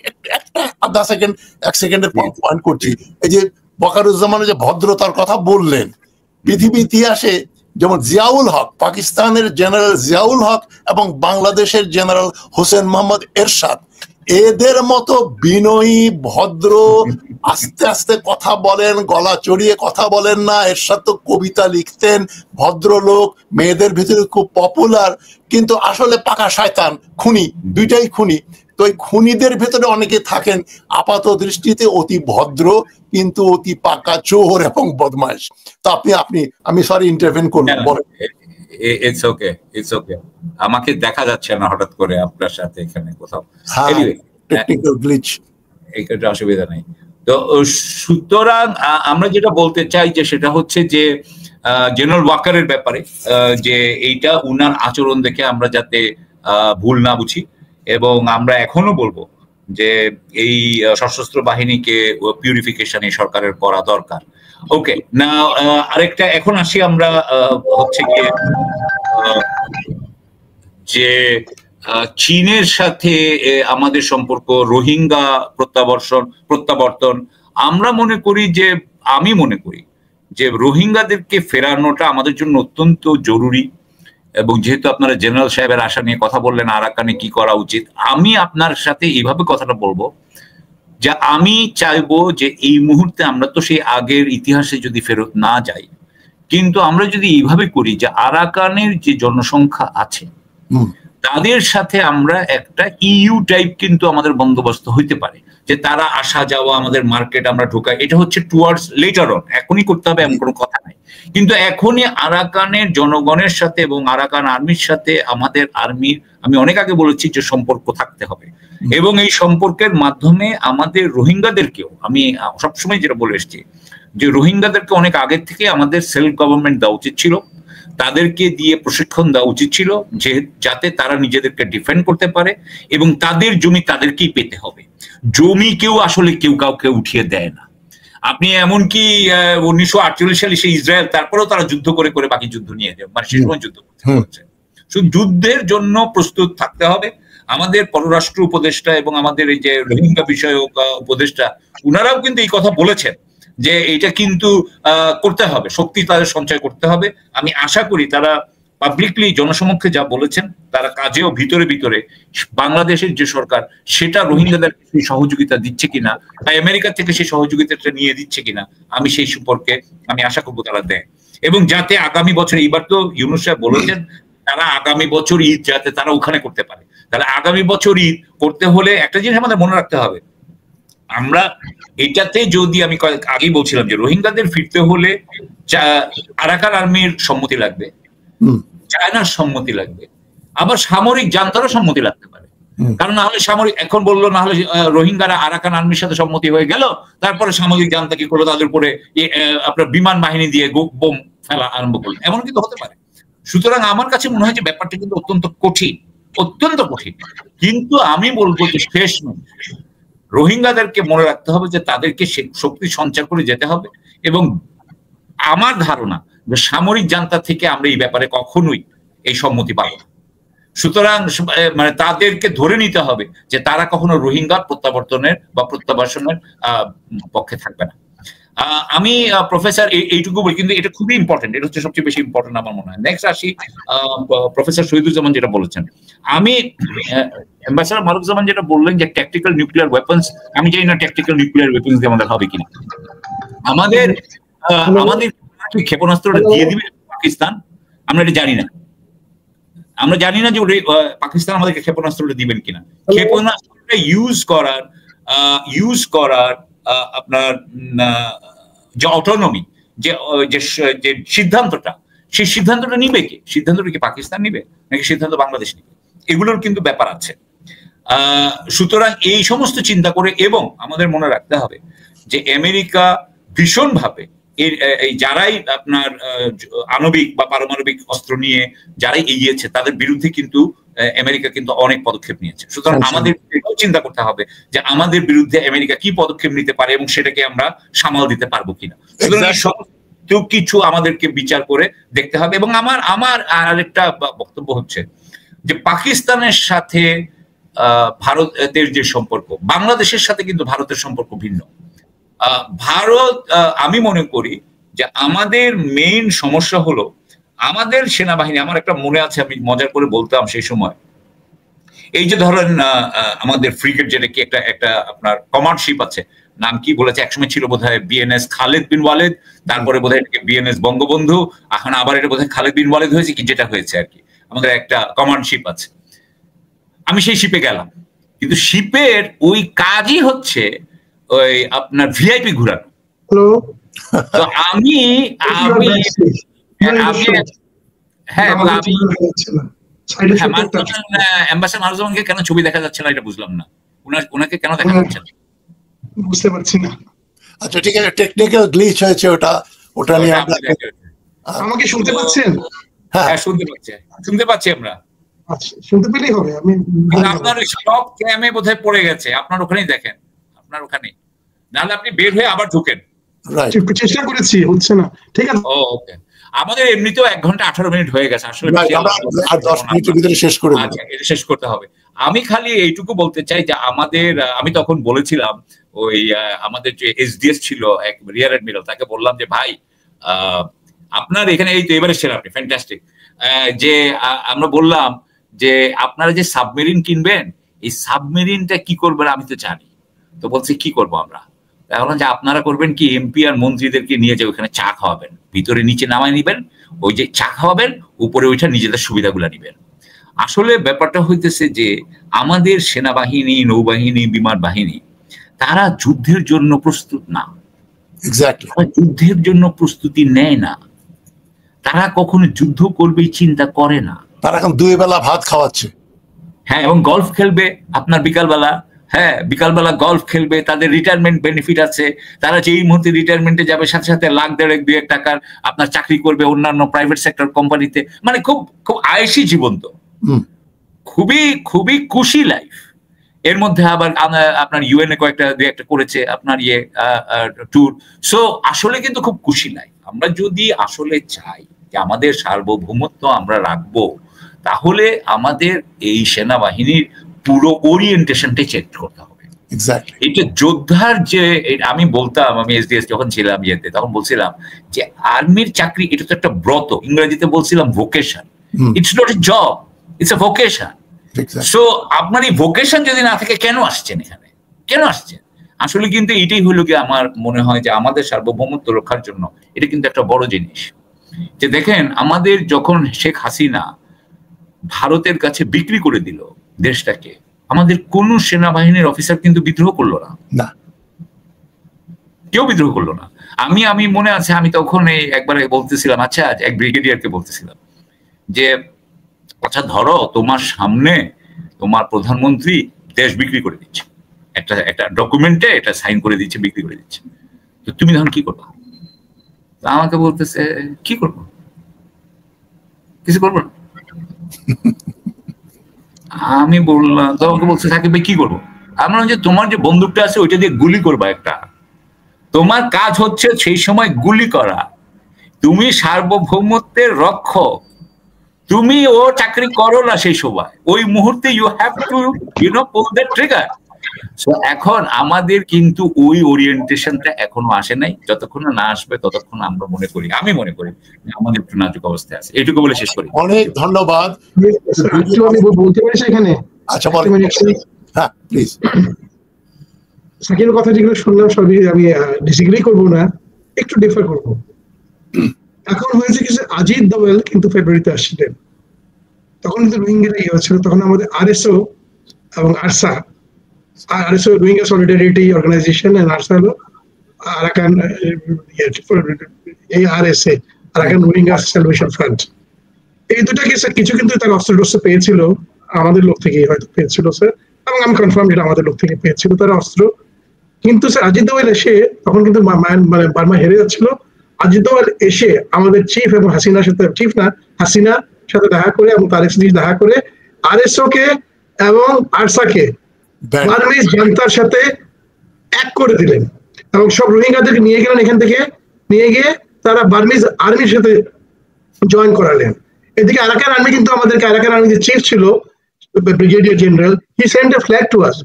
এক সেকেন্ডের পয়েন্ট করছি। এই যে বকারুজ্জামানের যে ভদ্রতার কথা বললেন, পৃথিবী ইতিহাসে যেমন জিয়াউল হক, পাকিস্তানের জেনারেল জিয়াউল হক এবং বাংলাদেশের জেনারেল হোসেন মোহাম্মদ এরশাদ, এদের মতো বিনয়ী ভদ্র আস্তে আস্তে কথা বলেন, গলা চড়িয়ে কথা বলেন না। এরশাদ তো কবিতা লিখতেন, ভদ্রলোক, মেয়েদের ভিতরে খুব পপুলার, কিন্তু আসলে পাকা শয়তান, খুনি, দুইটাই খুনি। তো এই খুনিদের ভেতরে অনেকে থাকেন আপাত দৃষ্টিতে অতি ভদ্র, কিন্তু অতি পাকা চোর এবং বদমাইশ। তো আমি সরি ইন্টারভেন করলাম, বলেন। It's okay, it's okay. আমাকে দেখা যাচ্ছে না হঠাৎ করে আপনার সাথে এখানে কোথাও, টেকনিক্যাল গ্লিচ, এইটা অসুবিধা নেই। তো সুতরাং আমরা যেটা বলতে চাই যে সেটা হচ্ছে যে জেনারেল ওয়াকারের ব্যাপারে, যে এইটা উনার আচরণ দেখে আমরা যাতে ভুল না বুঝি, এবং আমরা এখনো বলবো যে এই সশস্ত্র বাহিনীকে পিউরিফিকেশন এই সরকারের করা দরকার। ওকে, না আরেকটা এখন আসি আমরা হচ্ছে গিয়ে যে চীনের সাথে আমাদের সম্পর্ক, রোহিঙ্গা প্রত্যাবর্তন। আমরা মনে করি যে, আমি মনে করি যে রোহিঙ্গাদেরকে ফেরানোটা আমাদের জন্য অত্যন্ত জরুরি, এবং যেহেতু আপনারা জেনারেল সাহেবের আশা নিয়ে কথা বললেন আরাকানে কি করা উচিত, আমি আপনার সাথে এইভাবে কথাটা বলবো যে আমি চাইবো যে এই মুহূর্তে আমরা তো সেই আগের ইতিহাসে যদি ফেরত না যাই, কিন্তু আমরা যদি এইভাবে করি যে আরাকানের যে জনসংখ্যা আছে তাদের সাথে আমরা একটা ইউ টাইপ কিন্তু আমাদের বন্দোবস্ত হইতে পারে, যে তারা আসা যাওয়া, আমাদের মার্কেট আমরা ঢোকাই, এটা হচ্ছে টুয়ার্ডস লেটার অন, এখনই করতে হবে এমন কোনো কথা নাই। কিন্তু এখনই আরাকানের জনগণের সাথে এবং আরাকান আর্মির সাথে আমাদের আর্মির, আমি অনেক আগে বলেছি যে সম্পর্ক থাকতে হবে, এবং এই সম্পর্কের মাধ্যমে আমাদের রোহিঙ্গাদেরকেও, আমি সবসময় যেটা বলে এসেছি যে রোহিঙ্গাদেরকে অনেক আগের থেকে আমাদের সেলফ গভর্নমেন্ট দেওয়া উচিত ছিল, তাদেরকে দিয়ে প্রশিক্ষণ দেওয়া উচিত ছিল, যে যাতে তারা নিজেদেরকে ডিফেন্ড করতে পারে, এবং তাদের জমি তাদেরকেই পেতে হবে। জমি কেউ আসলে কেউ কাউকে উঠিয়ে দেয় না। আপনি এমনকি 1948 সালে সেই ইসরায়েল, তারপরেও তারা যুদ্ধ করে করে বাকি যুদ্ধ নিয়ে যায়, মানে সে সময় যুদ্ধ করছে। শুধু যুদ্ধের জন্য প্রস্তুত থাকতে হবে। আমাদের পররাষ্ট্র উপদেষ্টা এবং আমাদের এই যে রোহিঙ্গা বিষয়ক উপদেষ্টা, উনারাও কিন্তু এই কথা বলেছেন যে এটা কিন্তু করতে হবে, শক্তি তাদের সঞ্চয় করতে হবে। আমি আশা করি তারা পাবলিকলি জনসমক্ষে যা বলেছেন, তারা কাজেও ভিতরে ভিতরে বাংলাদেশের যে সরকার সেটা রোহিঙ্গাদের সেই সহযোগিতা দিচ্ছে কিনা, বা আমেরিকা থেকে সেই সহযোগিতাটা নিয়ে দিচ্ছে কিনা, আমি সেই সম্পর্কে আমি আশা করবো তারা দেয়। এবং যাতে আগামী বছর, এইবার তো ইউনুস সাহেব বলেছেন তারা আগামী বছর ঈদ যাতে তারা ওখানে করতে পারে, তাহলে আগামী বছর ঈদ করতে হলে একটা জিনিস আমাদের মনে রাখতে হবে, আমরা এটাতে যদি আমি আগেই বলছিলাম যে রোহিঙ্গাদের ফিরতে হলে আরাকান আর্মির সম্মতি লাগবে, চায়নার সম্মতি লাগবে, আবার সামরিক জান্তারও সম্মতি লাগতে পারে। কারণ না হলে সামরিক এখন বললো, না হলে রোহিঙ্গারা আরাকান আর্মির সাথে সম্মতি হয়ে গেল, তারপরে সামরিক জান্তা কি করলো, তাদের উপরে আপনার বিমান বাহিনী দিয়ে বোম ফেলা আরম্ভ করলো, এমন কিন্তু হতে পারে। সুতরাং আমার কাছে মনে হয় যে ব্যাপারটা কিন্তু অত্যন্ত কঠিন, অত্যন্ত কঠিন। কিন্তু আমি বলবো যে শেষ রোহিঙ্গাদেরকে মনে রাখতে হবে যে তাদেরকে শক্তি সঞ্চার করে যেতে হবে, এবং আমার ধারণা যে সামরিক জান্তা থেকে আমরা এই ব্যাপারে কখনোই এই সম্মতি পাবো না। সুতরাং মানে তাদেরকে ধরে নিতে হবে যে তারা কখনো রোহিঙ্গার প্রত্যাবর্তনের বা প্রত্যাবাসনের পক্ষে থাকবে না। আমি প্রফেসর এইটুকু বলি, কিন্তু এটা খুবই ইম্পর্টেন্ট, এটা হচ্ছে সবচেয়ে বেশি ইম্পর্টেন্ট আমার মনে হয়। নেক্সট আসি প্রফেসর শহীদুজ্জামান যেটা বলেছেন। আমি অ্যাম্বাসেডর মারুফুজ্জামান যেটা বললেন যে ট্যাকটিক্যাল নিউক্লিয়ার ওয়েপন্স, আমি জানি না ট্যাকটিক্যাল নিউক্লিয়ার ওয়েপন্স দিয়ে আমাদের হবে কিনা। আমাদের ক্ষেপণাস্ত্রটা দিয়ে দিবে পাকিস্তান, আমরা এটা জানি না। আমরা জানি না যে পাকিস্তান আমাদেরকে ক্ষেপণাস্ত্রটা দিবেন কিনা। ক্ষেপণাস্ত্রটা ইউজ করার আপনার যে অটোনমি, যে সিদ্ধান্তটা, সেই সিদ্ধান্তটা নিবে কে? সিদ্ধান্তটা কি পাকিস্তান নিবে নাকি সিদ্ধান্ত বাংলাদেশ নিবে? এগুলোর কিন্তু ব্যাপার আছে। সুতরাং এই সমস্ত চিন্তা করে, এবং আমাদের মনে রাখতে হবে যে আমেরিকা ভীষণভাবে এই যারাই আপনার আণবিক বা পারমাণবিক অস্ত্র নিয়ে যারাই এগিয়েছে তাদের বিরুদ্ধে কিন্তু আমেরিকা কিন্তু অনেক পদক্ষেপ নিয়েছে। সুতরাং আমাদের চিন্তা করতে হবে যে আমাদের বিরুদ্ধে আমেরিকা কি পদক্ষেপ নিতে পারে এবং সেটাকে আমরা সামাল দিতে পারবো কিনা। সুতরাং সমস্ত কিছু আমাদেরকে বিচার করে দেখতে হবে। এবং আমার আরেকটা বক্তব্য হচ্ছে যে পাকিস্তানের সাথে ভারতের যে সম্পর্ক, বাংলাদেশের সাথে কিন্তু ভারতের সম্পর্ক ভিন্ন। ভারত, আমি মনে করি যে আমাদের মেইন সমস্যা হলো আমাদের সেনাবাহিনী। আমার একটা মনে আছে, আমি মজার করে বলতাম সেই সময়, এই যে ধরেন আমাদের ফ্রিগেট, যেটা কি একটা আপনার কমান্ড শিপ আছে, নাম কি বলেছে, একসময় ছিল বোধহয় বিএনএস খালেদ বিন ওয়ালেদ, তারপরে বোধহয় বিএনএস বঙ্গবন্ধু, এখন আবার এটা বোধহয় খালেদ বিন ওয়ালেদ হয়েছে কি, যেটা হয়েছে আর কি। আমাদের একটা কমান্ড শিপ আছে, আমি সেই শিপে গেলাম, কিন্তু শিপের ওই কাজই হচ্ছে ওই আপনার ভিআইপি ঘুরানো। তো আমি অ্যাম্বাসেডর মারুফুজ্জামানকে কেন ছবি দেখা যাচ্ছে না এটা বুঝলাম না, ওনাকে কেন দেখা যাচ্ছে না বুঝতে পারছি না। আচ্ছা ঠিক আছে, টেকনিক্যাল গ্লিচ হয়েছে, ওটা নিয়ে আমাকে শুনতে পাচ্ছেন? হ্যাঁ শুনতে পাচ্ছি আমরা। আচ্ছা, শুনতে পেলেই হবে। আমি আপনার সব ক্যামে বোধহয় পড়ে গেছে, আপনার ওখানেই দেখেন, আপনার ওখানেই, নাহলে আপনি বের হয়ে আবার ঢুকেন। চেষ্টা করেছি, হচ্ছে না। ঠিক আছে, ওকে। আমাদের এমনিতেও 1 ঘন্টা 18 মিনিট হয়ে গেছে, আসলে আর 10 মিনিটের ভিতরে শেষ করে দেব। আচ্ছা, এটা শেষ করতে হবে। আমি খালি এইটুকু বলতে চাই যে আমাদের, আমি তখন বলেছিলাম ওই আমাদের যে এসডিএস ছিল এক রিয়ার অ্যাডমিরাল, তাকে বললাম যে ভাই আপনার এখানে, এই তো এবারে ছিলেন আপনি, ফ্যান্টাস্টিক, যে আমরা বললাম যে আপনারা যে সাবমেরিন কিনবেন, এই সাবমেরিনটা কি করবেন আমি তো জানি। তো বলছে কি করবো আমরা, তাহলে যে আপনারা করবেন কি, এমপি আর মন্ত্রীদেরকে নিয়ে যে ওখানে চা খাওয়াবেন, ভিতরে নিচে নামায় নিবেন, ওই যে চা খাওয়াবেন, উপরে ওইটা নিজেদের সুবিধাগুলো নিবেন। আসলে ব্যাপারটা হইতেছে যে আমাদের সেনাবাহিনী, নৌবাহিনী, বিমান বাহিনী, তারা যুদ্ধের জন্য প্রস্তুত না। যুদ্ধের জন্য প্রস্তুতি নেয় না, তারা কখনো যুদ্ধ করবে চিন্তা করে না। তারা এখন 2 বেলা ভাত খাওয়াচ্ছে। হ্যাঁ, এবং গলফ খেলবে আপনার বিকালবেলা, হ্যাঁ বিকালবেলা গলফ খেলবে, তাদের রিটায়ারমেন্ট বেনিফিট আছে, তারা যে এই মুহূর্তে রিটায়ারমেন্টে যাবে সাথে সাথে লাখ 1.5-2 টাকার আপনার চাকরি করবে অন্যান্য প্রাইভেট সেক্টর কোম্পানিতে, মানে খুব খুব আয়েশি জীবন, তো খুবই খুবই খুশি লাইফ। এর মধ্যে আবার আপনার ইউএনএ কয়েকটা করেছে আপনার ট্যুর। সো আসলে কিন্তু খুব খুশি লাইফ। আমরা যদি আসলে চাই যে আমাদের সার্বভৌমত্ব আমরা রাখবো, তাহলে আমাদের এই সেনাবাহিনীর পুরো ওরিয়েন্টেশনটাই চেঞ্জ করতে হবে। এটা যোদ্ধার যে, আমি বলতাম, আমি এসডিএস যখন ছিলাম তখন বলছিলাম যে আর্মির চাকরি এটা তো একটা ব্রত, ইংরেজিতে বলছিলাম vocation. It's not a job, it's a vocation. So আপনার এই ভোকেশন যদি না থাকে কেন আসছেন এখানে, কেন আসছেন? আসলে কিন্তু এটাই হলো কি, আমার মনে হয় যে আমাদের সার্বভৌমত্ব রক্ষার জন্য এটা কিন্তু একটা বড় জিনিস। যে দেখেন, আমাদের যখন শেখ হাসিনা ভারতের কাছে বিক্রি করে দিল দেশটাকে, আমাদের কোন সেনাবাহিনীর অফিসার কিন্তু বিদ্রোহ করলো না। কেউ বিদ্রোহ করলো না। আমি মনে আছে আমি তখন একবারে বলতেছিলাম, আচ্ছা এক ব্রিগেডিয়ারকে বলতেছিলাম যে আচ্ছা ধরো তোমার সামনে তোমার প্রধানমন্ত্রী দেশ বিক্রি করে দিচ্ছে, একটা ডকুমেন্টে এটা সাইন করে দিচ্ছে, বিক্রি করে দিচ্ছে, তো তুমি তখন কি করবো? আমাকে বলতেছে কি করবো, কিছু করবো না। আমি বললাম, তোমাকে বলছে সাকিব ভাই কি করবো? আমরা যে তোমার যে বন্দুকটা আছে ওইটা দিয়ে গুলি করবা একটা, তোমার কাজ হচ্ছে সেই সময় গুলি করা, তুমি সার্বভৌমত্বের রক্ষক, তুমি ও চাকরি করো না সেই সময়, ওই মুহূর্তে you have to pull the trigger. এখন আমাদের কিন্তু ওই ওরিয়েন্টেশনটা এখনো আসে নাই, যতক্ষণ না আসবে ততক্ষণ আমরা আমি মনে করি আমাদের একটু নাজুক অবস্থায় আছে। এইটুকু বলে শেষ করি। অনেক ধন্যবাদ। আমি বলতে পারি সেখানে, আচ্ছা হ্যাঁ প্লিজ। সাকিবের কথা যেগুলো শুনলাম সবই আমি ডিসএগ্রি করবো না, একটু ডিফার করবো। এখন হয়েছে কি যে অজিত দোভাল কিন্তু ফেব্রুয়ারিতে আসছিলেন, তখন কিন্তু রোহিঙ্গারা ইয়ে হচ্ছিল, তখন আমাদের আরএসও এবং ARSA, RSO Rohingya solidarity organisation, ARSA হলো Arakan ARSA, Arakan Rohingya salvation front. এই দুটাকে কিছু কিন্তু তার অস্ত্র টস্ত্র পেয়েছিল আমাদের লোক থেকে, হয়তো পেয়েছিল স্যার, এবং আমি কনফার্ম এটা আমাদের লোক থেকে পেয়েছিল তারা অস্ত্র। কিন্তু স্যার অজিত দোভাল এসে তখন কিন্তু মানে বার্মা হেরে যাচ্ছিল, অজিত দোভাল এসে আমাদের চিফ এবং হাসিনার সাথে, চিফ না হাসিনার সাথে দেখা করে এবং তারেক সিদ্দিকী দেখা করে আরএসও কে এবং আরসাকে বার্মিজ জনতার সাথে এক করে দিলেন এবং সব রোহিঙ্গাদেরকে নিয়ে গেলেন, এখান থেকে নিয়ে গিয়ে তারা বার্মিজ আর্মির সাথে জয়েন করালেন। এদিকে আরাকান আর্মি কিন্তু আমাদেরকে, আরাকান আর্মি যে চিফ ছিল brigadier general, he send A flag to us,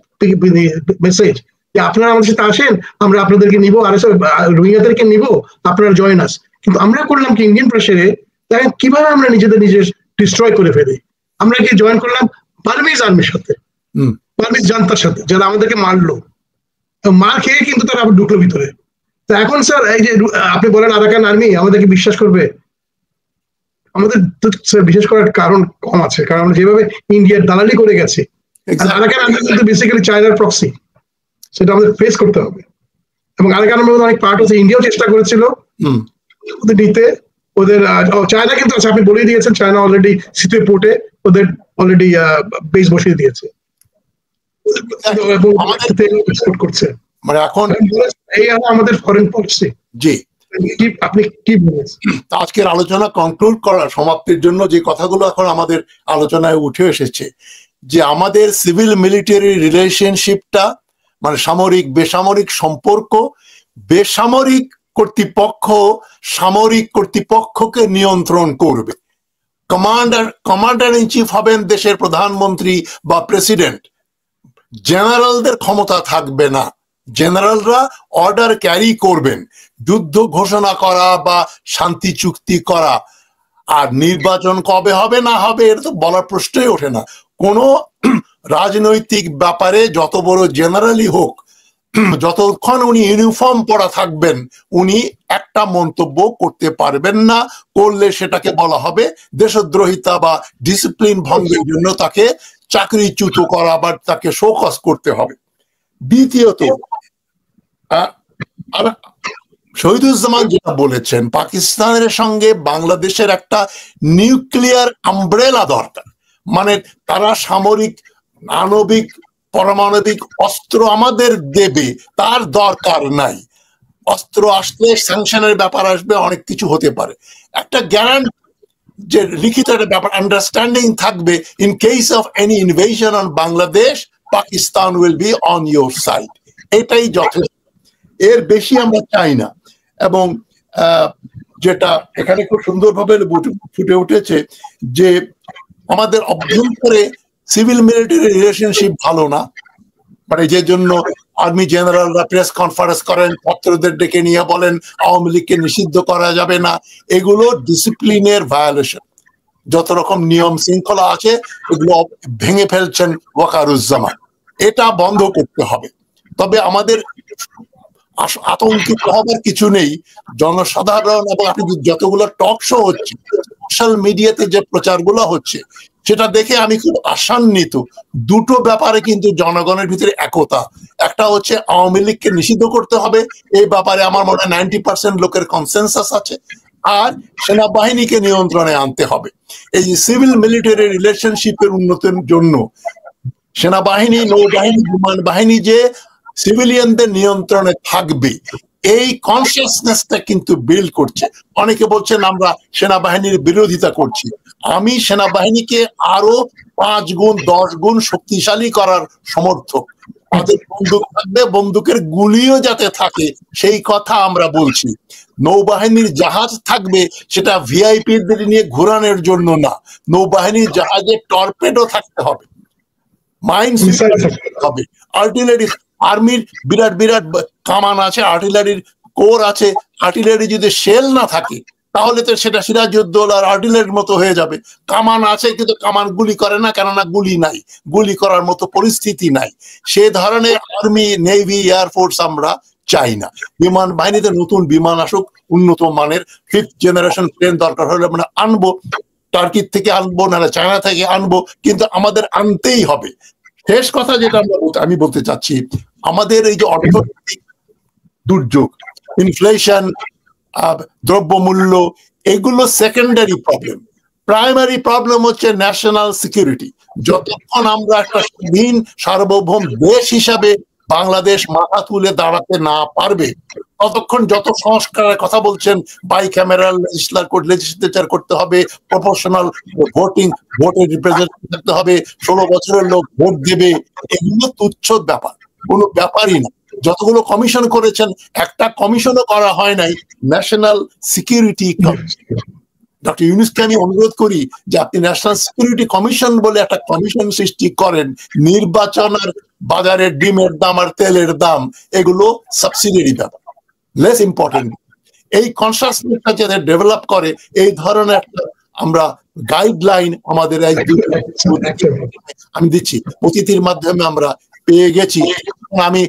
message যে আপনারা আমাদের সাথে আসেন, আমরা আপনাদেরকে নিব, আর রোহিঙ্গাদেরকে নিব, আপনারা জয়েন আস। কিন্তু আমরা করলাম কি ইন্ডিয়ান প্রেসারে, দেখেন কিভাবে আমরা নিজেদের ডিস্ট্রয় করে ফেলি। আমরা কি জয়েন করলাম বার্মিজ আর্মির সাথে, বার্মিজ জান্তার সাথে, যারা আমাদেরকে মারলো, মার খেয়ে কিন্তু তারা আবার ঢুকলো ভিতরে। তো এখন স্যার এই যে আপনি বলেন আরাকান আর্মি আমাদেরকে বিশ্বাস করবে, আমাদের বিশেষ করার কারণ কম আছে, কারণ আমরা যেভাবে ইন্ডিয়ার দালালি করে গেছি। আরাকান আর্মি কিন্তু বেসিক্যালি চায়নার প্রক্সি, সেটা আমাদের ফেস করতে হবে। এবং আরাকান আর্মির অনেক পার্ট আছে, ইন্ডিয়াও চেষ্টা করেছিল ওদের নিতে, ওদের চায়না কিন্তু আছে, আপনি বলেই দিয়েছেন, চায়না অলরেডি সিতুয়ে পোর্টে ওদের অলরেডি বেস বসিয়ে দিয়েছে, করছে। মানে এখন এই আমাদের ফরেন পলিসি। জি, আপনি কি বলেছেন? আজকের আলোচনা কনক্লুড করার সমাপ্তির জন্য যে কথাগুলো এখন আমাদের আলোচনায় উঠে এসেছে, যে আমাদের সিভিল মিলিটারি রিলেশনশিপটা, মানে সামরিক বেসামরিক সম্পর্ক, বেসামরিক কর্তৃপক্ষ সামরিক কর্তৃপক্ষকে নিয়ন্ত্রণ করবে। কমান্ডার ইন চিফ হবেন দেশের প্রধানমন্ত্রী বা প্রেসিডেন্ট, জেনারেলদের ক্ষমতা থাকবে না, জেনারেলরা অর্ডার ক্যারি করবেন, যুদ্ধ ঘোষণা করা বা শান্তি চুক্তি করা। আর নির্বাচন কবে হবে না হবে এটা তো বলার প্রশ্নই ওঠে না। কোনো রাজনৈতিক ব্যাপারে যত বড় জেনারেলই হোক, যতক্ষণ উনি ইউনিফর্ম পরা থাকবেন উনি একটা মন্তব্য করতে পারবেন না, করলে সেটাকে বলা হবে দেশদ্রোহিতা বা ডিসিপ্লিন ভঙ্গের জন্য তাকে চাকরিচ্যুত করা বা তাকে শোকজ করতে হবে। দ্বিতীয়ত, শহীদুজ্জামান যেটা বলেছেন, পাকিস্তানের সঙ্গে বাংলাদেশের একটা নিউক্লিয়ার আমব্রেলা দরকার, মানে তারা সামরিক আণবিক পারমাণবিক অস্ত্র আমাদের দেবে তার দরকার নাই। অস্ত্র আসলে স্যাংশনের ব্যাপার আসবে, অনেক কিছু হতে পারে, একটা গ্যারান্টি যে লিখিত একটা ব্যাপার আন্ডারস্ট্যান্ডিং থাকবে, in case of any invasion on Bangladesh Pakistan will be on your side, এটাই যথেষ্ট, এর বেশি আমরা চাই না। এবং যেটা এখানে খুব সুন্দরভাবে ফুটে উঠেছে যে আমাদের অভ্যন্তরে সিভিল মিলিটারি রিলেশনশিপ ভালো না, মানে যে জন্য আর্মি জেনারেলরা প্রেস কনফারেন্স করেন, ছাত্রদের ডেকে নিয়ে বলেন আওয়ামী লীগকে নিষিদ্ধ করা যাবে না, এগুলো ডিসিপ্লিনের ভায়োলেশন। যত রকম নিয়ম শৃঙ্খলা আছে এগুলো ভেঙে ফেলছেন ওয়াকারুজ্জামান, এটা বন্ধ করতে হবে। তবে আমাদের আতঙ্কিত হবার কিছু নেই, জনসাধারণ এবং আপনি যতগুলো টক শো হচ্ছে, সোশ্যাল মিডিয়াতে যে প্রচারগুলো হচ্ছে সেটা দেখে আমি খুব আশান্বিত। দুটো ব্যাপারে কিন্তু জনগণের ভিতরে একতা, একটা হচ্ছে আওয়ামী লীগকে নিষিদ্ধ করতে হবে, এই ব্যাপারে আমার মনে হয় 90% লোকের কনসেনসাস আছে, আর সেনাবাহিনীকে নিয়ন্ত্রণে আনতে হবে। এই যে সিভিল মিলিটারি রিলেশনশিপের উন্নতির জন্য সেনাবাহিনী, নৌবাহিনী, বিমান বাহিনী যে সিভিলিয়ানদের নিয়ন্ত্রণে থাকবে, এই কনসিয়াসনেসটা কিন্তু বিল্ড করছে। অনেকে বলছেন আমরা সেনাবাহিনীর বিরোধিতা করছি, আমি সেনাবাহিনীকে আরো 5 গুণ 10 গুণ শক্তিশালী করার সমর্থক। তাদের বন্দুক থাকবে, বন্দুকের গুলিও যাতে থাকে সেই কথা আমরা বলছি। নৌবাহিনীর জাহাজ থাকবে, সেটা ভিআইপিদের নিয়ে ঘোরানোর জন্য না, নৌবাহিনীর জাহাজে টর্পেডো থাকতে হবে, মাইন্স হবে, আর্টিলারি, আর্মির বিরাট বিরাট কামান আছে, আর্টিলারির কোর আছে, আর্টিলারি যদি শেল না থাকে তাহলে তো সেটা সিরাজউদ্দৌলার আর্টিলারির মতো হয়ে যাবে। কামান আছে কিন্তু কামান গুলি করে না, কেননা গুলি নাই, গুলি করার মতো পরিস্থিতি নাই। সে ধরনের আর্মি, নেভি, এয়ারফোর্স আমরা চাই না। বিমান বাহিনীতে নতুন বিমান আসুক, উন্নত মানের 5th জেনারেশন প্লেন দরকার হলে আমরা আনবো, টার্কির থেকে আনবো, নাহলে চায়না থেকে আনবো, কিন্তু আমাদের আনতেই হবে। শেষ কথা যেটা আমি বলতে চাচ্ছি, আমাদের এই যে অর্থনৈতিক দুর্যোগ, ইনফ্লেশন, দ্রব্যমূল্য, এগুলো সেকেন্ডারি প্রবলেম। প্রাইমারি প্রবলেম হচ্ছে ন্যাশনাল সিকিউরিটি। যতক্ষণ আমরা একটা স্বাধীন সার্বভৌম দেশ হিসাবে বাংলাদেশ মাথা তুলে দাঁড়াতে না পারবে, ততক্ষণ যত সংস্কারের কথা বলছেন, বাইক্যামেরাল লেজিসলেচার করতে হবে, প্রপোর্শনাল ভোটিং, ভোটের রিপ্রেজেন্টেটিভ থাকতে হবে, 16 বছরের লোক ভোট দেবে, এগুলো তুচ্ছ ব্যাপার, কোনো ব্যাপারই না। যতগুলো কমিশন করেছেন, একটা কমিশনও করা হয় নাই ন্যাশনাল সিকিউরিটি কমিশন। ডক্টর ইউনূসকে আমি অনুরোধ করি যে আপনি ন্যাশনাল সিকিউরিটি কমিশন বলে একটা কমিশন সৃষ্টি করেন। নির্বাচন আর বাজারের ডিমের দাম আর তেলের দাম এগুলো সাবসিডিয়ারি ব্যাপার, লেস ইম্পর্টেন্ট। এই কনসাসনেসটা যাতে ডেভেলপ করে, এই ধরনের একটা আমরা গাইডলাইন আমাদের আমি দিচ্ছি, অতিথির মাধ্যমে আমরা পেয়ে গেছি। আমি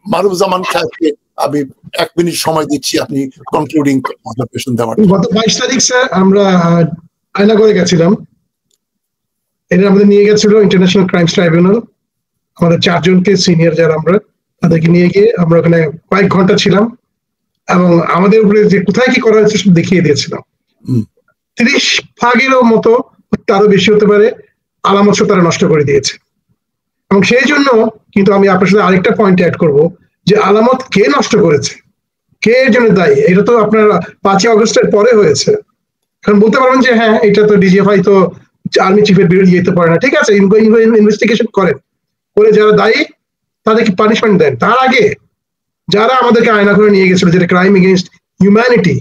মারুফুজ্জামান সাহেবকে আমি 1 মিনিট সময় দিচ্ছি, আপনি কনক্লুডিং অবজারভেশন দেওয়ার। গত 22 তারিখ স্যার আমরা আয়নাগরে গেছিলাম, এটা আমাদের নিয়ে গেছিল ইন্টারন্যাশনাল ক্রাইমস ট্রাইব্যুনাল, আমাদের 4 জনকে সিনিয়র যারা আমরা, তাদেরকে নিয়ে গিয়ে আমরা ওখানে কয়েক ঘন্টা ছিলাম এবং আমাদের উপরে যে কোথায় কি করা হয়েছে সব দেখিয়ে দিয়েছিলাম। 30 ভাগেরও মতো, তারও বেশি হতে পারে, আলামত তারা নষ্ট করে দিয়েছে। এবং সেই জন্য কিন্তু আমি আপনার সাথে আরেকটা পয়েন্ট অ্যাড করবো, যে আলামত কে নষ্ট করেছে, কে এর জন্য দায়ী, এটা তো আপনার 5ই আগস্টের পরে হয়েছে। এখন বলতে পারবেন যে হ্যাঁ এটা তো ডিজিএফআই তো আর্মি চিফের বিরুদ্ধে যেতে পারে না, ঠিক আছে, ইনভেস্টিগেশন করেন, করে যারা দায়ী তাদেরকে পানিশমেন্ট দেন। তার আগে যারা আমাদেরকে আয়না করে নিয়ে গেছিল, যেটা crime against humanity,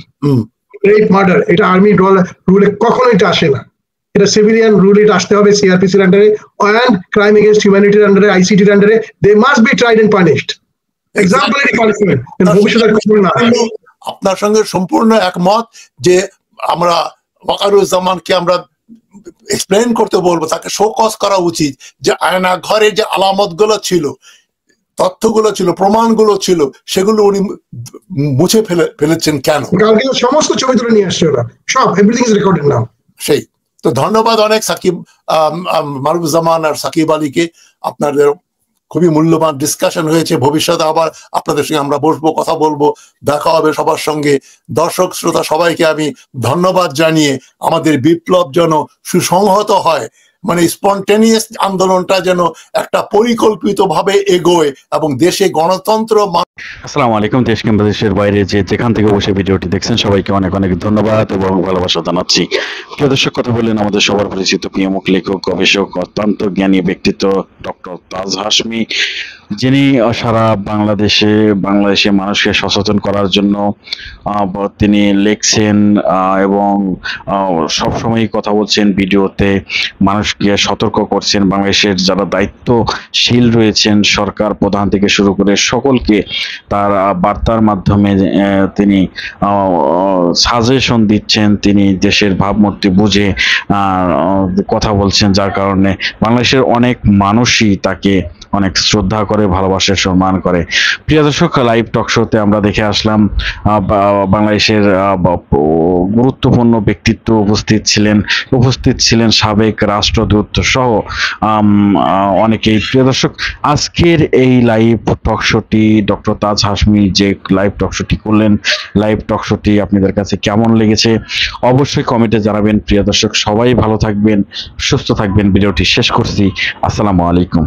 rape, murder, এটা আর্মি রুলে কখনো এটা আসে না, এটা সিভিলিয়ান রুল, এটা আসতে হবে সিআরপিসির আন্ডারে, অ্যান্ড ক্রাইম এগেইনস্ট হিউম্যানিটির আন্ডারে, আইসিটির আন্ডারে, they must be tried and punished. Exemplary punishment, ভবিষ্যতে না। আপনার সঙ্গে সম্পূর্ণ একমত যে আমরা ওয়াকারুজ্জামানকে আমরা এক্সপ্লেন করতে বলবো, তাকে শোকজ করা উচিত যে আয়না ঘরে যে আলামত গুলো ছিল, তথ্যগুলো ছিল, প্রমাণগুলো ছিল, সেগুলো উনি মুছে ফেলেছেন কেন? সমস্ত ছবি তুলে নিয়ে আসছে ওরা, সব, এভরিথিং ইজ রেকর্ডেড নাও। সেই তো ধন্যবাদ অনেক সাকিব, মারুফুজ্জামান আর সাকিব আলীকে, আপনাদের খুবই মূল্যবান ডিসকাশন হয়েছে। ভবিষ্যতে আবার আপনাদের সঙ্গে আমরা বসবো, কথা বলবো, দেখা হবে সবার সঙ্গে। দর্শক শ্রোতা সবাইকে আমি ধন্যবাদ জানিয়ে আমাদের বিপ্লব যেন সুসংহত হয়, মানে স্পন্টেনিয়াস আন্দোলনটা যেন একটা পরিকল্পিতভাবে এগোয় এবং দেশে গণতন্ত্র। আসসালামু আলাইকুম। দেশ কিংবা দেশের বাইরে যেখান থেকে বসে ভিডিওটি দেখছেন সবাইকে অনেক অনেক ধন্যবাদ এবং ভালোবাসা জানাচ্ছি। প্রিয় দর্শক, কথা বললেন আমাদের সবার পরিচিত প্রিয়মুখ লেখক, গবেষক, অত্যন্ত জ্ঞানী ব্যক্তিত্ব ডক্টর তাজ হাশমি, যিনি সারা বাংলাদেশে মানুষকে সচেতন করার জন্য তিনি লেখছেন এবং সবসময় কথা বলছেন ভিডিওতে, মানুষকে সতর্ক করছেন। বাংলাদেশের যারা দায়িত্বশীল রয়েছেন, সরকার প্রধান থেকে শুরু করে সকলকে তার বার্তার মাধ্যমে তিনি সাজেশন দিচ্ছেন, তিনি দেশের ভাবমূর্তি বুঝে কথা বলছেন, যার কারণে বাংলাদেশের অনেক মানুষই তাকে অনেক শ্রদ্ধা করে, ভালোবাসে, সম্মান করে। প্রিয় দর্শক, লাইভ টক শোতে আমরা দেখে আসলাম বাংলাদেশের গুরুত্বপূর্ণ ব্যক্তিত্ব উপস্থিত ছিলেন সাবেক রাষ্ট্রদূত সহ অনেকেই। প্রিয় দর্শক, আজকের এই লাইভ টক শোটি ডক্টর তাজ হাশমি যে লাইভ টক শোটি করলেন, লাইভ টক শোটি আপনাদের কাছে কেমন লেগেছে অবশ্যই কমেন্টে জানাবেন। প্রিয় দর্শক, সবাই ভালো থাকবেন, সুস্থ থাকবেন। ভিডিওটি শেষ করছি। আসসালামু আলাইকুম।